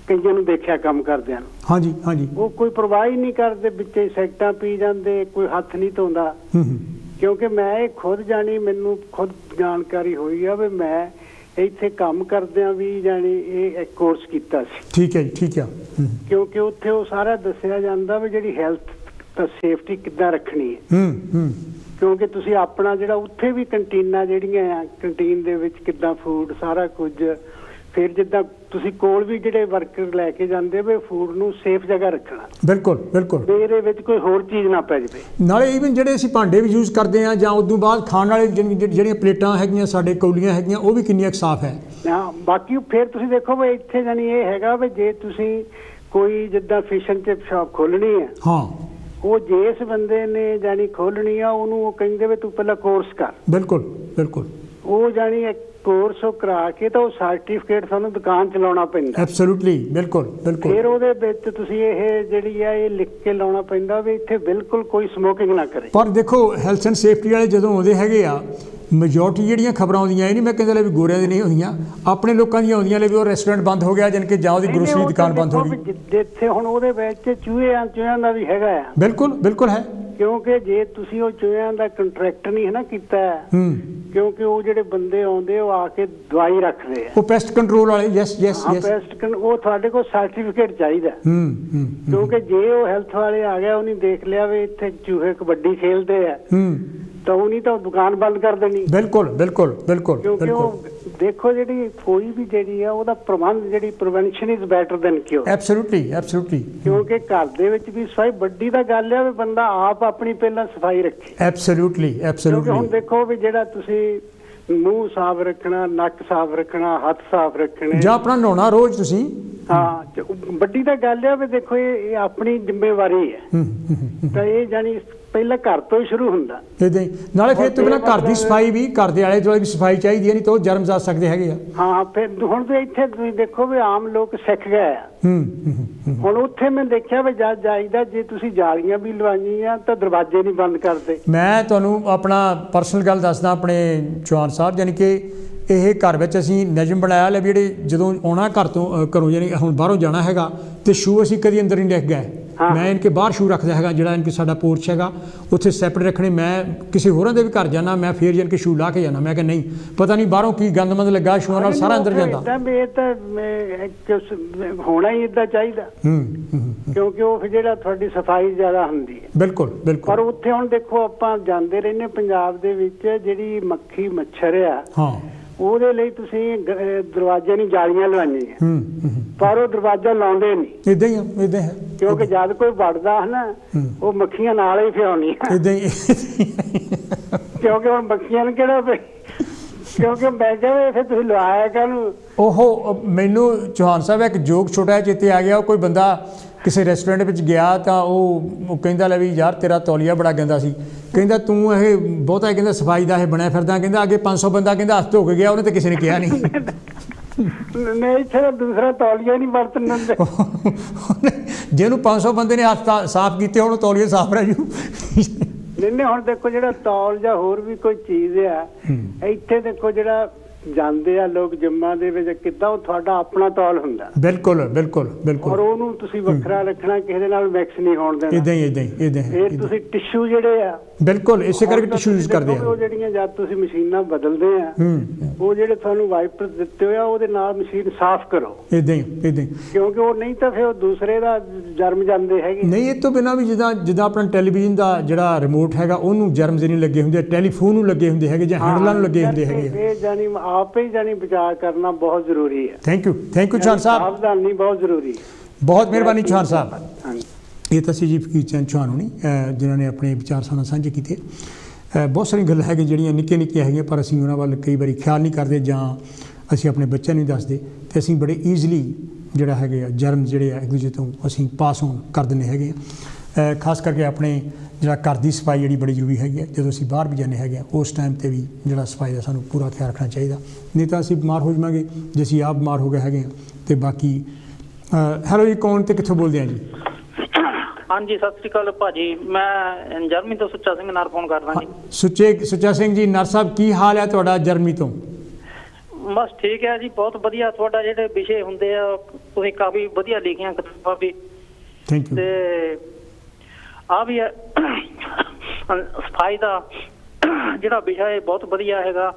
ਕਈਆਂ ਨੂੰ ਦੇਖਿਆ ਕੰਮ ਕਰਦਿਆਂ ਨੂੰ। ਹਾਂਜੀ ਹਾਂਜੀ, ਉਹ ਕੋਈ ਪਰਵਾਹ ਹੀ ਨਹੀਂ ਕਰਦੇ, ਵਿੱਚੇ ਸੈਕਟਾਂ ਪੀ ਜਾਂਦੇ, ਕੋਈ ਹੱਥ ਨਹੀਂ ਧੋਂਦਾ। ਕਿਉਂਕਿ ਮੈਂ ਇਹ ਖੁਦ ਜਾਣੀ, ਮੈਨੂੰ ਖੁਦ ਜਾਣਕਾਰੀ ਹੋਈ ਆ ਵੀ ਮੈਂ ਇੱਥੇ ਕੰਮ ਕਰਦਿਆਂ ਵੀ ਜਾਣੀ ਇਹ ਇੱਕ ਕੋਰਸ ਕੀਤਾ ਸੀ। ਠੀਕ ਹੈ ਜੀ, ਠੀਕ ਆ। ਕਿਉਂਕਿ ਉੱਥੇ ਉਹ ਸਾਰਾ ਦੱਸਿਆ ਜਾਂਦਾ ਵੀ ਜਿਹੜੀ ਹੈਲਥ ਤਾਂ ਸੇਫਟੀ ਕਿੱਦਾਂ ਰੱਖਣੀ ਹੈ। ਕਿਉਂਕਿ ਤੁਸੀਂ ਆਪਣਾ ਜਿਹੜਾ ਉੱਥੇ ਵੀ ਕੰਟੀਨਾਂ ਜਿਹੜੀਆਂ ਆ, ਕੰਟੀਨ ਦੇ ਵਿੱਚ ਕਿੱਦਾਂ ਫੂਡ ਸਾਰਾ ਕੁਝ, ਫਿਰ ਜਿੱਦਾਂ ਤੁਸੀਂ ਕੋਲ ਵੀ ਜਿਹੜੇ ਵਰਕਰ ਲੈ ਕੇ ਜਾਂਦੇ ਵੇ ਫੂਡ ਨੂੰ ਸੇਫ ਜਗ੍ਹਾ ਰੱਖਣਾ। ਬਿਲਕੁਲ ਬਿਲਕੁਲ, ਇਹਦੇ ਵਿੱਚ ਕੋਈ ਹੋਰ ਚੀਜ਼ ਨਾ ਪੈ ਜਾਵੇ। ਨਾਲੇ ਈਵਨ ਜਿਹੜੇ ਅਸੀਂ ਭਾਂਡੇ ਵੀ ਯੂਜ਼ ਕਰਦੇ ਆ ਜਾਂ ਉਦੋਂ ਬਾਅਦ ਖਾਣ ਵਾਲੇ ਜਿਹੜੀਆਂ ਪਲੇਟਾਂ ਹੈਗੀਆਂ, ਸਾਡੇ ਕੌਲੀਆਂ ਹੈਗੀਆਂ, ਉਹ ਵੀ ਕਿੰਨੀਆਂ ਸਾਫ਼ ਹੈ। ਹਾਂ, ਬਾਕੀ ਫਿਰ ਤੁਸੀਂ ਦੇਖੋ ਵੀ ਇੱਥੇ ਜਾਨੀ ਇਹ ਹੈਗਾ ਵੀ ਜੇ ਤੁਸੀਂ ਕੋਈ ਜਿੱਦਾਂ ਫਿਸ਼ ਐਂਡ ਚਿਪ ਸ਼ਾਪ ਖੋਲਣੀ ਹੈ, ਹਾਂ, ਉਹ ਜਿਸ ਬੰਦੇ ਨੇ ਜਾਨੀ ਖੋਲਣੀ ਆ ਉਹਨੂੰ ਉਹ ਕਹਿੰਦੇ ਵੀ ਤੂੰ ਪਹਿਲਾਂ ਕੋਰਸ ਕਰ। ਬਿਲਕੁਲ ਬਿਲਕੁਲ, ਉਹ ਜਾਨੀ ਇੱਕ ਕੋਰਸ ਉਹ ਕਰਾ ਕੇ ਤਾਂ ਉਹ ਸਰਟੀਫਿਕੇਟ ਤੁਹਾਨੂੰ ਦੁਕਾਨ ਚਲਾਉਣਾ ਪੈਂਦਾ। ਐਬਸੋਲੂਟਲੀ, ਬਿਲਕੁਲ ਬਿਲਕੁਲ। ਫਿਰ ਉਹਦੇ ਵਿੱਚ ਤੁਸੀਂ ਇਹ ਜਿਹੜੀ ਆ ਇਹ ਲਿਖ ਕੇ ਲਾਉਣਾ ਪੈਂਦਾ ਵੀ ਇੱਥੇ ਬਿਲਕੁਲ ਕੋਈ ਸਮੋਕਿੰਗ ਨਾ ਕਰੇ। ਪਰ ਦੇਖੋ ਹੈਲਥ ਐਂਡ ਸੇਫਟੀ ਵਾਲੇ ਜਦੋਂ ਆਉਂਦੇ ਹੈਗੇ ਆ, ਮੈਜੋਰਟੀ ਜਿਹੜੀਆਂ ਖਬਰਾਂ ਆਉਂਦੀਆਂ, ਇਹ ਨਹੀਂ ਮੈਂ ਕਹਿੰਦਾ ਲੈ ਵੀ ਗੋਰਿਆਂ ਦੀ ਨਹੀਂ ਆਉਂਦੀਆਂ, ਆਪਣੇ ਲੋਕਾਂ ਦੀਆਂ ਆਉਂਦੀਆਂ ਲੈ ਵੀ ਉਹ ਰੈਸਟੋਰੈਂਟ ਬੰਦ ਹੋ ਗਿਆ, ਜਾਣੀ ਕਿ ਜਾਂ ਉਹਦੀ ਗਰੋਸਰੀ ਦੀ ਦੁਕਾਨ ਬੰਦ ਹੋ ਗਈ। ਜਿੱਥੇ ਹੁਣ ਉਹਦੇ ਵਿੱਚ ਚੂਹਿਆਂ ਦਾ ਵੀ ਹੈਗਾ ਆ। ਬਿਲਕੁਲ ਬਿਲਕੁਲ ਹੈ, ਕਿਉਂਕਿ ਜੇ ਤੁਸੀਂ ਉਹ ਚੂਹਿਆਂ ਦਾ ਕੰਟਰੈਕਟ ਨਹੀਂ ਹੈ ਨਾ ਕੀਤਾ, ਕਿਉਂਕਿ ਉਹ ਜਿਹੜੇ ਬੰਦੇ ਆਉਂਦੇ ਉਹ ਆ ਕੇ ਦਵਾਈ ਰੱਖਦੇ ਆ, ਉਹ ਪੈਸਟ ਕੰਟਰੋਲ ਵਾਲੇ। ਯੈਸ ਯੈਸ ਯੈਸ, ਪੈਸਟ ਉਹ ਤੁਹਾਡੇ ਕੋਲ ਸਰਟੀਫਿਕੇਟ ਚਾਹੀਦਾ। ਕਿਉਂਕਿ ਜੇ ਉਹ ਹੈਲਥ ਵਾਲੇ ਆ ਗਿਆ, ਉਹਨੇ ਦੇਖ ਲਿਆ ਵੀ ਇੱਥੇ ਚੂਹੇ ਕਬੱਡੀ ਖੇਲਦੇ ਆ, ਤਾਂ ਉਹ ਨਹੀਂ ਤਾਂ ਦੁਕਾਨ ਬੰਦ ਕਰ ਦੇਣੀ। ਬਿਲਕੁਲ ਬਿਲਕੁਲ ਬਿਲਕੁਲ, ਕਿਉਂਕਿ ਉਹ ਦੇਖੋ ਜਿਹੜੀ ਕੋਈ ਵੀ ਜਿਹੜੀ ਆ ਉਹਦਾ ਪ੍ਰਬੰਧ, ਜਿਹੜੀ prevention is better than cure. Absolutely absolutely, ਕਿਉਂਕਿ ਘਰ ਦੇ ਵਿੱਚ ਵੀ ਸਫਾਈ ਵੱਡੀ ਦਾ ਗੱਲ ਆ ਵੀ ਬੰਦਾ ਆਪ ਆਪਣੀ ਪਹਿਲਾਂ ਸਫਾਈ ਰੱਖੇ। ਐਬਸੋਲੂਟਲੀ ਐਬਸੋਲੂਟਲੀ, ਹੁਣ ਦੇਖੋ ਵੀ ਜਿਹੜਾ ਤੁਸੀਂ ਮੂੰਹ ਸਾਫ਼ ਰੱਖਣਾ, ਨੱਕ ਸਾਫ਼ ਰੱਖਣਾ, ਹੱਥ ਸਾਫ਼ ਰੱਖਣੇ, ਜਾਂ ਆਪਣਾ ਨਹਾਉਣਾ ਰੋਜ਼ ਤੁਸੀਂ, ਹਾਂ, ਵੱਡੀ ਤਾਂ ਗੱਲ ਆ ਵੀ ਦੇਖੋ ਇਹ ਆਪਣੀ ਜ਼ਿੰਮੇਵਾਰੀ ਹੈ। ਤਾਂ ਇਹ ਜਾਨੀ ਪਹਿਲਾਂ ਘਰ ਤੋਂ ਹੀ ਸ਼ੁਰੂ ਹੁੰਦਾ। ਇਦਾਂ ਹੀ ਨਾਲੇ ਫਿਰ ਤੋਂ ਬਿਨਾਂ ਘਰ ਦੀ ਸਫਾਈ ਵੀ, ਘਰ ਦੇ ਆਲੇ ਦੁਆਲੇ ਵੀ ਸਫਾਈ ਚਾਹੀਦੀ ਹੈ, ਨਹੀਂ ਤਾਂ ਉਹ ਜਰਮ ਜਾ ਸਕਦੇ ਹੈਗੇ ਆ। ਹਾਂ, ਫਿਰ ਹੁਣ ਤੇ ਇੱਥੇ ਤੁਸੀਂ ਦੇਖੋ ਵੀ ਆਮ ਲੋਕ ਸਿੱਖ ਗਏ ਆ। ਹੁਣ ਉੱਥੇ ਮੈਂ ਦੇਖਿਆ ਵੀ ਜਦ ਜਾਈਦਾ, ਜੇ ਤੁਸੀਂ ਜਾਲੀਆਂ ਵੀ ਲਵਾਈਆਂ ਤਾਂ ਦਰਵਾਜ਼ੇ ਨਹੀਂ ਬੰਦ ਕਰਦੇ। ਮੈਂ ਤੁਹਾਨੂੰ ਆਪਣਾ ਪਰਸਨਲ ਗੱਲ ਦੱਸਦਾ ਆਪਣੇ ਚੌਹਾਨ ਸਾਹਿਬ, ਯਾਨੀ ਕਿ ਇਹ ਘਰ ਵਿੱਚ ਅਸੀਂ ਨਿਯਮ ਬਣਾਇਆ ਲੈ ਵੀ ਜਿਹੜੇ ਜਦੋਂ ਆਉਣਾ ਘਰੋਂ ਯਾਨੀ ਹੁਣ ਬਾਹਰੋਂ ਜਾਣਾ ਹੈਗਾ ਤੇ ਸ਼ੂ ਅਸੀਂ ਕਦੀ ਅੰਦਰ ਨਹੀਂ ਰੱਖ ਗਏ। ਮੈਂ ਇਨਕੇ ਬਾਹਰ ਸ਼ੂ ਰੱਖਦਾ ਹੈਗਾ, ਜਿਹੜਾ ਇਨਕੇ ਸਾਡਾ ਪੋਰਚ ਹੈਗਾ ਉੱਥੇ ਸੈਪਰੇਟ ਰੱਖਣੇ। ਮੈਂ ਕਿਸੇ ਹੋਰਾਂ ਦੇ ਵੀ ਘਰ ਜਾਣਾ, ਮੈਂ ਫੇਰ ਜਾਨ ਕੇ ਸ਼ੂ ਲਾ ਕੇ ਜਾਣਾ। ਮੈਂ ਕਿਹਾ ਨਹੀਂ, ਪਤਾ ਨਹੀਂ ਬਾਹਰੋਂ ਕੀ ਗੰਦਮੰਦ ਲੱਗਾ, ਸ਼ੂਆਂ ਨਾਲ ਸਾਰਾ ਅੰਦਰ ਜਾਂਦਾ। ਇਹ ਤਾਂ ਹੋਣਾ ਹੀ ਇਦਾਂ ਚਾਹੀਦਾ, ਕਿਉਂਕਿ ਉਹ ਜਿਹੜਾ ਤੁਹਾਡੀ ਸਫਾਈ ਜ਼ਿਆਦਾ ਹੁੰਦੀ ਹੈ। ਬਿਲਕੁਲ ਬਿਲਕੁਲ। ਪਰ ਉੱਥੇ ਹੁਣ ਦੇਖੋ ਆਪਾਂ ਜਾਂਦੇ ਰਹਿੰਦੇ ਪੰਜਾਬ ਦੇ ਵਿੱਚ, ਜਿਹੜੀ ਮੱਖੀ ਮੱਛਰ ਆ, ਹਾਂ, ਉਹਦੇ ਲਈ ਤੁਸੀਂ ਦਰਵਾਜ਼ੇ ਨਹੀਂ ਜਾਲੀਆਂ ਲਵਾਈਆਂ, ਪਰ ਉਹ ਦਰਵਾਜ਼ਾ ਲਾਉਂਦੇ ਨਹੀਂ। ਇਦਾਂ ਹੀ ਇਦਾਂ ਹੈ, ਕਿਉਂਕਿ ਜਦ ਕੋਈ ਵੜਦਾ ਹੈ ਨਾ, ਉਹ ਮੱਖੀਆਂ ਨਾਲ ਹੀ ਫਿਆਉਣੀਆਂ। ਇਦਾਂ ਹੀ, ਕਿਉਂਕਿ ਹੁਣ ਮੱਖੀਆਂ ਨੂੰ ਕਿਹੜਾ, ਕਿਉਂਕਿ ਮੈਂ ਕਿਹਾ ਫਿਰ ਤੁਸੀਂ ਲਵਾਇਆ ਕਾਹਨੂੰ। ਉਹ ਮੈਨੂੰ ਚੌਹਾਨ ਸਾਹਿਬ ਇੱਕ ਜੋਕ ਛੋਟਾ ਜਿਹਾ ਚੇਤੇ ਆ ਗਿਆ। ਉਹ ਕੋਈ ਬੰਦਾ ਕਿਸੇ ਰੈਸਟੋਰੈਂਟ ਵਿੱਚ ਗਿਆ ਤਾਂ ਉਹ ਕਹਿੰਦਾ ਲੈ ਵੀ ਯਾਰ ਤੇਰਾ ਤੌਲੀਆ ਬੜਾ ਗੰਦਾ ਸੀ, ਕਹਿੰਦਾ ਤੂੰ ਇਹ ਬਹੁਤਾ ਕਹਿੰਦਾ ਸਫਾਈ ਦਾ ਇਹ ਬਣਿਆ ਫਿਰਦਾ, ਕਹਿੰਦਾ ਅੱਗੇ 500 ਬੰਦਾ ਕਹਿੰਦਾ ਹੱਥ ਧੋ ਕੇ ਗਿਆ, ਉਹਨੇ ਤਾਂ ਕਿਸੇ ਨੇ ਕਿਹਾ ਨਹੀਂ। ਨਹੀਂ, ਇੱਥੇ ਦੂਸਰਾ ਤੌਲੀਆ ਨਹੀਂ ਵਰਤਣ ਦਿੰਦੇ। ਜਿਹਨੂੰ 500 ਬੰਦੇ ਨੇ ਹੱਥ ਸਾਫ਼ ਕੀਤੇ, ਹੁਣ ਤੌਲੀਆ ਸਾਫ਼ ਰਹਿ ਜੂ। ਨਹੀਂ, ਹੁਣ ਦੇਖੋ ਜਿਹੜਾ ਤੌਲ ਜਾਂ ਹੋਰ ਵੀ ਕੋਈ ਚੀਜ਼ ਆ, ਇੱਥੇ ਦੇਖੋ ਜਿਹੜਾ ਜਾਂਦੇ ਆ ਲੋਕ ਜਿੰਮਾਂ ਦੇ ਵਿੱਚ, ਕਿੱਦਾਂ ਉਹ ਤੁਹਾਡਾ ਆਪਣਾ ਤੌਲ ਹੁੰਦਾ। ਬਿਲਕੁਲ ਬਿਲਕੁਲ ਬਿਲਕੁਲ। ਔਰ ਉਹਨੂੰ ਤੁਸੀਂ ਵੱਖਰਾ ਰੱਖਣਾ, ਕਿਸੇ ਦੇ ਨਾਲ ਮਿਕਸ ਨਹੀਂ ਹੋਣ ਦੇਣਾ। ਇਦਾਂ ਹੀ ਫਿਰ ਤੁਸੀਂ ਟਿਸ਼ੂ ਜਿਹੜੇ ਆ, ਬਿਲਕੁਲ ਇਸੇ ਕਰਕੇ ਟਿਸ਼ੂ ਯੂਜ਼ ਕਰਦੇ ਆ। ਉਹ ਜਿਹੜੀਆਂ ਜਦ ਤੁਸੀਂ ਮਸ਼ੀਨਾਂ ਬਦਲਦੇ ਆ, ਉਹ ਜਿਹੜੇ ਤੁਹਾਨੂੰ ਵਾਈਪਰ ਦਿੱਤੇ ਹੋਏ ਆ, ਉਹਦੇ ਨਾਲ ਮਸ਼ੀਨ ਸਾਫ਼ ਕਰੋ। ਇਦਾਂ ਹੀ ਕਿਉਂਕਿ ਉਹ ਨਹੀਂ ਤਾਂ ਫਿਰ ਉਹ ਦੂਸਰੇ ਦਾ ਜਰਮ ਜਾਂਦੇ ਹੈਗੇ। ਨਹੀਂ, ਇਹ ਤੋਂ ਬਿਨਾਂ ਵੀ ਜਿੱਦਾਂ ਆਪਣਾ ਟੈਲੀਵਿਜ਼ਨ ਦਾ ਜਿਹੜਾ ਰਿਮੋਟ ਹੈਗਾ ਉਹਨੂੰ ਜਰਮਸ ਨਹੀਂ ਲੱਗੇ ਹੁੰਦੇ, ਟੈਲੀਫੋਨ ਨੂੰ ਲੱਗੇ ਹੁੰਦੇ ਹੈਗੇ, ਜਾਂ ਹੈਂਡਲਾਂ ਨੂੰ ਲੱਗੇ ਹੁੰਦੇ ਹੈਗੇ। ਇਹ ਜਾਨੀ ਆਪੇ ਹੀ ਬਚਾਅ ਕਰਨਾ ਬਹੁਤ ਜ਼ਰੂਰੀ ਹੈ। ਥੈਂਕ ਯੂ ਚੌਹਾਨ ਸਾਹਿਬ, ਸਾਵਧਾਨੀ ਬਹੁਤ ਜ਼ਰੂਰੀ ਹੈ। ਬਹੁਤ ਮਿਹਰਬਾਨੀ ਚੌਹਾਨ ਸਾਹਿਬ। ਇਹ ਤਾਂ ਸੀ ਜੀ ਫਕੀਰ ਚੰਦ ਚੌਹਾਨ ਹੋਣੀ, ਜਿਨ੍ਹਾਂ ਨੇ ਆਪਣੇ ਵਿਚਾਰ ਸਾਡੇ ਨਾਲ ਸਾਂਝੇ ਕੀਤੇ। ਬਹੁਤ ਸਾਰੀਆਂ ਗੱਲਾਂ ਹੈਗੀਆਂ ਜਿਹੜੀਆਂ ਨਿੱਕੀਆਂ ਹੈਗੀਆਂ, ਪਰ ਅਸੀਂ ਉਹਨਾਂ ਵੱਲ ਕਈ ਵਾਰੀ ਖਿਆਲ ਨਹੀਂ ਕਰਦੇ, ਜਾਂ ਅਸੀਂ ਆਪਣੇ ਬੱਚਿਆਂ ਨੂੰ ਦੱਸਦੇ, ਅਤੇ ਅਸੀਂ ਬੜੇ ਈਜ਼ਲੀ ਜਿਹੜਾ ਹੈਗੇ ਆ ਜਰਮ ਜਿਹੜੇ ਆ ਇੱਕ ਦੂਜੇ ਤੋਂ ਅਸੀਂ ਪਾਸ ਔਨ ਕਰ ਦਿੰਦੇ ਹੈਗੇ ਆ। ਖਾਸ ਕਰਕੇ ਆਪਣੇ ਜਿਹੜਾ ਘਰ ਦੀ ਸਫਾਈ ਜਿਹੜੀ ਬੜੀ ਜ਼ਰੂਰੀ ਹੈਗੀ ਹੈ। ਜਦੋਂ ਅਸੀਂ ਬਾਹਰ ਵੀ ਜਾਂਦੇ ਹੈਗੇ ਆ, ਉਸ ਟਾਈਮ 'ਤੇ ਵੀ ਜਿਹੜਾ ਸਫਾਈ ਦਾ ਸਾਨੂੰ ਪੂਰਾ ਖਿਆਲ ਰੱਖਣਾ ਚਾਹੀਦਾ, ਨਹੀਂ ਤਾਂ ਅਸੀਂ ਬਿਮਾਰ ਹੋ ਜਾਵਾਂਗੇ ਜੇ ਅਸੀਂ ਆਪ ਬਿਮਾਰ ਹੋ ਗਏ ਹੈਗੇ ਆ। ਅਤੇ ਬਾਕੀ ਹੈਲੋ ਜੀ, ਕੌਣ ਅਤੇ ਕਿੱਥੋਂ ਬੋਲਦੇ ਆ ਜੀ? ਹਾਂਜੀ, ਸਤਿ ਸ਼੍ਰੀ ਅਕਾਲ ਭਾਜੀ, ਮੈਂ ਜਰਮਨੀ ਤੋਂ ਸੁੱਚਾ ਸਿੰਘ ਨਰ ਫੋਨ ਕਰਦਾ ਜੀ। ਸੁੱਚਾ ਸਿੰਘ ਜੀ ਨਰ ਸਾਹਿਬ, ਕੀ ਹਾਲ ਹੈ ਤੁਹਾਡਾ ਜਰਮਨੀ ਤੋਂ? ਬਸ ਠੀਕ ਹੈ ਜੀ, ਬਹੁਤ ਵਧੀਆ। ਤੁਹਾਡਾ ਜਿਹੜੇ ਵਿਸ਼ੇ ਹੁੰਦੇ ਆ, ਤੁਸੀਂ ਕਾਫੀ ਵਧੀਆ ਲਿਖੀਆਂ ਕਿਤਾਬਾਂ ਵੀ। Thank you. ਤੇ ਆ ਵੀ ਸਫਾਈ ਦਾ ਜਿਹੜਾ ਵਿਸ਼ਾ ਹੈ ਬਹੁਤ ਵਧੀਆ ਹੈਗਾ।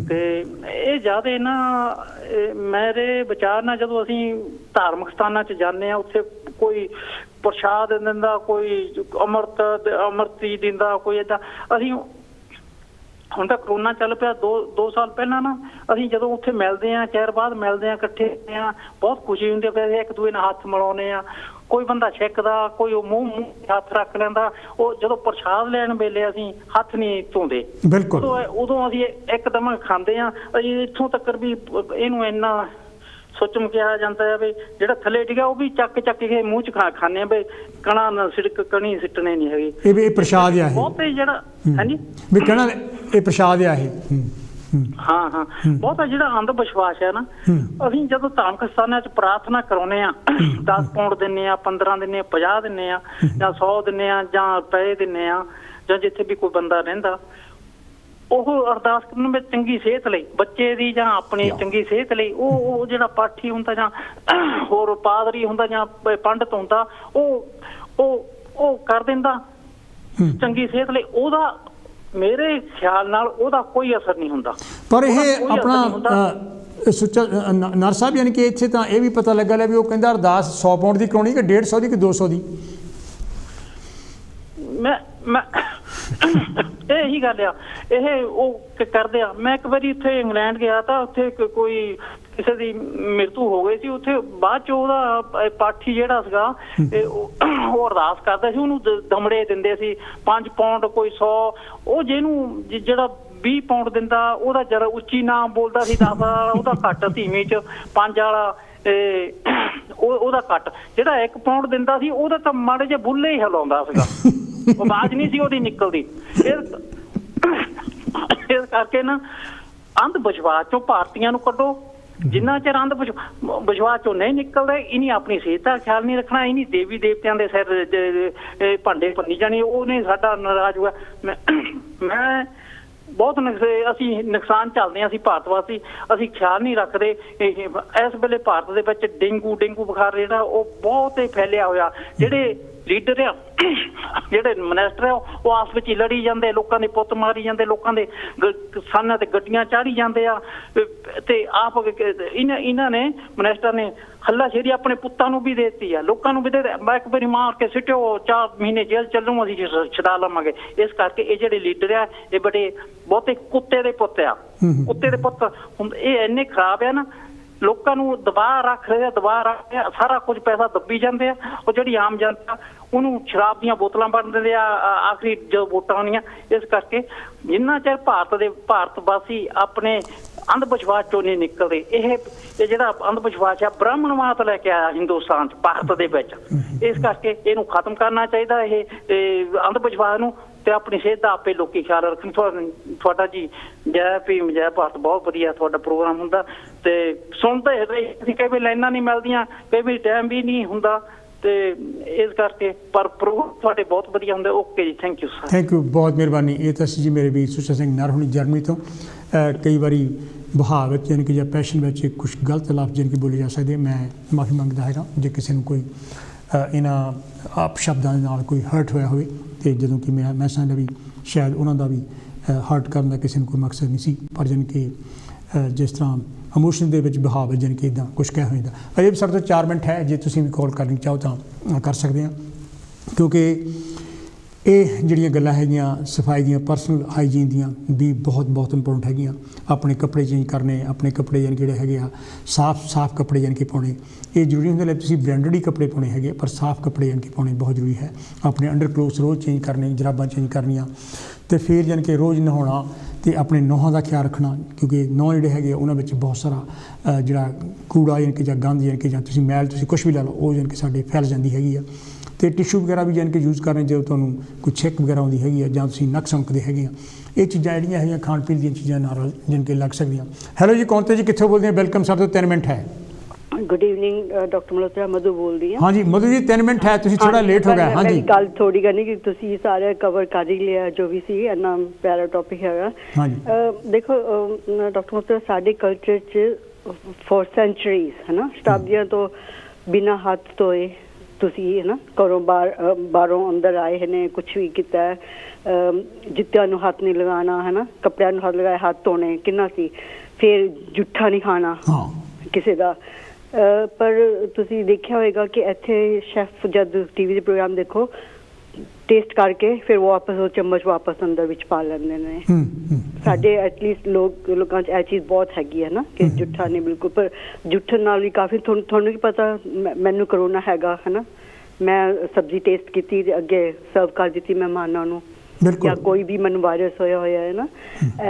ਤੇ ਇਹ ਜ਼ਿਆਦਾ ਨਾ ਮੇਰੇ ਵਿਚਾਰ ਨਾਲ, ਜਦੋਂ ਅਸੀਂ ਧਾਰਮਿਕ ਸਥਾਨਾਂ 'ਚ ਜਾਂਦੇ ਹਾਂ, ਉੱਥੇ ਕੋਈ ਪ੍ਰਸ਼ਾਦ ਦਿੰਦਾ, ਕੋਈ ਅੰਮ੍ਰਿਤੀ ਦਿੰਦਾ, ਕੋਈ ਏਦਾਂ। ਅਸੀਂ ਹੁਣ ਤਾਂ ਕਰੋਨਾ ਚੱਲ ਪਿਆ, 2 ਸਾਲ ਪਹਿਲਾਂ ਨਾ ਅਸੀਂ ਜਦੋਂ ਉੱਥੇ ਮਿਲਦੇ ਹਾਂ, ਚਿਰ ਬਾਅਦ ਮਿਲਦੇ ਹਾਂ, ਇਕੱਠੇ ਹੁੰਦੇ ਹਾਂ, ਬਹੁਤ ਖੁਸ਼ੀ ਹੁੰਦੀ ਹੈ। ਇੱਕ ਦੂਜੇ ਨਾਲ ਹੱਥ ਮਿਲਾਉਂਦੇ ਆ, ਕੋਈ ਬੰਦਾ ਛਿੱਕਦਾ, ਕੋਈ ਮੂੰਹ ਹੱਥ ਰੱਖ ਲੈਂਦਾ। ਉਹ ਜਦੋਂ ਪ੍ਰਸ਼ਾਦ ਲੈਣ ਵੇਲੇ ਅਸੀਂ ਹੱਥ ਨਹੀਂ ਧੋਂਦੇ, ਬਿਲਕੁਲ। ਉਦੋਂ ਅਸੀਂ ਇੱਕਦਮ ਖਾਂਦੇ ਹਾਂ। ਇੱਥੋਂ ਤੱਕ ਵੀ ਇਹਨੂੰ ਇੰਨਾ ਸੋਚਮ ਕਿਹਾ ਜਾਂਦਾ ਹੈ ਵੀ ਜਿਹੜਾ ਥੱਲੇ ਡਿੱਗਾ ਉਹ ਵੀ ਚੱਕ ਕੇ ਮੂੰਹ 'ਚ ਖਾਂਦੇ ਆ, ਵੀ ਕਣਾ ਨਾ ਕਣੀ ਸਿੱਟਣੇ ਨਹੀਂ ਹੈਗੇ। ਇਹ ਪ੍ਰਸ਼ਾਦ ਆ, ਬਹੁਤ ਜਿਹੜਾ ਹਾਂਜੀ ਵੀ ਕਣਾ ਇਹ ਪ੍ਰਸ਼ਾਦ ਆ ਇਹ। ਹਾਂ ਬਹੁਤ ਜਿਹੜਾ ਅੰਧ ਵਿਸ਼ਵਾਸ ਹੈ ਨਾ, ਅਸੀਂ ਜਦੋਂ ਧਾਰਮਿਕ ਸਥਾਨਾਂ 'ਚ ਪ੍ਰਾਰਥਨਾ ਕਰਾਉਂਦੇ ਆ, 10 ਪਾਉਂਡ ਦਿੰਦੇ ਆ, 15 ਦਿੰਦੇ ਆ, 50 ਦਿੰਦੇ ਆ, ਜਾਂ 100 ਦਿੰਦੇ ਆ, ਜਾਂ ਰੁਪਏ ਦਿੰਦੇ ਆ, ਜਾਂ ਜਿੱਥੇ ਵੀ ਕੋਈ ਬੰਦਾ ਰਹਿੰਦਾ, ਉਹ ਅਰਦਾਸ ਕਰਨ ਵਿੱਚ ਚੰਗੀ ਸਿਹਤ ਲਈ, ਬੱਚੇ ਦੀ ਜਾਂ ਆਪਣੀ ਚੰਗੀ ਸਿਹਤ ਲਈ, ਉਹ ਜਿਹੜਾ ਪਾਠੀ ਹੁੰਦਾ ਜਾਂ ਹੋਰ ਪਾਦਰੀ ਹੁੰਦਾ ਜਾਂ ਪੰਡਤ ਹੁੰਦਾ, ਉਹ ਕਰ ਦਿੰਦਾ ਚੰਗੀ ਸਿਹਤ ਲਈ। ਉਹਦਾ ਮੇਰੇ ਖਿਆਲ ਨਾਲ ਉਹਦਾ ਕੋਈ ਅਸਰ ਨਹੀਂ ਹੁੰਦਾ। ਪਰ ਇਹ ਆਪਣਾ ਸੁੱਚਾ ਨਰ ਸਾਹਿਬ, ਯਾਨੀ ਕਿ ਇੱਥੇ ਤਾਂ ਇਹ ਵੀ ਪਤਾ ਲੱਗਾ ਲੈ ਵੀ ਉਹ ਕਹਿੰਦਾ ਅਰਦਾਸ 100 ਪਾਉਂਡ ਦੀ ਕਰਾਉਣੀ ਕਿ 150 ਦੀ ਕਿ 200 ਦੀ? ਮੈਂ ਇਹੀ ਗੱਲ ਆ, ਇਹ ਉਹ ਕਰਦੇ ਆ। ਮੈਂ ਇੱਕ ਵਾਰੀ ਇੱਥੇ ਇੰਗਲੈਂਡ ਗਿਆ ਤਾਂ ਉੱਥੇ ਕੋਈ ਕਿਸੇ ਦੀ ਮ੍ਰਿਤੂ ਹੋ ਗਈ ਸੀ। ਉੱਥੇ ਬਾਅਦ 'ਚ ਉਹਦਾ ਪਾਠੀ ਜਿਹੜਾ ਸੀਗਾ, ਉਹ ਅਰਦਾਸ ਕਰਦਾ ਸੀ, ਉਹਨੂੰ ਦਮੜੇ ਦਿੰਦੇ ਸੀ 5 ਪਾਉਂਡ, ਕੋਈ 100। ਉਹ ਜਿਹਨੂੰ ਜਿਹੜਾ 20 ਪਾਉਂਡ ਦਿੰਦਾ, ਉਹਦਾ ਜਰਾ ਉੱਚੀ ਨਾਮ ਬੋਲਦਾ ਸੀ, 10 ਵਾਲਾ ਉਹਦਾ ਘੱਟ, ਧੀਮੀ 'ਚ 5 ਵਾਲਾ ਉਹਦਾ ਘੱਟ। ਜਿਹੜਾ 1 ਪਾਉਂਡ ਦਿੰਦਾ ਸੀ, ਉਹਦਾ ਤਾਂ ਮਾੜੇ ਜਿਹੇ ਬੁੱਲੇ ਹੀ ਹਿਲਾਉਂਦਾ ਸੀਗਾ, ਆਵਾਜ਼ ਨਹੀਂ ਸੀ ਉਹਦੀ ਨਿਕਲਦੀ। ਇਸ ਕਰਕੇ ਨਾ ਅੰਧ ਵਿਸ਼ਵਾਸ ਚੋਂ ਭਾਰਤੀਆਂ ਨੂੰ ਕੱਢੋ। ਜਿੰਨਾ ਚਿਰ ਅੰਧ ਵਿਸ਼ਵਾਸ ਚੋਂ ਨਹੀਂ ਨਿਕਲਦਾ, ਇਹਨੀ ਆਪਣੀ ਸਿਹਤ ਦਾ ਖਿਆਲ ਨਹੀਂ ਰੱਖਣਾ, ਇਹਨੀ ਦੇਵੀ ਦੇਵਤਿਆਂ ਦੇ ਸਿਰ ਭਾਂਡੇ ਭੰਨੀ ਜਾਣੀ, ਉਹਨੇ ਸਾਡਾ ਨਾਰਾਜ਼ ਹੋਇਆ। ਮੈਂ ਬਹੁਤ ਅਸੀਂ ਨੁਕਸਾਨ ਝੱਲਦੇ ਹਾਂ, ਅਸੀਂ ਭਾਰਤ ਵਾਸੀ, ਅਸੀਂ ਖਿਆਲ ਨਹੀਂ ਰੱਖਦੇ। ਇਸ ਵੇਲੇ ਭਾਰਤ ਦੇ ਵਿੱਚ ਡੇਂਗੂ ਬੁਖਾਰ ਜਿਹੜਾ ਉਹ ਬਹੁਤ ਹੀ ਫੈਲਿਆ ਹੋਇਆ। ਜਿਹੜੇ ਲੀਡਰ ਆ, ਜਿਹੜੇ ਮਿਨਿਸਟਰ ਆ, ਉਹ ਆਪਸ ਵਿੱਚ ਹੀ ਲੜੀ ਜਾਂਦੇ, ਲੋਕਾਂ ਦੇ ਪੁੱਤ ਮਾਰੀ ਜਾਂਦੇ, ਲੋਕਾਂ ਦੇ ਕਿਸਾਨਾਂ ਤੇ ਗੱਡੀਆਂ ਚਾੜੀ ਜਾਂਦੇ ਆ। ਤੇ ਆਪ ਇਹਨਾਂ ਨੇ ਮਿਨਿਸਟਰ ਨੇ ਹੱਲਾਸ਼ੇਰੀ ਆਪਣੇ ਪੁੱਤਾਂ ਨੂੰ ਵੀ ਦੇ ਦਿੱਤੀ ਆ, ਲੋਕਾਂ ਨੂੰ ਵੀ ਦੇ। ਮੈਂ ਇੱਕ ਵਾਰੀ ਮਾਰ ਕੇ ਸਿੱਟਿਓ, 4 ਮਹੀਨੇ ਜੇਲ੍ਹ ਚੱਲੂ, ਅਸੀਂ ਛਡਾ ਲਵਾਂਗੇ। ਇਸ ਕਰਕੇ ਇਹ ਜਿਹੜੇ ਲੀਡਰ ਆ, ਇਹ ਬੜੇ ਬਹੁਤੇ ਕੁੱਤੇ ਦੇ ਪੁੱਤ ਆ। ਕੁੱਤੇ ਦੇ ਪੁੱਤ ਇਹ ਇੰਨੇ ਖਰਾਬ ਆ ਨਾ, ਲੋਕਾਂ ਨੂੰ ਦਬਾਅ ਰੱਖ ਰਹੇ ਆ, ਸਾਰਾ ਕੁਝ ਪੈਸਾ ਦੱਬੀ ਜਾਂਦੇ ਆ। ਉਹ ਜਿਹੜੀ ਆਮ ਜਨਤਾ, ਉਹਨੂੰ ਸ਼ਰਾਬ ਦੀਆਂ ਬੋਤਲਾਂ ਬਣ ਦਿੰਦੇ ਆ ਆਖਰੀ ਜਦੋਂ ਵੋਟਾਂ ਆਉਣੀਆਂ। ਇਸ ਕਰਕੇ ਜਿੰਨਾ ਚਿਰ ਭਾਰਤ ਵਾਸੀ ਆਪਣੇ ਅੰਧ ਵਿਸ਼ਵਾਸ ਚੋਂ ਨਹੀਂ ਨਿਕਲਦੇ, ਇਹ ਜਿਹੜਾ ਅੰਧ ਵਿਸ਼ਵਾਸ ਆ ਬ੍ਰਾਹਮਣਵਾਦ ਲੈ ਕੇ ਆਇਆ ਹਿੰਦੁਸਤਾਨ 'ਚ, ਭਾਰਤ ਦੇ ਵਿੱਚ। ਇਸ ਕਰਕੇ ਇਹਨੂੰ ਖਤਮ ਕਰਨਾ ਚਾਹੀਦਾ, ਇਹ ਅੰਧ ਵਿਸ਼ਵਾਸ ਨੂੰ, ਤੇ ਆਪਣੀ ਸਿਹਤ ਦਾ ਆਪੇ ਲੋਕੀ ਖਿਆਲ ਰੱਖਣ। ਤੁਹਾਡਾ ਜੀ ਜੈ ਭੀਮ ਜੈ ਭਾਰਤ, ਬਹੁਤ ਵਧੀਆ ਤੁਹਾਡਾ ਪ੍ਰੋਗਰਾਮ ਹੁੰਦਾ। ਤੇ ਸੁਣਦੇ ਅਸੀਂ ਕਈ ਵਾਰ ਲਾਈਨਾਂ ਨਹੀਂ ਮਿਲਦੀਆਂ, ਕਈ ਵਾਰ ਟਾਈਮ ਵੀ ਨਹੀਂ ਹੁੰਦਾ, ਤੇ ਇਸ ਕਰਕੇ ਪਰ ਪ੍ਰੋਗਰਾਮ ਤੁਹਾਡੇ ਬਹੁਤ ਵਧੀਆ ਹੁੰਦੇ। ਓਕੇ ਜੀ, thank you sir. Thank you, ਬਹੁਤ ਮਿਹਰਬਾਨੀ। ਇਹ ਤਾਂ ਸੀ ਜੀ ਮੇਰੇ ਵੀਰ ਸੁੱਚਾ ਸਿੰਘ ਨਰ ਹੁਣੀ ਜਰਮਨੀ ਤੋਂ। ਕਈ ਵਾਰੀ ਬਹਾਵ ਵਿੱਚ ਯਾਨੀ ਕਿ ਜਾਂ ਪੈਸ਼ਨ ਵਿੱਚ ਕੁਛ ਗਲਤ ਲਫ਼ਜ਼ ਯਾਨੀ ਕਿ ਬੋਲੇ ਜਾ ਸਕਦੇ, ਮੈਂ ਮਾਫੀ ਮੰਗਦਾ ਹੈਗਾ ਜੇ ਕਿਸੇ ਨੂੰ ਕੋਈ ਇਹਨਾਂ ਆਪ ਸ਼ਬਦਾਂ ਦੇ ਨਾਲ ਕੋਈ ਹਰਟ ਹੋਇਆ ਹੋਵੇ। ਅਤੇ ਜਦੋਂ ਕਿ ਮੈਂ ਸਮਝਦਾ ਵੀ ਸ਼ਾਇਦ ਉਹਨਾਂ ਦਾ ਵੀ ਹਰਟ ਕਰਨ ਦਾ ਕਿਸੇ ਨੂੰ ਕੋਈ ਮਕਸਦ ਨਹੀਂ ਸੀ, ਪਰ ਯਾਨੀ ਕਿ ਜਿਸ ਤਰ੍ਹਾਂ ਇਮੋਸ਼ਨ ਦੇ ਵਿੱਚ ਬਹਾਵ ਜਾਣੀ ਕਿ ਇੱਦਾਂ ਕੁਛ ਕਹਿ ਹੋ ਜਾਂਦਾ। ਅਜੇ ਵੀ ਸਾਡੇ ਤੋਂ 4 ਮਿੰਟ ਹੈ, ਜੇ ਤੁਸੀਂ ਵੀ ਕਾਲ ਕਰਨੀ ਚਾਹੋ ਤਾਂ ਕਰ ਸਕਦੇ ਹਾਂ, ਕਿਉਂਕਿ ਇਹ ਜਿਹੜੀਆਂ ਗੱਲਾਂ ਹੈਗੀਆਂ ਸਫਾਈ ਦੀਆਂ, ਪਰਸਨਲ ਹਾਈਜੀਨ ਦੀਆਂ ਵੀ ਬਹੁਤ ਇੰਪੋਰਟੈਂਟ ਹੈਗੀਆਂ। ਆਪਣੇ ਕੱਪੜੇ ਚੇਂਜ ਕਰਨੇ, ਆਪਣੇ ਕੱਪੜੇ ਯਾਨੀ ਜਿਹੜੇ ਹੈਗੇ ਆ ਸਾਫ਼ ਕੱਪੜੇ ਯਾਨੀ ਕਿ ਪਾਉਣੇ, ਇਹ ਜ਼ਰੂਰੀ ਹੁੰਦੇ ਲਈ ਤੁਸੀਂ ਬ੍ਰਾਂਡਡ ਹੀ ਕੱਪੜੇ ਪਾਉਣੇ ਹੈਗੇ, ਪਰ ਸਾਫ਼ ਕੱਪੜੇ ਯਾਨੀ ਕਿ ਪਾਉਣੇ ਬਹੁਤ ਜ਼ਰੂਰੀ ਹੈ। ਆਪਣੇ ਅੰਡਰ ਕਲੋਥਸ ਰੋਜ਼ ਚੇਂਜ ਕਰਨੇ, ਜਰਾਬਾਂ ਚੇਂਜ ਕਰਨੀਆਂ, ਅਤੇ ਫਿਰ ਯਾਨੀ ਕਿ ਰੋਜ਼ ਨਹਾਉਣਾ, ਅਤੇ ਆਪਣੇ ਨਹੁੰਆਂ ਦਾ ਖਿਆਲ ਰੱਖਣਾ, ਕਿਉਂਕਿ ਨਹੁੰ ਜਿਹੜੇ ਹੈਗੇ ਉਹਨਾਂ ਵਿੱਚ ਬਹੁਤ ਸਾਰਾ ਜਿਹੜਾ ਕੂੜਾ ਯਾਨੀ ਕਿ ਜਾਂ ਗੰਦ ਯਾਨੀ ਕਿ ਜਾਂ ਤੁਸੀਂ ਮੈਲ ਤੁਸੀਂ ਕੁਛ ਵੀ ਲਾ ਲਓ ਉਹ ਯਾਨੀ ਕਿ ਸਾਡੇ ਫੈਲ ਜਾਂਦੀ ਹੈਗੀ ਆ। ਅਤੇ ਟਿਸ਼ੂ ਵਗੈਰਾ ਵੀ ਯਾਨੀ ਕਿ ਯੂਜ਼ ਕਰਨੇ ਜਦੋਂ ਤੁਹਾਨੂੰ ਕੋਈ ਛਿੱਕ ਵਗੈਰਾ ਆਉਂਦੀ ਹੈਗੀ ਆ ਜਾਂ ਤੁਸੀਂ ਨੱਕ ਸੁੰਕਦੇ ਹੈਗੇ ਆ, ਇਹ ਚੀਜ਼ਾਂ ਜਿਹੜੀਆਂ ਹੈਗੀਆਂ ਖਾਣ ਪੀਣ ਦੀਆਂ ਚੀਜ਼ਾਂ ਨਾਲ ਯਾਨੀ ਕਿ ਲੱਗ ਸਕਦੀਆਂ। ਹੈਲੋ ਜੀ, ਕੌਣ ਤੇ ਜੀ, ਕਿੱਥੋਂ ਬੋਲਦੇ ਆ? ਵੈਲਕਮ, ਸਾਡੇ ਤੋਂ 3 ਮਿੰਟ ਹੈ। गुड इवनिंग डॉक्टर मल्होत्रा, मधु बोल रही है। हाँ जी मधु जी, 3 मिनट है, तुसी थोड़ा लेट हो गए। हाँ जी, गल थोड़ी करनी कि तुसी सारे कवर कर ही लिया जो भी सी, इन्ना प्यारा टॉपिक है। हाँ जी, देखो डॉक्टर मल्होत्रा, साडे कल्चर च फॉर सेंचुरीज है ना, शताब्दियां तो बिना हाथ धोए तुसी है ना घरों बाहरों अंदर आए ने, कुछ भी किया जित्तियां नूं हाथ नहीं लगाना है ना, कपड़ियां नूं हाथ लगाए, हाथ धोने किन्ना सी, फिर जुट्ठा नहीं खाना किसी का। पर तुसी देखिया होएगा कि इत्थे शैफ जब टीवी दे प्रोग्राम देखो, टेस्ट करके फिर वापस वो चम्मच वापस अंदर विच पा लैंदे ने। साडे एटलीस्ट लोकां च चीज़ बहुत हैगी है ना कि जुट्ठा नहीं बिल्कुल, पर जुट्ठन नाल भी काफ़ी थोनू की पता, मैनू करोना हैगा है ना, मैं सब्जी टेस्ट की अगे सर्व कर दी मेहमानां नूं, या कोई भी मैनू वायरस होया है ना।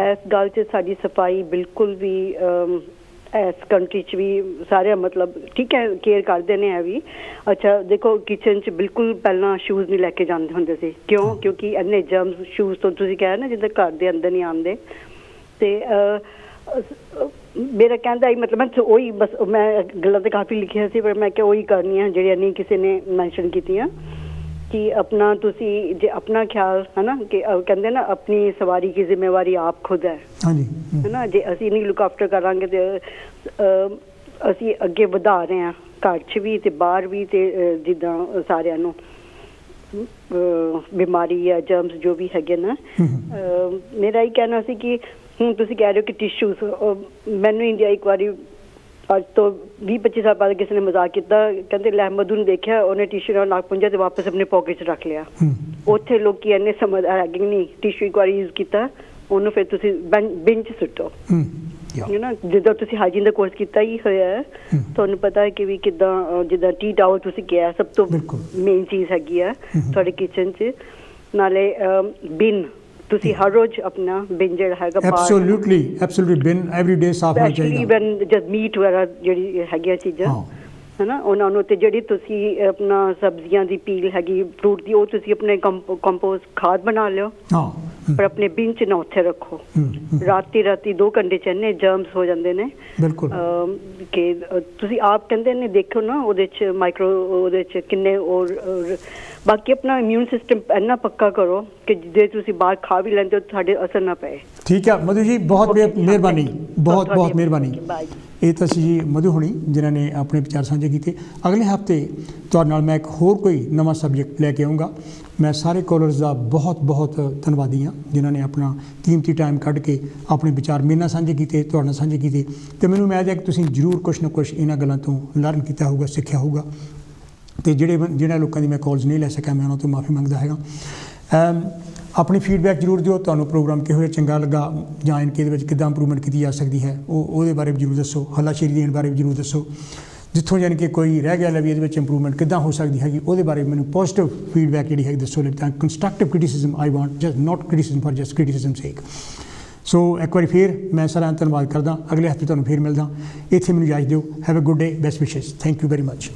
इस गल च साडी सफाई बिल्कुल भी इस कंट्री च भी सारे मतलब ठीक है केयर करते हैं भी। अच्छा देखो किचन च बिल्कुल पहला शूज़ नहीं लैके जाते होंगे सी, क्यों? क्योंकि इन्ने जर्म्स शूज़ तो तुसीं कहा ना जिद्दां घर दे अंदर नहीं आते। ते मेरा कहना ही मतलब मैं वही बस मैं गल्लां तो काफ़ी लिखिया सी, पर मैं क्या वही करनी है ਜਿਹੜੀਆਂ नहीं किसी ने मैंशन कीतियां कि अपना तुसी जे अपना ख्याल है ना कि कहते ना अपनी सवारी की जिम्मेवारी आप खुद है। हाँ जी, है ना, जे असी नहीं लुक आफ्टर करांगे तो असी अगे वधा रहे हैं घर च भी ते बाहर भी, ते जिद्दां सारिਆਂ ਨੂੰ बीमारी या जर्म्स जो भी है ना। मेरा ही कहना सी कि ਹੁਣ ਤੁਸੀਂ ਕਹਿ ਰਹੇ ਹੋ ਕਿ ਟਿਸ਼ੂਜ਼, ਮੈਨੂੰ ਇੰਡੀਆ ਇੱਕ ਵਾਰੀ ਅੱਜ ਤੋਂ 20-25 ਸਾਲ ਬਾਅਦ ਕਿਸੇ ਨੇ ਮਜ਼ਾਕ ਕੀਤਾ, ਕਹਿੰਦੇ ਲੈ ਮਧੂ ਨੂੰ ਦੇਖਿਆ ਉਹਨੇ ਟਿਸ਼ੂ ਨਾਲ ਨੱਕ ਪੁੰਝਿਆ ਤੇ ਵਾਪਸ ਆਪਣੇ ਪੋਕਟ 'ਚ ਰੱਖ ਲਿਆ। ਉੱਥੇ ਲੋਕੀ ਇੰਨੇ ਸਮਝ ਹੈਗੇ ਨਹੀਂ, ਟਿਸ਼ੂ ਇੱਕ ਵਾਰੀ ਯੂਜ਼ ਕੀਤਾ ਉਹਨੂੰ ਫਿਰ ਤੁਸੀਂ ਬਿਨ 'ਚ ਸੁੱਟੋ ਨਾ। ਜਿੱਦਾਂ ਤੁਸੀਂ ਹਾਈਜੀਨ ਦਾ ਕੋਰਸ ਕੀਤਾ ਹੀ ਹੋਇਆ ਹੈ, ਤੁਹਾਨੂੰ ਪਤਾ ਹੈ ਕਿ ਵੀ ਕਿੱਦਾਂ, ਜਿੱਦਾਂ ਟੀ ਟਾਵਲ ਤੁਸੀਂ ਕਿਹਾ ਸਭ ਤੋਂ ਮੇਨ ਚੀਜ਼ ਹੈਗੀ ਆ ਤੁਹਾਡੇ ਕਿਚਨ 'ਚ। ਨਾਲੇ ਬਿਨ ਤੁਸੀਂ ਹਰ ਰੋਜ਼ ਆਪਣਾ ਬਿਨ ਜਿਹੜਾ ਹੈਗਾ ਐਬਸੋਲੂਟਲੀ ਬਿਨ ਐਵਰੀ ਡੇ ਸਾਫ਼ ਹੋਣਾ ਚਾਹੀਦਾ, ਇਵਨ ਜਦ ਮੀਟ ਵਗੈਰਾ ਜਿਹੜੀ ਹੈਗੀਆਂ ਚੀਜ਼ਾਂ है ना उन्होंने तो जी तुसी अपना सब्जियां दी पील हैगी फ्रूट दी, वो तुसी अपने कंपोस्ट खाद बना लो, पर अपने बिन च ना उत्थे रखो। राती 2 घंटे च इन्ने जर्म्स हो जाते हैं बिल्कुल कि तुसी आप कहते ने देखो ना ਉਹਦੇ ਚ माइक्रो ਉਹਦੇ ਚ किन्ने और बाकी अपना इम्यून सिस्टम इन्ना पक्का करो कि जे तुसी बाहर खा भी लेंदे हो ਤੁਹਾਡੇ असर ना पए। ठीक है मधु जी, बहुत मेहरबानी, बहुत मेहरबानी। ਇਹ ਤਾਂ ਸੀ ਜੀ ਮਧੂ ਹੁਣੀ ਜਿਨ੍ਹਾਂ ਨੇ ਆਪਣੇ ਵਿਚਾਰ ਸਾਂਝੇ ਕੀਤੇ। ਅਗਲੇ ਹਫ਼ਤੇ ਤੁਹਾਡੇ ਨਾਲ ਮੈਂ ਇੱਕ ਹੋਰ ਕੋਈ ਨਵਾਂ ਸਬਜੈਕਟ ਲੈ ਕੇ ਆਊਂਗਾ। ਮੈਂ ਸਾਰੇ ਕਾਲਰਸ ਦਾ ਬਹੁਤ ਧੰਨਵਾਦੀ ਹਾਂ ਜਿਨ੍ਹਾਂ ਨੇ ਆਪਣਾ ਕੀਮਤੀ ਟਾਈਮ ਕੱਢ ਕੇ ਆਪਣੇ ਵਿਚਾਰ ਮੇਰੇ ਨਾਲ ਸਾਂਝੇ ਕੀਤੇ, ਤੁਹਾਡੇ ਨਾਲ ਸਾਂਝੇ ਕੀਤੇ, ਅਤੇ ਮੈਨੂੰ ਉਮੀਦ ਹੈ ਕਿ ਤੁਸੀਂ ਜ਼ਰੂਰ ਕੁਛ ਨਾ ਕੁਛ ਇਹਨਾਂ ਗੱਲਾਂ ਤੋਂ ਲਰਨ ਕੀਤਾ ਹੋਊਗਾ, ਸਿੱਖਿਆ ਹੋਊਗਾ। ਅਤੇ ਜਿਹਨਾਂ ਲੋਕਾਂ ਦੀ ਮੈਂ ਕਾਲਸ ਨਹੀਂ ਲੈ ਸਕਿਆ ਮੈਂ ਉਹਨਾਂ ਤੋਂ ਮਾਫੀ ਮੰਗਦਾ ਹੈਗਾ। ਆਪਣੀ ਫੀਡਬੈਕ ਜ਼ਰੂਰ ਦਿਓ, ਤੁਹਾਨੂੰ ਪ੍ਰੋਗਰਾਮ ਕਿਹੋ ਜਿਹਾ ਚੰਗਾ ਲੱਗਾ ਜਾਂ ਇਨਕੇ ਦੇ ਵਿੱਚ ਕਿੱਦਾਂ ਇੰਪਰੂਵਮੈਂਟ ਕੀਤੀ ਜਾ ਸਕਦੀ ਹੈ, ਉਹਦੇ ਬਾਰੇ ਵੀ ਜ਼ਰੂਰ ਦੱਸੋ। ਹੱਲਾਸ਼ੇਰੀ ਦੇਣ ਬਾਰੇ ਵੀ ਜ਼ਰੂਰ ਦੱਸੋ। ਜਿੱਥੋਂ ਯਾਨੀ ਕਿ ਕੋਈ ਰਹਿ ਗਿਆ ਵੀ ਇਹਦੇ ਵਿੱਚ ਇੰਪਰੂਵਮੈਂਟ ਕਿੱਦਾਂ ਹੋ ਸਕਦੀ ਹੈਗੀ, ਉਹਦੇ ਬਾਰੇ ਮੈਨੂੰ ਪੋਜ਼ੀਟਿਵ ਫੀਡਬੈਕ ਜਿਹੜੀ ਹੈਗੀ ਦੱਸੋ। ਤਾਂ constructive criticism I want, just note criticism for just criticism ਸੇਕ। ਸੋ ਇੱਕ ਵਾਰੀ ਫਿਰ ਮੈਂ ਸਾਰਿਆਂ ਦਾ ਧੰਨਵਾਦ ਕਰਦਾ। ਅਗਲੇ ਹਫ਼ਤੇ ਤੁਹਾਨੂੰ ਫਿਰ ਮਿਲਦਾ। ਇੱਥੇ ਮੈਨੂੰ ਇਜਾਜ਼ਤ ਦਿਓ। Have a good day, best ਵਿਸ਼ੇਸ। Thank you very much.